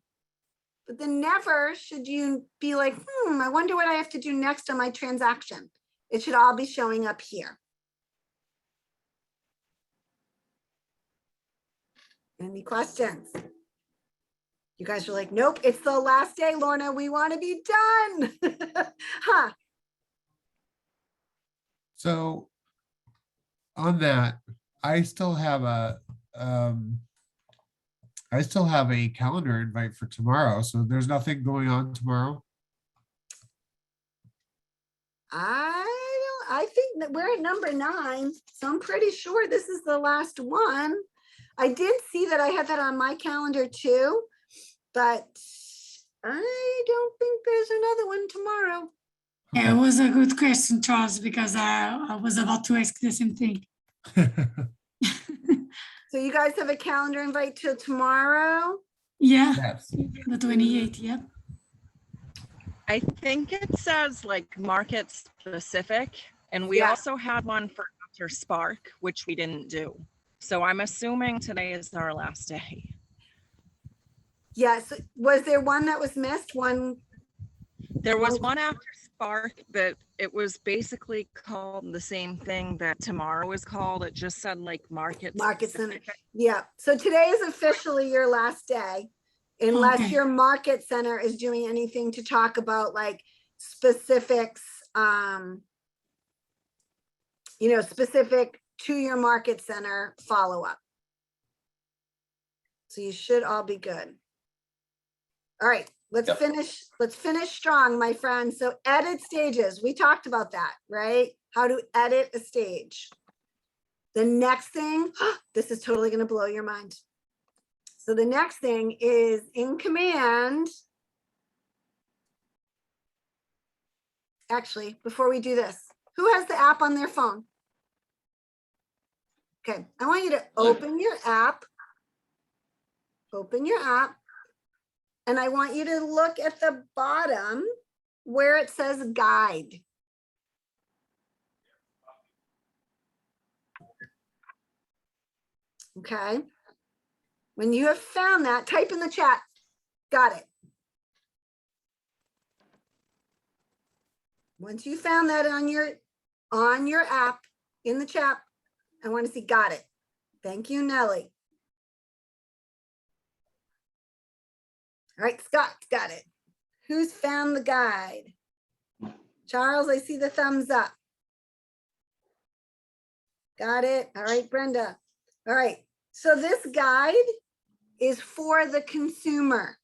But then never should you be like, I wonder what I have to do next on my transaction. It should all be showing up here. Any questions? You guys are like, nope, it's the last day, Lorna. We want to be done. Huh. So on that, I still have a calendar invite for tomorrow. So there's nothing going on tomorrow. I think that we're at number 9. So I'm pretty sure this is the last one. I did see that I had that on my calendar too, but I don't think there's another one tomorrow. Yeah, it was a good question, Charles, because I was about to ask the same thing. So you guys have a calendar invite till tomorrow? Yeah, Yes. the 28th, yeah. I think it says like market specific, and we also had one for after Spark, which we didn't do. So I'm assuming today is our last day. Yes. Was there one that was missed? There was one after Spark that it was basically called the same thing that tomorrow is called. It just said like market center. Yeah. So today is officially your last day. Unless Okay. your market center is doing anything to talk about like specifics, specific to your market center follow-up. So you should all be good. All right, let's finish strong, my friends. So edit stages, we talked about that, right? How to edit a stage. The next thing, this is totally gonna blow your mind. So the next thing is in command. Actually, before we do this, who has the app on their phone? Okay, I want you to open your app. Open your app. And I want you to look at the bottom where it says guide. Okay. When you have found that, type in the chat. Got it. Once you found that on your app in the chat, I want to see got it. Thank you, Nellie. All right, Scott's got it. Who's found the guide? Charles, I see the thumbs up. Got it. All right, Brenda. All right, so this guide is for the consumer.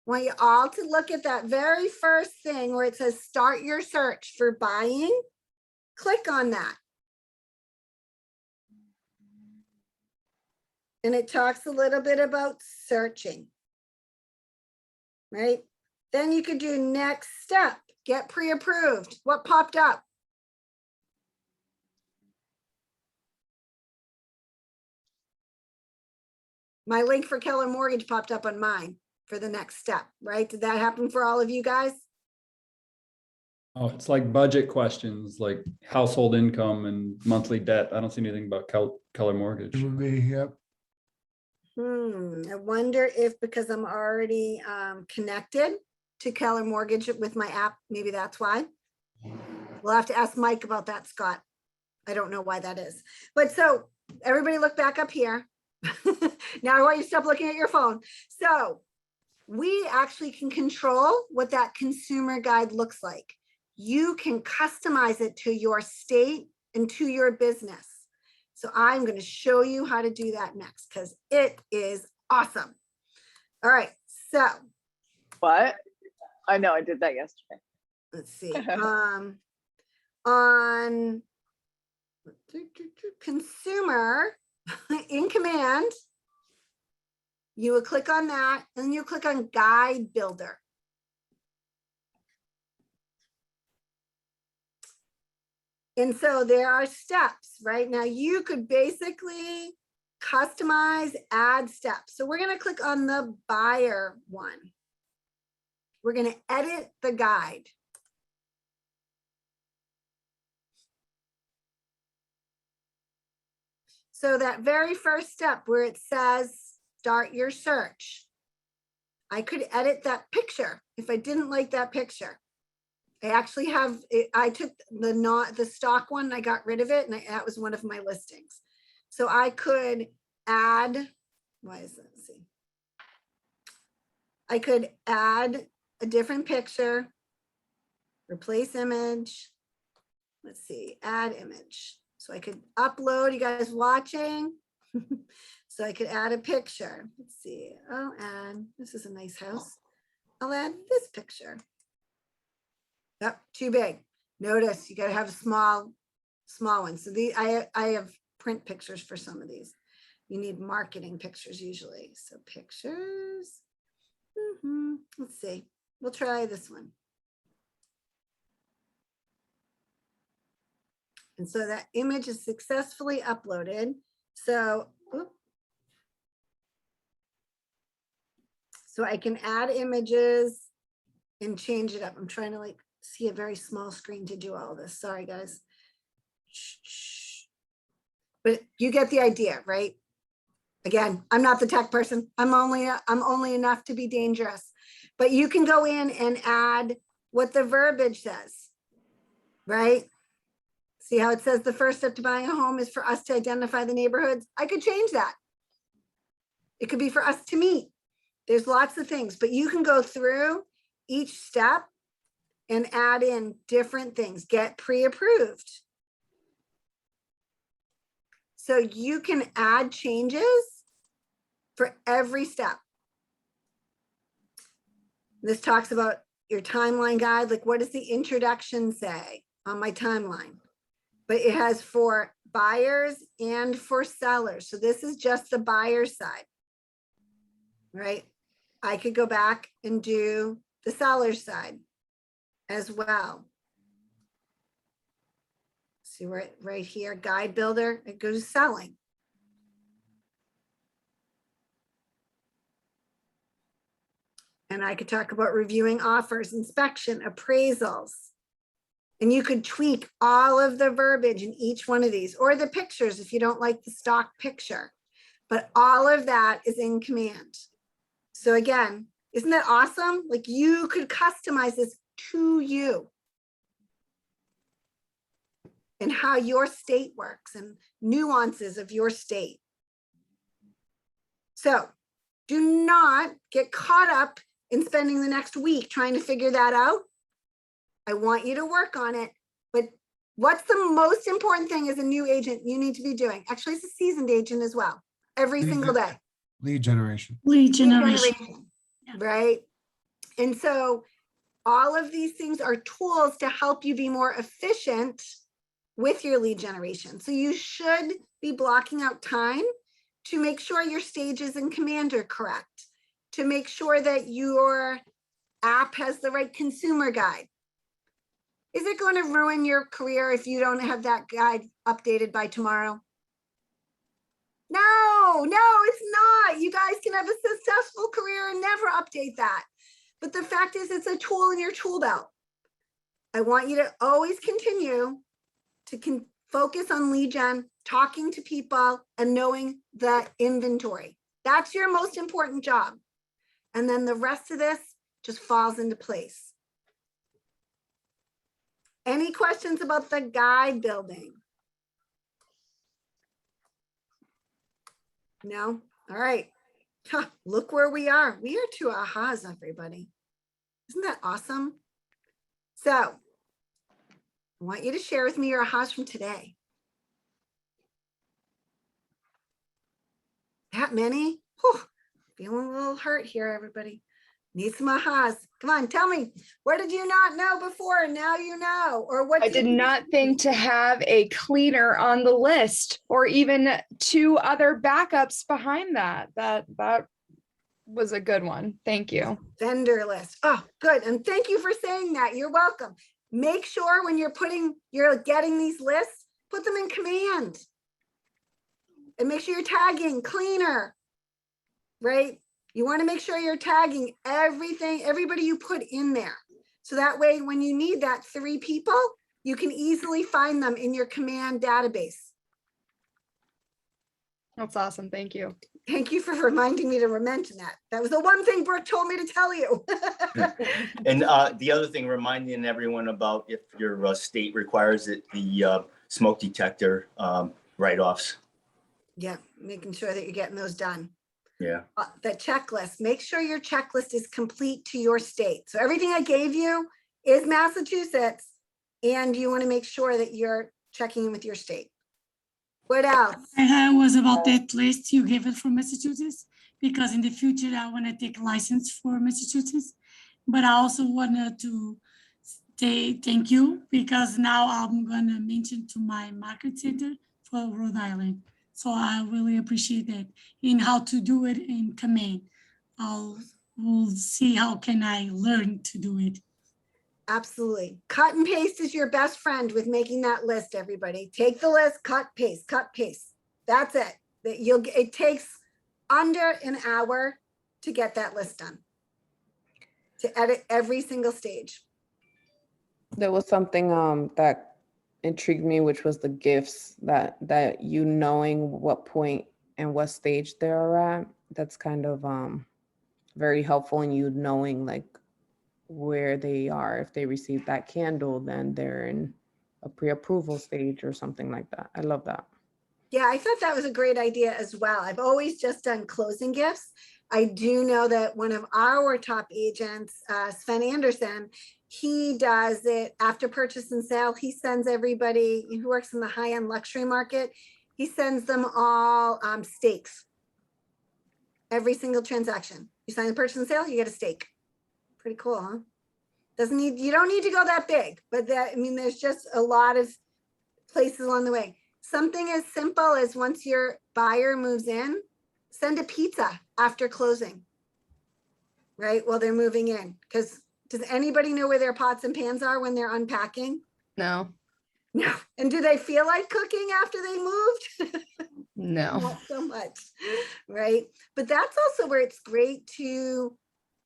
I want you all to look at that very first thing where it says start your search for buying. Click on that. And it talks a little bit about searching. Right? Then you could do next step, get pre-approved. What popped up? My link for Keller Mortgage popped up on mine for the next step, right? Did that happen for all of you guys? Oh, it's like budget questions, like household income and monthly debt. I don't see anything about Keller Mortgage. Yep. I wonder if because I'm already connected to Keller Mortgage with my app, maybe that's why. We'll have to ask Mike about that, Scott. I don't know why that is. But so everybody look back up here. Now I want you to stop looking at your phone. So we actually can control what that consumer guide looks like. You can customize it to your state and to your business. So I'm going to show you how to do that next because it is awesome. All right, so. What? I know I did that yesterday. Let's see. On consumer in command, you would click on that and you click on guide builder. And so there are steps, right? Now you could basically customize, add steps. So we're going to click on the buyer one. We're going to edit the guide. So that very first step where it says start your search, I could edit that picture if I didn't like that picture. I actually have, I took the stock one and I got rid of it, and that was one of my listings. So I could add, why is that? Let's see. I could add a different picture, replace image. Let's see, add image. So I could upload, you guys watching? So I could add a picture. Let's see, I'll add, this is a nice house. I'll add this picture. Yep, too big. Notice you got to have a small one. So I have print pictures for some of these. You need marketing pictures usually. So pictures. Let's see. We'll try this one. And so that image is successfully uploaded. So, so I can add images and change it up. I'm trying to like see a very small screen to do all of this. Sorry, guys. But you get the idea, right? Again, I'm not the tech person. I'm only enough to be dangerous. But you can go in and add what the verbiage says, right? See how it says the first step to buying a home is for us to identify the neighborhoods. I could change that. It could be for us to meet. There's lots of things, but you can go through each step and add in different things, get pre-approved. So you can add changes for every step. This talks about your timeline guide, like what does the introduction say on my timeline? But it has for buyers and for sellers. So this is just the buyer side, right? I could go back and do the seller side as well. See right here, guide builder, it goes to selling. And I could talk about reviewing offers, inspection, appraisals. And you could tweak all of the verbiage in each one of these, or the pictures if you don't like the stock picture. But all of that is in command. So again, isn't that awesome? Like you could customize this to you and how your state works and nuances of your state. So do not get caught up in spending the next week trying to figure that out. I want you to work on it, but what's the most important thing as a new agent you need to be doing? Actually, it's a seasoned agent as well, every single day. Lead generation. Lead generation. Right? And so all of these things are tools to help you be more efficient with your lead generation. So you should be blocking out time to make sure your stages in command are correct, to make sure that your app has the right consumer guide. Is it going to ruin your career if you don't have that guide updated by tomorrow? No, it's not. You guys can have a successful career and never update that. But the fact is, it's a tool in your tool belt. I want you to always continue to focus on lead gen, talking to people, and knowing the inventory. That's your most important job. And then the rest of this just falls into place. Any questions about the guide building? No? All right. Huh, look where we are. We are to ahas, everybody. Isn't that awesome? So I want you to share with me your ahas from today. That many? Whew, feeling a little hurt here, everybody. Need some ahas. Come on, tell me, what did you not know before and now you know? Or what I did not think to have a cleaner on the list or even 2 other backups behind that. That was a good one. Thank you. Vendor list. Oh, good. And thank you for saying that. You're welcome. Make sure when you're getting these lists, put them in command. And make sure you're tagging cleaner, right? You want to make sure you're tagging everybody you put in there. So that way, when you need that 3 people, you can easily find them in your command database. That's awesome. Thank you. Thank you for reminding me to mention that. That was the one thing Brooke told me to tell you. And the other thing, reminding everyone about if your state requires it, the smoke detector write-offs. Yeah, making sure that you're getting those done. Yeah. The checklist, make sure your checklist is complete to your state. So everything I gave you is Massachusetts, and you want to make sure that you're checking in with your state. What else? I was about that list you gave it for Massachusetts, because in the future I want to take a license for Massachusetts, but I also wanted to say thank you, because now I'm going to mention to my market center for Rhode Island. So I really appreciate that in how to do it in command. We'll see how can I learn to do it. Absolutely. Cut and paste is your best friend with making that list, everybody. Take the list, cut, paste, cut, paste. That's it. It takes under an hour to get that list done, to edit every single stage. There was something that intrigued me, which was the gifts that you knowing what point and what stage they're at. That's kind of very helpful in you knowing like where they are. If they receive that candle, then they're in a pre-approval stage or something like that. I love that. Yeah, I thought that was a great idea as well. I've always just done closing gifts, I do know that one of our top agents, Sven Anderson, he does it after purchase and sale. He sends everybody who works in the high-end luxury market, he sends them all steaks. Every single transaction. You sign the purchase and sale, you get a steak. Pretty cool, huh? You don't need to go that big, but there's just a lot of places along the way. Something as simple as once your buyer moves in, send a pizza after closing, right? While they're moving in. Because does anybody know where their pots and pans are when they're unpacking? No. No. And do they feel like cooking after they moved? No. Not so much, right? But that's also where it's great to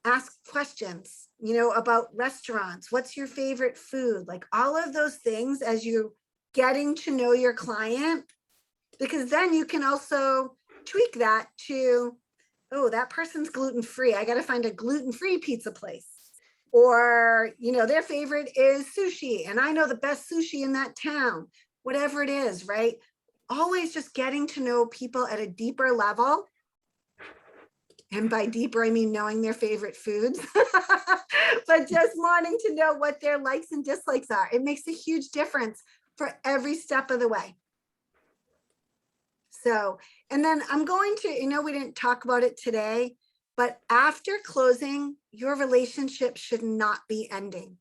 ask questions, about restaurants. What's your favorite food? Like all of those things as you're getting to know your client, because then you can also tweak that to, oh, that person's gluten-free. I got to find a gluten-free pizza place. Or, their favorite is sushi and I know the best sushi in that town, whatever it is, right? Always just getting to know people at a deeper level. And by deeper, I mean knowing their favorite foods, but just wanting to know what their likes and dislikes are. It makes a huge difference for every step of the way. So, and then I'm going to, we didn't talk about it today, but after closing, your relationship should not be ending.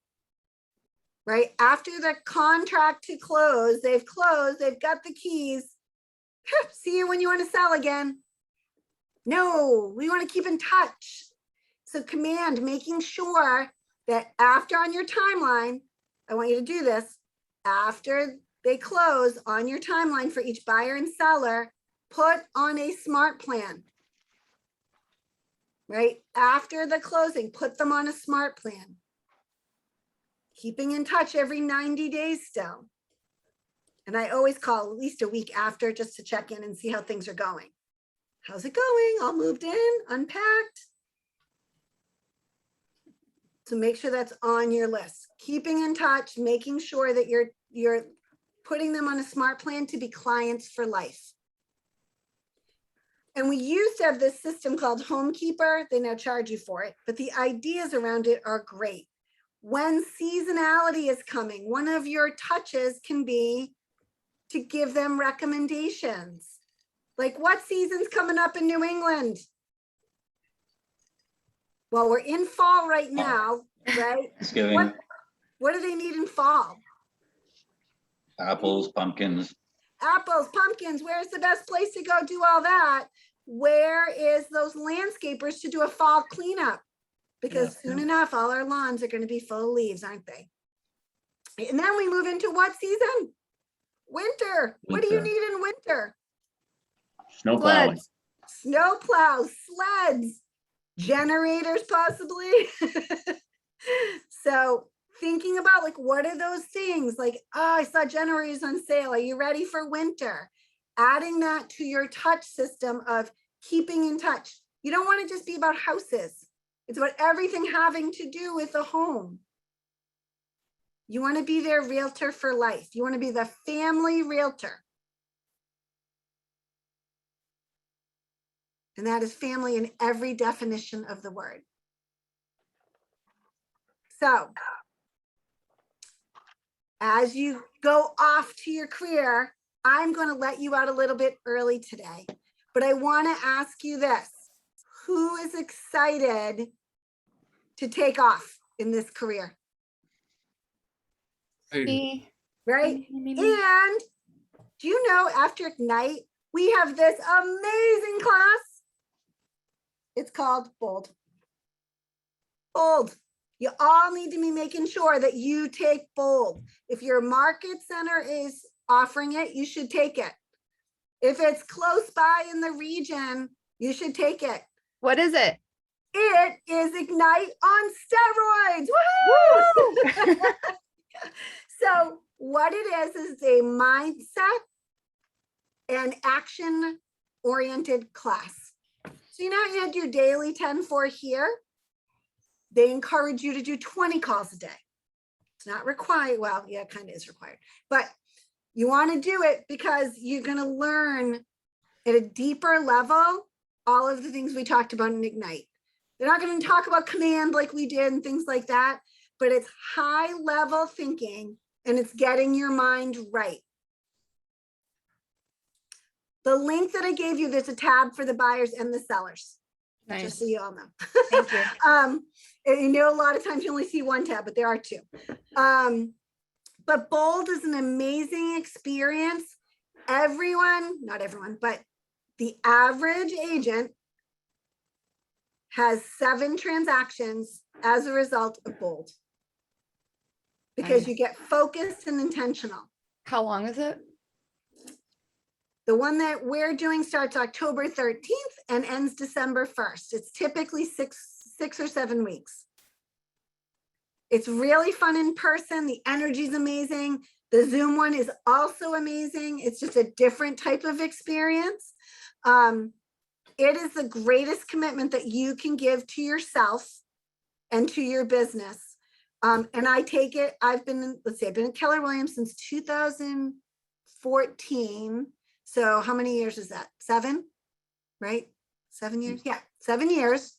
Right? After the contract to close, they've closed, they've got the keys. See you when you want to sell again. No, we want to keep in touch. So command, making sure that after on your timeline, I want you to do this, after they close on your timeline for each buyer and seller, put on a smart plan. Right? After the closing, put them on a smart plan. Keeping in touch every 90 days still. And I always call at least a week after just to check in and see how things are going. How's it going? All moved in, unpacked. So make sure that's on your list. Keeping in touch, making sure that you're putting them on a smart plan to be clients for life. And we used to have this system called Homekeeper. They now charge you for it, but the ideas around it are great. When seasonality is coming, one of your touches can be to give them recommendations. Like what season's coming up in New England? Well, we're in fall right now, right? Thanksgiving. What do they need in fall? Apples, pumpkins. Apples, pumpkins. Where's the best place to go do all that? Where is those landscapers to do a fall cleanup? Because soon enough, all our lawns are going to be full of leaves, aren't they? And then we move into what season? Winter. What do you need in winter? Snow plowing. Snow plows, sleds, generators possibly. So thinking about like, what are those things? Like, oh, I saw generators on sale. Are you ready for winter? Adding that to your touch system of keeping in touch. You don't want to just be about houses. It's about everything having to do with the home. You want to be their realtor for life. You want to be the family realtor. And that is family in every definition of the word. So, as you go off to your career, I'm going to let you out a little bit early today, but I want to ask you this. Who is excited to take off in this career? Me. Right? And do you know after Ignite, we have this amazing class. It's called Bold. Bold. You all need to be making sure that you take Bold. If your market center is offering it, you should take it. If it's close by in the region, you should take it. What is it? It is Ignite on steroids. Woo! So what it is a mindset and action-oriented class. So you know you had your daily 10-4 here. They encourage you to do 20 calls a day. It's not required. Well, yeah, it kind of is required, but you want to do it because you're going to learn at a deeper level all of the things we talked about in Ignite. They're not going to talk about command like we did and things like that, but it's high level thinking and it's getting your mind right. The link that I gave you, there's a tab for the buyers and the sellers. Nice. Just so you all know. Thank you. And you know, a lot of times you only see one tab, but there are two. But Bold is an amazing experience. Everyone, not everyone, but the average agent has 7 transactions as a result of Bold. Because you get focused and intentional. How long is it? The one that we're doing starts October 13th and ends December 1st. It's typically six or 7 weeks. It's really fun in person. The energy is amazing. The Zoom one is also amazing. It's just a different type of experience. It is the greatest commitment that you can give to yourself and to your business. And I take it, I've been in Keller Williams since 2014. So how many years is that? 7, right? 7 years? Yeah, 7 years.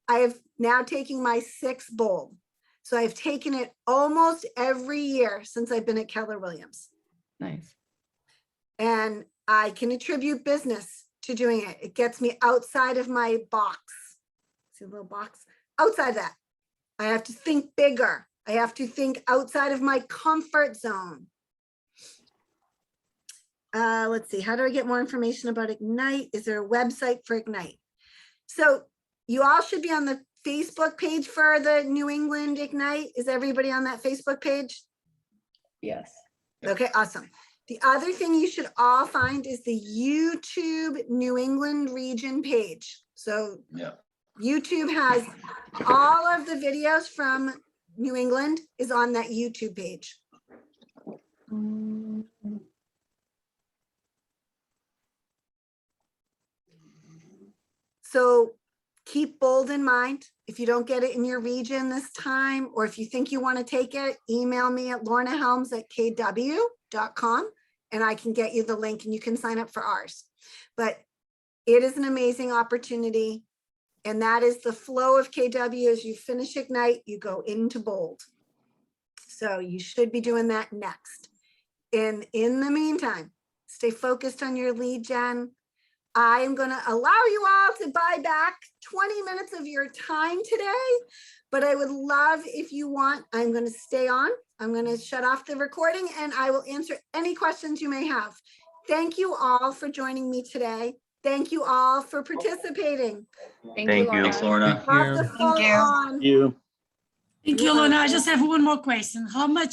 I have now taken my 6th Bold. So I've taken it almost every year since I've been at Keller Williams. Nice. And I can attribute business to doing it. It gets me outside of my box. See the little box? Outside that. I have to think bigger. I have to think outside of my comfort zone. Let's see, how do I get more information about Ignite? Is there a website for Ignite? So you all should be on the Facebook page for the New England Ignite. Is everybody on that Facebook page? Yes. Okay, awesome. The other thing you should all find is the YouTube New England region page. So Yeah. YouTube has all of the videos from New England is on that YouTube page. So keep Bold in mind. If you don't get it in your region this time, or if you think you want to take it, email me at lornahelms@kw.com and I can get you the link and you can sign up for ours. But it is an amazing opportunity. And that is the flow of KW. As you finish Ignite, you go into Bold. So you should be doing that next. And in the meantime, stay focused on your lead gen. I am going to allow you all to buy back 20 minutes of your time today, but I would love if you want, I'm going to stay on. I'm going to shut off the recording and I will answer any questions you may have. Thank you all for joining me today. Thank you all for participating. Thank you, Lorna. Thanks, Lorna. Off the full on. Thank you, Lorna. I just have one more question. How much